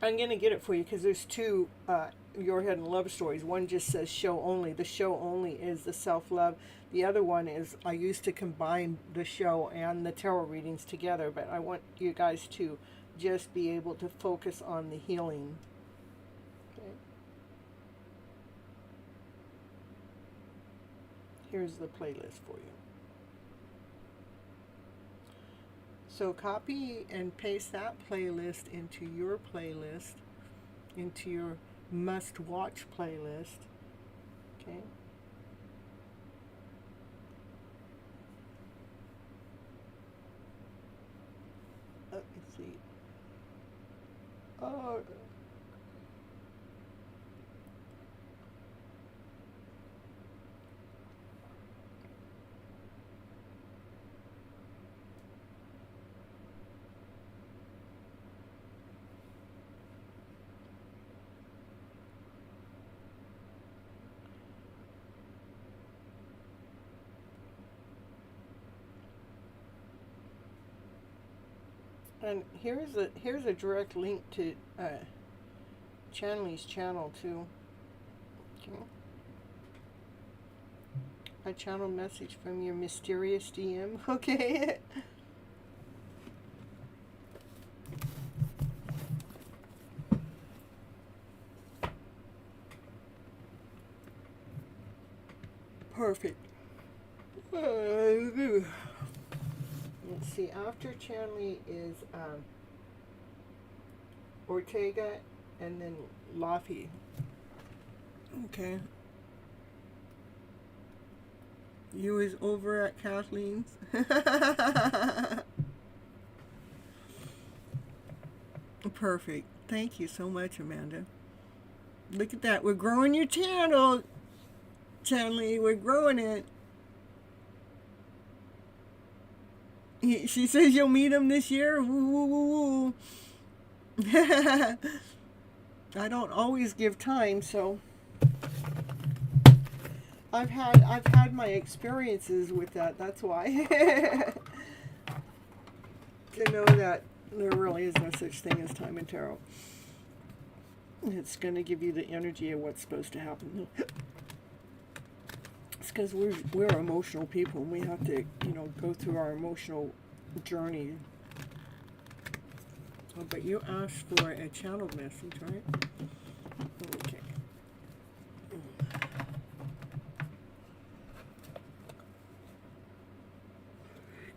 Speaker 1: I'm going to get it for you because there's two Your Hidden Love Stories. One just says show only. The show only is the self-love. The other one is, I used to combine the show and the tarot readings together, but I want you guys to just be able to focus on the healing. Okay. Here's the playlist for you. So copy and paste that playlist into your playlist, into your must-watch playlist. Okay. Let me see. Oh. And here's a direct link to Chanley's channel too. Okay. A channel message from your mysterious DM. Okay. Perfect. Let's see. After Chanley is Ortega, and then Laffy. Okay. You is over at Kathleen's. Perfect. Thank you so much, Amanda. Look at that. We're growing your channel, Chanley. We're growing it. She says you'll meet him this year. Woo, woo, woo, woo. I don't always give time, so I've had my experiences with that. That's why. To know that there really is no such thing as time in tarot. It's going to give you the energy of what's supposed to happen. It's because we're emotional people, and we have to, go through our emotional journey. Oh, but you asked for a channel message, right? Okay.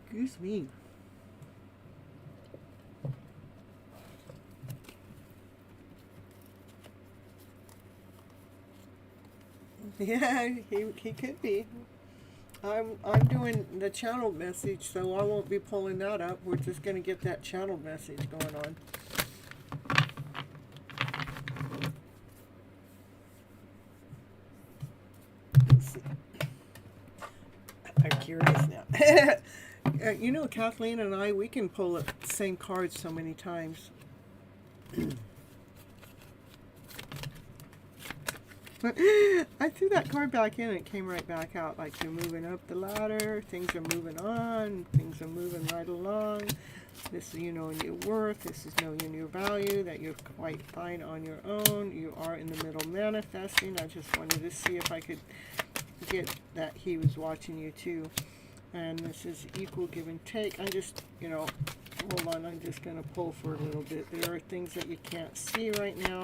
Speaker 1: Excuse me. Yeah, he could be. I'm doing the channel message, so I won't be pulling that up. We're just going to get that channel message going on. Let's see. I'm curious now. Kathleen and I, we can pull the same cards so many times. I threw that card back in and it came right back out. Like, you're moving up the ladder, things are moving on, things are moving right along. This is knowing your worth, this is knowing your value, that you're quite fine on your own. You are in the middle manifesting. I just wanted to see if I could get that he was watching you too. And this is equal give and take. I just, hold on, I'm just going to pull for a little bit. There are things that you can't see right now.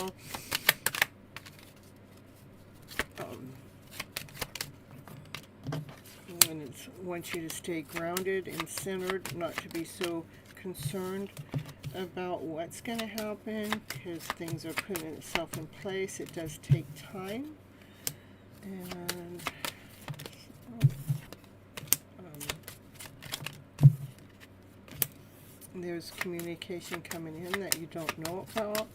Speaker 1: When it wants you to stay grounded and centered, not to be so concerned about what's going to happen, because things are putting itself in place. It does take time, and there's communication coming in that you don't know about.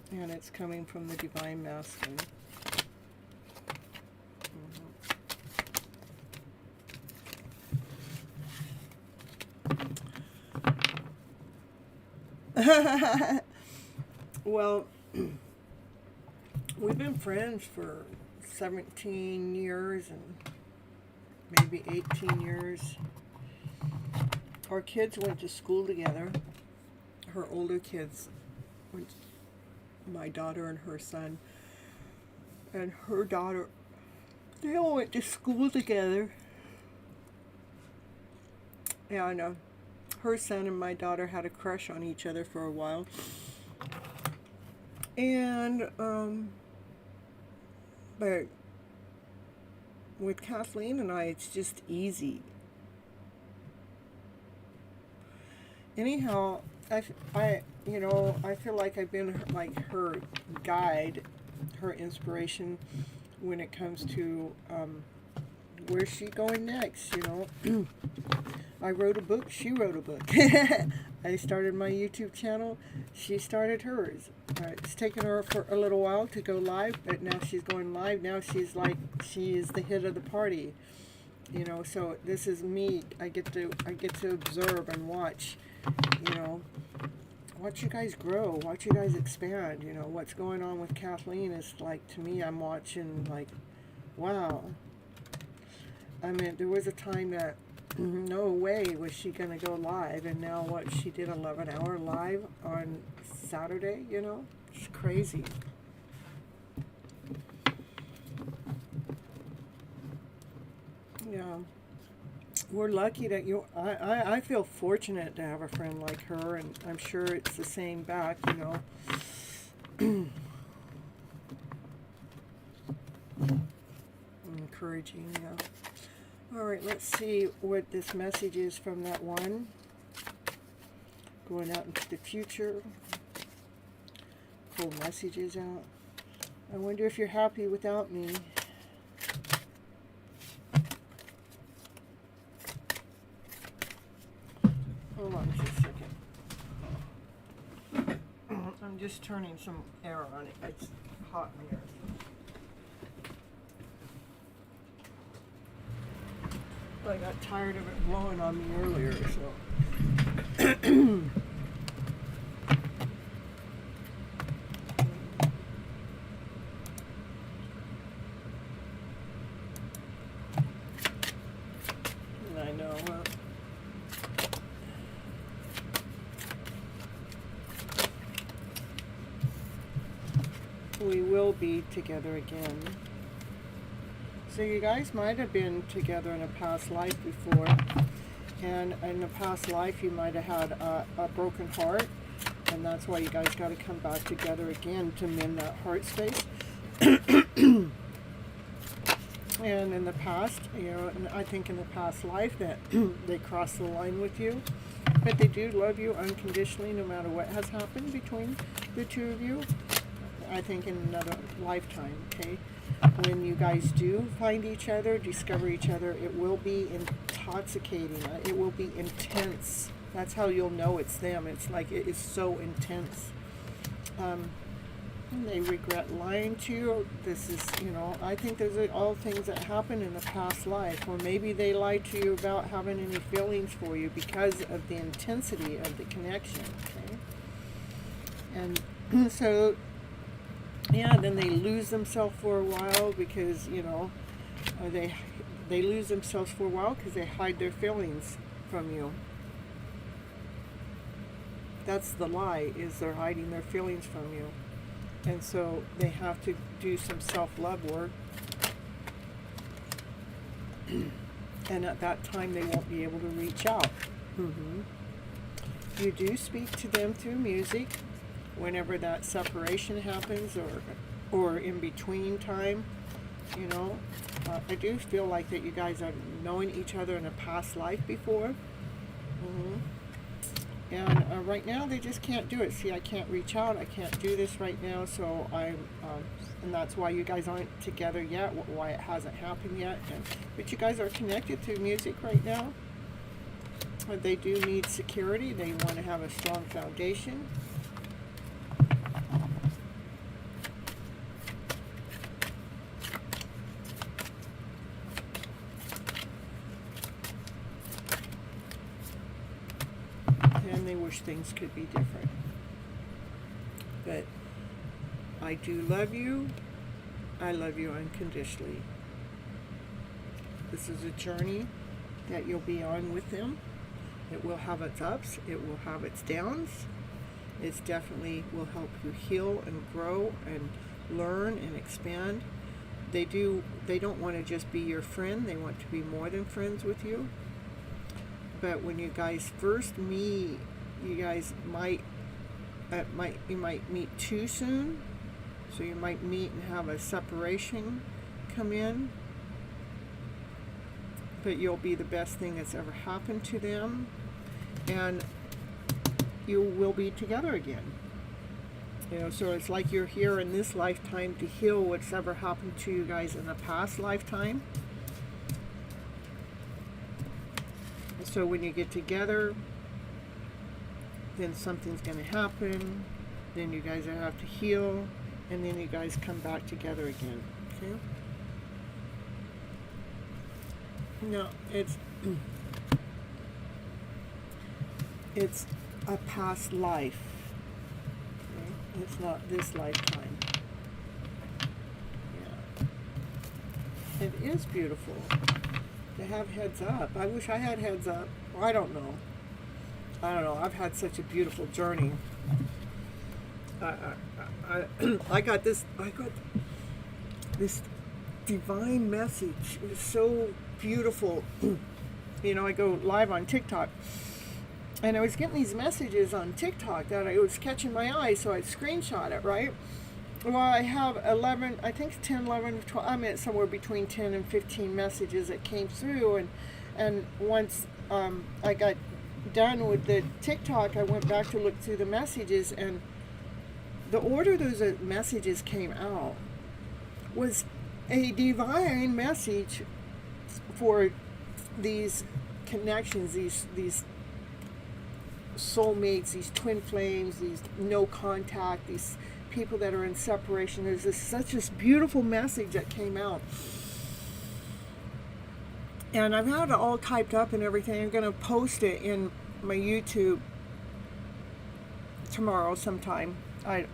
Speaker 1: And it's coming from the Divine Masculine. Well, we've been friends for 17 years and maybe 18 years. Our kids went to school together. Her older kids went, my daughter and her son, and her daughter, they all went to school together. And her son and my daughter had a crush on each other for a while. And, but with Kathleen and I, it's just easy. Anyhow, I feel like I've been like her guide, her inspiration when it comes to where's she going next, I wrote a book, she wrote a book. I started my YouTube channel, she started hers. It's taken her for a little while to go live, but now she's going live. Now she's like, she is the hit of the party. You know, so this is me. I get to observe and watch, you know, watch you guys grow, watch you guys expand. You know, what's going on with Kathleen is like, to me, I'm watching like, wow. I mean, there was a time that no way was she going to go live, and now what, she did 11-hour live on Saturday, you know? It's crazy. Yeah. We're lucky that I feel fortunate to have a friend like her, and I'm sure it's the same back, you know. Encouraging, yeah. Alright, let's see what this message is from that one. Going out into the future. Pull messages out. I wonder if you're happy without me. Hold on just a second. I'm just turning some air on it. It's hot in here. I got tired of it blowing on me earlier, so. I know. We will be together again. So you guys might have been together in a past life before, and in a past life you might have had a broken heart, and that's why you guys got to come back together again to mend that heart space. And in the past, you know, and I think in the past life that they crossed the line with you, but they do love you unconditionally no matter what has happened between the two of you. I think in another lifetime, okay? When you guys do find each other, discover each other, it will be intoxicating. It will be intense. That's how you'll know it's them. It's like, it is so intense. And they regret lying to you. This is, you know, I think those are all things that happened in the past life. Or maybe they lied to you about having any feelings for you because of the intensity of the connection, okay? And so, yeah, then they lose themselves for a while because, you know, they lose themselves for a while because they hide their feelings from you. That's the lie, is they're hiding their feelings from you. And so they have to do some self-love work. And at that time they won't be able to reach out. You do speak to them through music. Whenever that separation happens, or in between time, you know, I do feel like that you guys are knowing each other in a past life before. And right now they just can't do it. See, I can't reach out. I can't do this right now. So and that's why you guys aren't together yet. Why it hasn't happened yet. But you guys are connected through music right now. They do need security. They want to have a strong foundation. They wish things could be different. But I do love you. I love you unconditionally. This is a journey that you'll be on with them. It will have its ups. It will have its downs. It definitely will help you heal and grow and learn and expand. They don't want to just be your friend. They want to be more than friends with you. But when you guys first meet, you guys might meet too soon, so you might meet and have a separation come in. But you'll be the best thing that's ever happened to them, and you will be together again. You know, so it's like you're here in this lifetime to heal what's ever happened to you guys in the past lifetime. So when you get together, then something's going to happen. Then you guys have to heal, and then you guys come back together again. Okay? No, it's a past life. Okay? It's not this lifetime. Yeah. It is beautiful to have heads up. I wish I had heads up. Well, I don't know. I've had such a beautiful journey. I got this divine message. It was so beautiful. You know, I go live on TikTok, and I was getting these messages on TikTok that I was catching my eye, so I screenshot it, right? Well, I have 11, I think 10, 11, 12, I'm at somewhere between 10 and 15 messages that came through, and once I got done with the TikTok, I went back to look through the messages, and the order those messages came out was a divine message for these connections, these soulmates, these twin flames, these no contact, these people that are in separation. There's such this beautiful message that came out. And I've had it all typed up and everything. I'm going to post it in my YouTube tomorrow sometime. I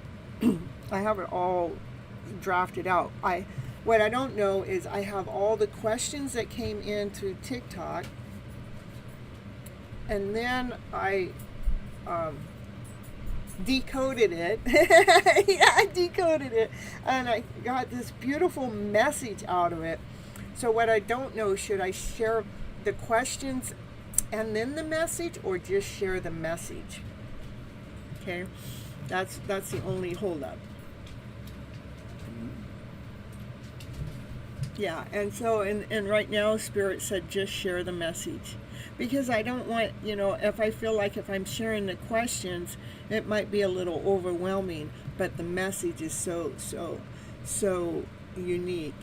Speaker 1: have it all drafted out. What I don't know is I have all the questions that came in through TikTok, and then I decoded it. Yeah, I decoded it, and I got this beautiful message out of it. So what I don't know, should I share the questions and then the message, or just share the message? Okay, that's the only holdup. Yeah, and so and right now Spirit said just share the message, because I don't want, if I feel like if I'm sharing the questions, it might be a little overwhelming, but the message is so unique.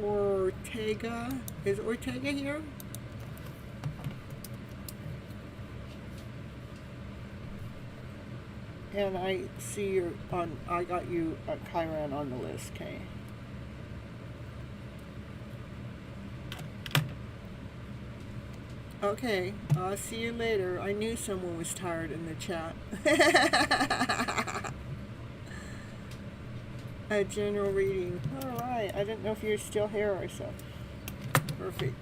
Speaker 1: Ortega. Is Ortega here? And I see you're on, I got you Chiron on the list, okay? Okay, I'll see you later. I knew someone was tired in the chat. A general reading. Alright, I didn't know if you're still here or so. Perfect.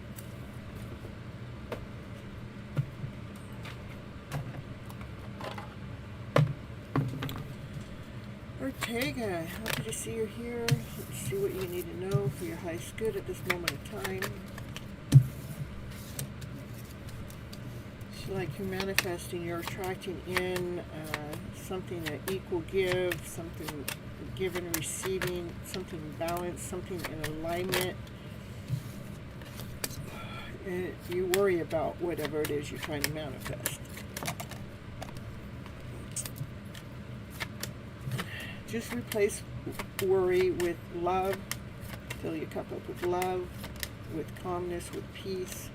Speaker 1: Ortega, happy to see you here. Let's see what you need to know for your highest good at this moment of time. So like you're manifesting, you're attracting in something that equal give, something giving and receiving, something balanced, something in alignment. And you worry about whatever it is you're trying to manifest. Just replace worry with love. Fill your cup up with love, with calmness, with peace.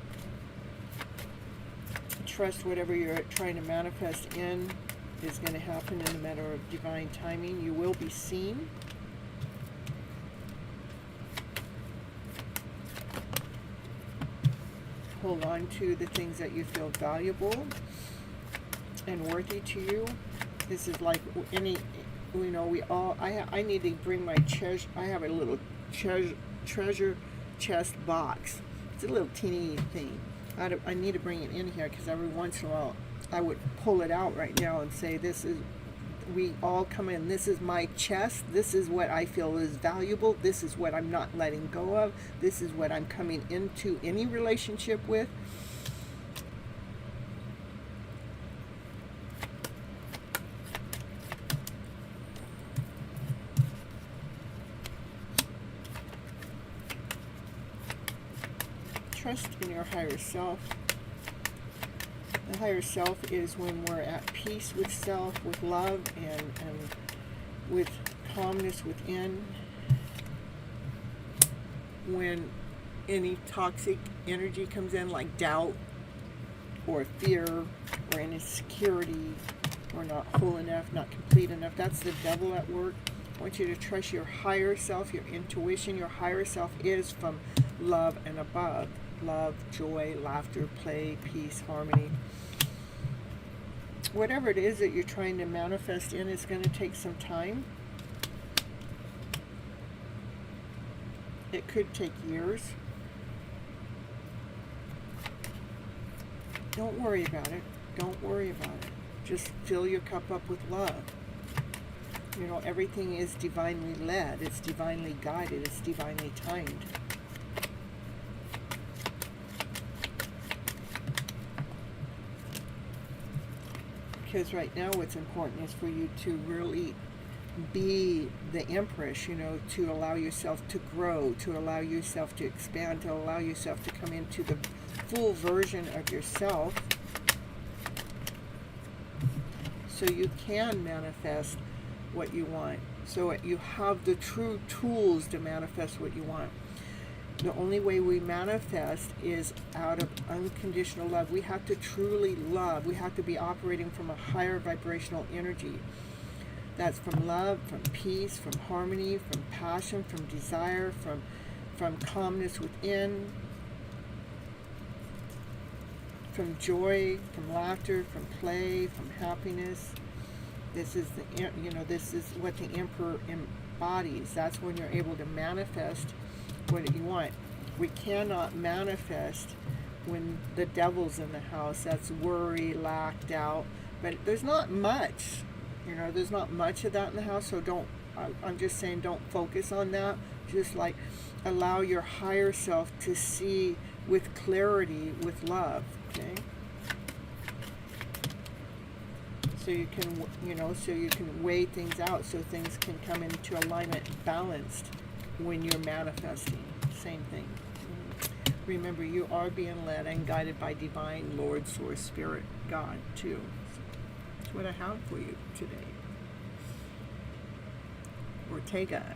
Speaker 1: Trust whatever you're trying to manifest in is going to happen in a matter of divine timing. You will be seen. Hold on to the things that you feel valuable and worthy to you. This is like any, we all, I need to bring my treasure, I have a little treasure chest box. It's a little teeny thing. I need to bring it in here because every once in a while I would pull it out right now and say, this we all come in. This is my chest. This is what I feel is valuable. This is what I'm not letting go of. This is what I'm coming into any relationship with. Trust in your higher self. The higher self is when we're at peace with self, with love, and with calmness within. When any toxic energy comes in, like doubt or fear or insecurity or not whole enough, not complete enough, that's the devil at work. I want you to trust your higher self, your intuition. Your higher self is from love and above. Love, joy, laughter, play, peace, harmony. Whatever it is that you're trying to manifest in is going to take some time. It could take years. Don't worry about it. Don't worry about it. Just fill your cup up with love. You know, everything is divinely led. It's divinely guided. It's divinely timed. Because right now what's important is for you to really be the empress, you know, to allow yourself to grow, to allow yourself to expand, to allow yourself to come into the full version of yourself, so you can manifest what you want, so you have the true tools to manifest what you want. The only way we manifest is out of unconditional love. We have to truly love. We have to be operating from a higher vibrational energy. That's from love, from peace, from harmony, from passion, from desire, from calmness within, from joy, from laughter, from play, from happiness. This is this is what the Emperor embodies. That's when you're able to manifest what you want. We cannot manifest when the devil's in the house. That's worry, lack, doubt. But there's not much, you know, there's not much of that in the house. So I'm just saying, don't focus on that. Just like allow your higher self to see with clarity, with love. Okay. So you can, so you can weigh things out, so things can come into alignment, balanced when you're manifesting. Same thing. Remember, you are being led and guided by divine Lord, Source, Spirit, God, too. That's what I have for you today. Ortega.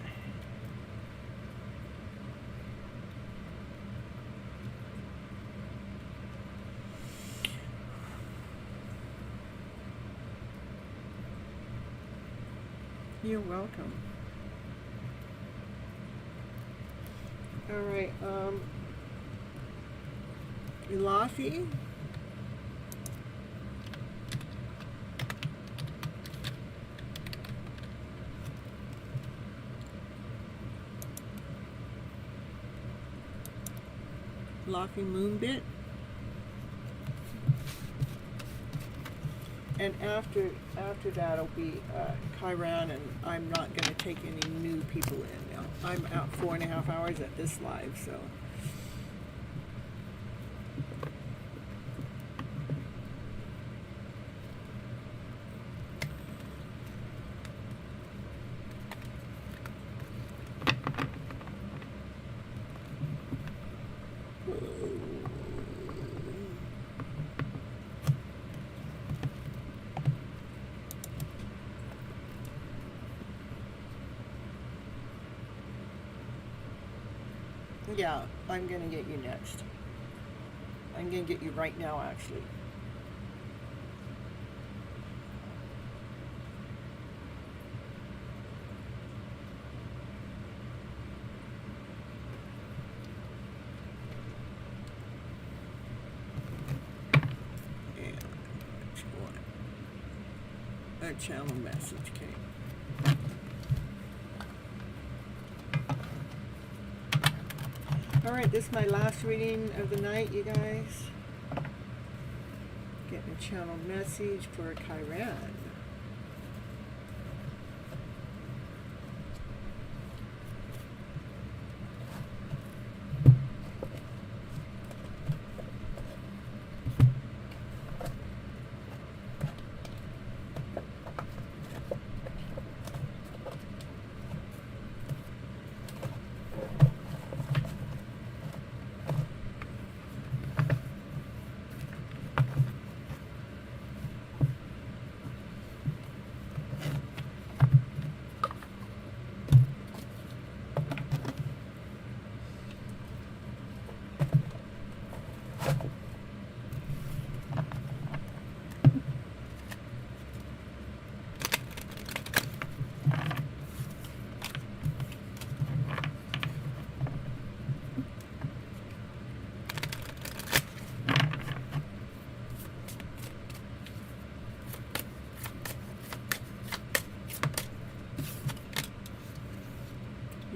Speaker 1: You're welcome. All right, Laffy. Laffy Moonbit. And after that'll be Chiron, and I'm not going to take any new people in now. I'm out 4.5 hours at this live, so. Yeah, I'm going to get you next. I'm going to get you right now, actually. And what you want? A channel message, okay. Alright, this is my last reading of the night, you guys. Getting a channeled message for Chiron.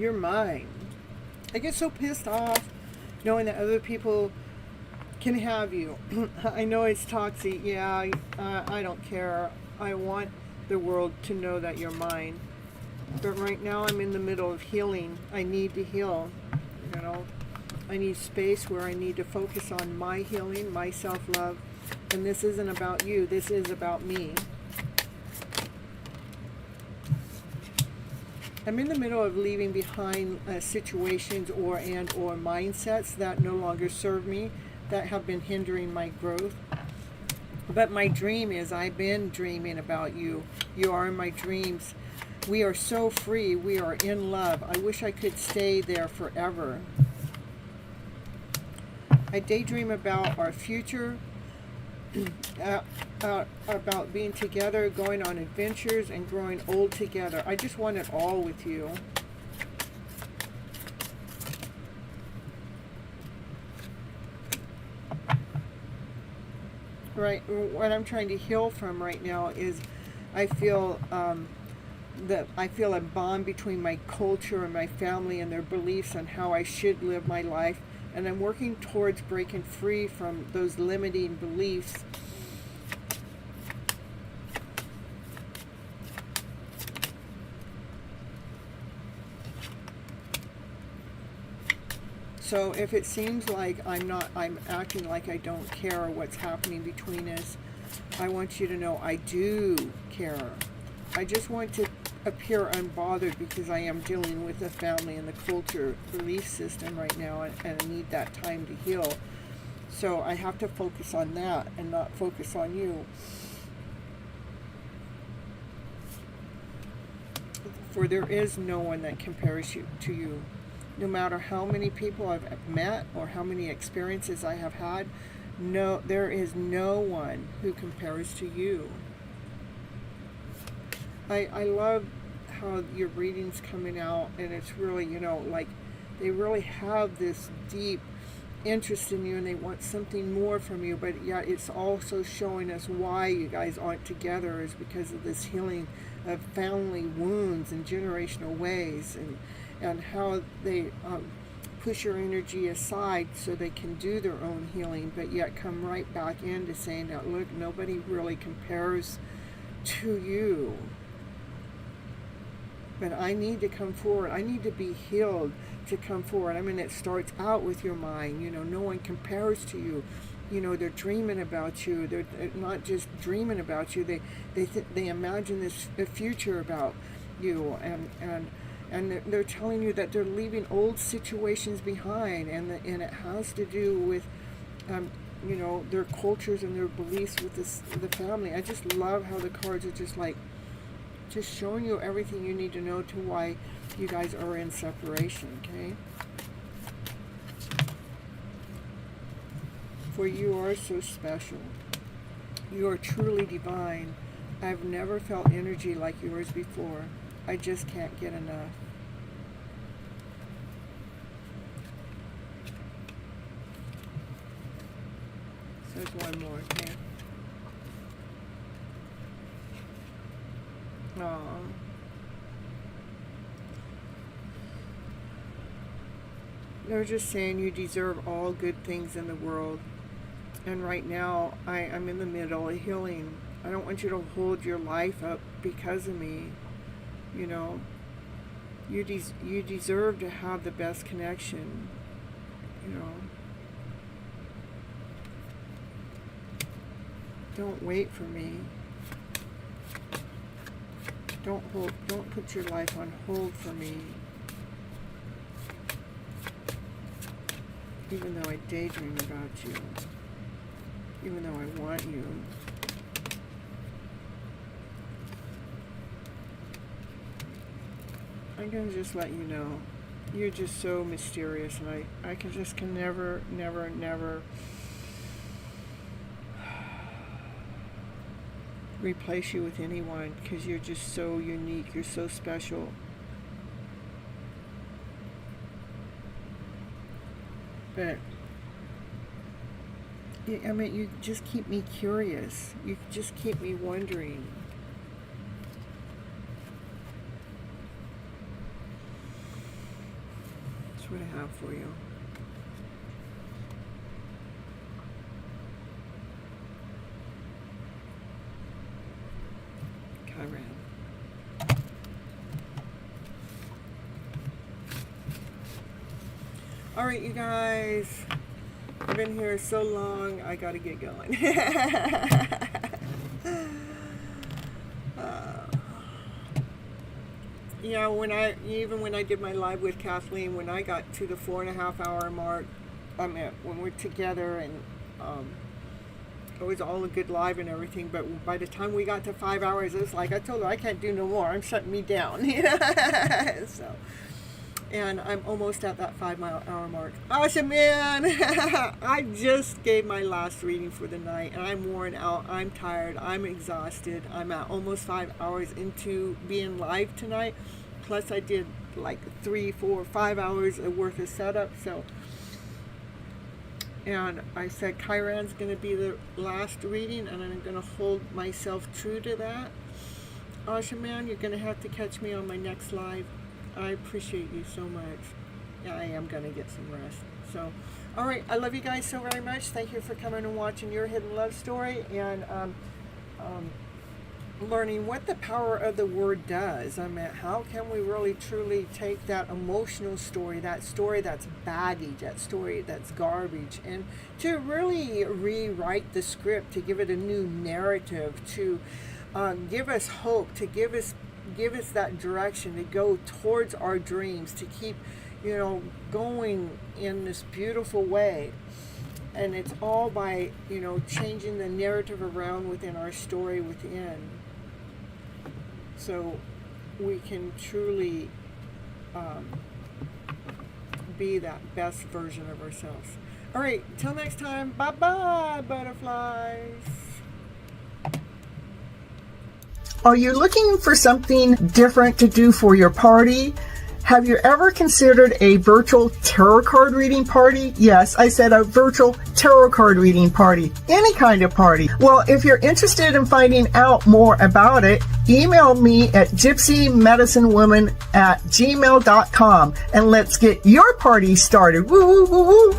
Speaker 1: You're mine. I get so pissed off knowing that other people can have you. I know it's toxic. Yeah, I don't care. I want the world to know that you're mine. But right now I'm in the middle of healing. I need to heal. You know, I need space where I need to focus on my healing, my self-love. And this isn't about you. This is about me. I'm in the middle of leaving behind situations or mindsets that no longer serve me, that have been hindering my growth. But my dream is, I've been dreaming about you. You are in my dreams. We are so free. We are in love. I wish I could stay there forever. I daydream about our future, about being together, going on adventures, and growing old together. I just want it all with you. Right, what I'm trying to heal from right now is I feel a bond between my culture and my family and their beliefs on how I should live my life. And I'm working towards breaking free from those limiting beliefs. So if it seems like I'm acting like I don't care what's happening between us, I want you to know I do care. I just want to appear unbothered because I am dealing with the family and the culture belief system right now, and I need that time to heal. So I have to focus on that and not focus on you. For there is no one that compares to you. No matter how many people I've met or how many experiences I have had, no, there is no one who compares to you. I love how your reading's coming out, and it's really, you know, like they really have this deep interest in you and they want something more from you, but yet it's also showing us why you guys aren't together is because of this healing of family wounds and generational ways, and how they push your energy aside so they can do their own healing, but yet come right back into saying that, look, nobody really compares to you. But I need to come forward. I need to be healed to come forward. I mean, it starts out with your mind. You know, no one compares to you. You know, they're dreaming about you. They're not just dreaming about you. They imagine this a future about you, and they're telling you that they're leaving old situations behind, and it has to do with, you know, their cultures and their beliefs with the family. I just love how the cards are just like, just showing you everything you need to know to why you guys are in separation, okay? For you are so special. You are truly divine. I've never felt energy like yours before. I just can't get enough. So there's one more, okay? Aww. They're just saying you deserve all good things in the world. And right now, I'm in the middle of healing. I don't want you to hold your life up because of me. You know, you deserve to have the best connection. You know. Don't wait for me. Don't put your life on hold for me. Even though I daydream about you. Even though I want you. I'm gonna just let you know. You're just so mysterious, and I can never replace you with anyone, because you're just so unique. You're so special. But I mean, you just keep me curious. You just keep me wondering. what I have for you. Chiron. All right, you guys. I've been here so long, I gotta get going. Yeah, when I did my live with Kathleen, when I got to the 4.5 hour mark, when we're together, and it was all a good live and everything, but by the time we got to 5 hours, it was like I told her I can't do no more. I'm shutting me down. So, and I'm almost at that 5 hour mark. Awesome, man. I just gave my last reading for the night, and I'm worn out. I'm tired. I'm exhausted. I'm at almost 5 hours into being live tonight. Plus, I did like 3, 4, 5 hours worth of setup. So, and I said Chiron's going to be the last reading, and I'm going to hold myself true to that. Awesome, man. You're going to have to catch me on my next live. I appreciate you so much. Yeah, I am going to get some rest. So, all right. I love you guys so very much. Thank you for coming and watching Your Hidden Love Story, and learning what the power of the word does. How can we really truly take that emotional story, that story that's baggage, that story that's garbage, and to really rewrite the script, to give it a new narrative, to give us hope, to give us that direction to go towards our dreams, to keep, going in this beautiful way. And it's all by, changing the narrative around within our story within, so we can truly be that best version of ourselves. All right, till next time, bye-bye, butterflies. Are you looking for something different to do for your party? Have you ever considered a virtual tarot card reading party? Yes, I said a virtual tarot card reading party. Any kind of party. Well, if you're interested in finding out more about it, email me at gypsymedicinewoman@gmail.com, and let's get your party started. Woo, woo, woo, woo.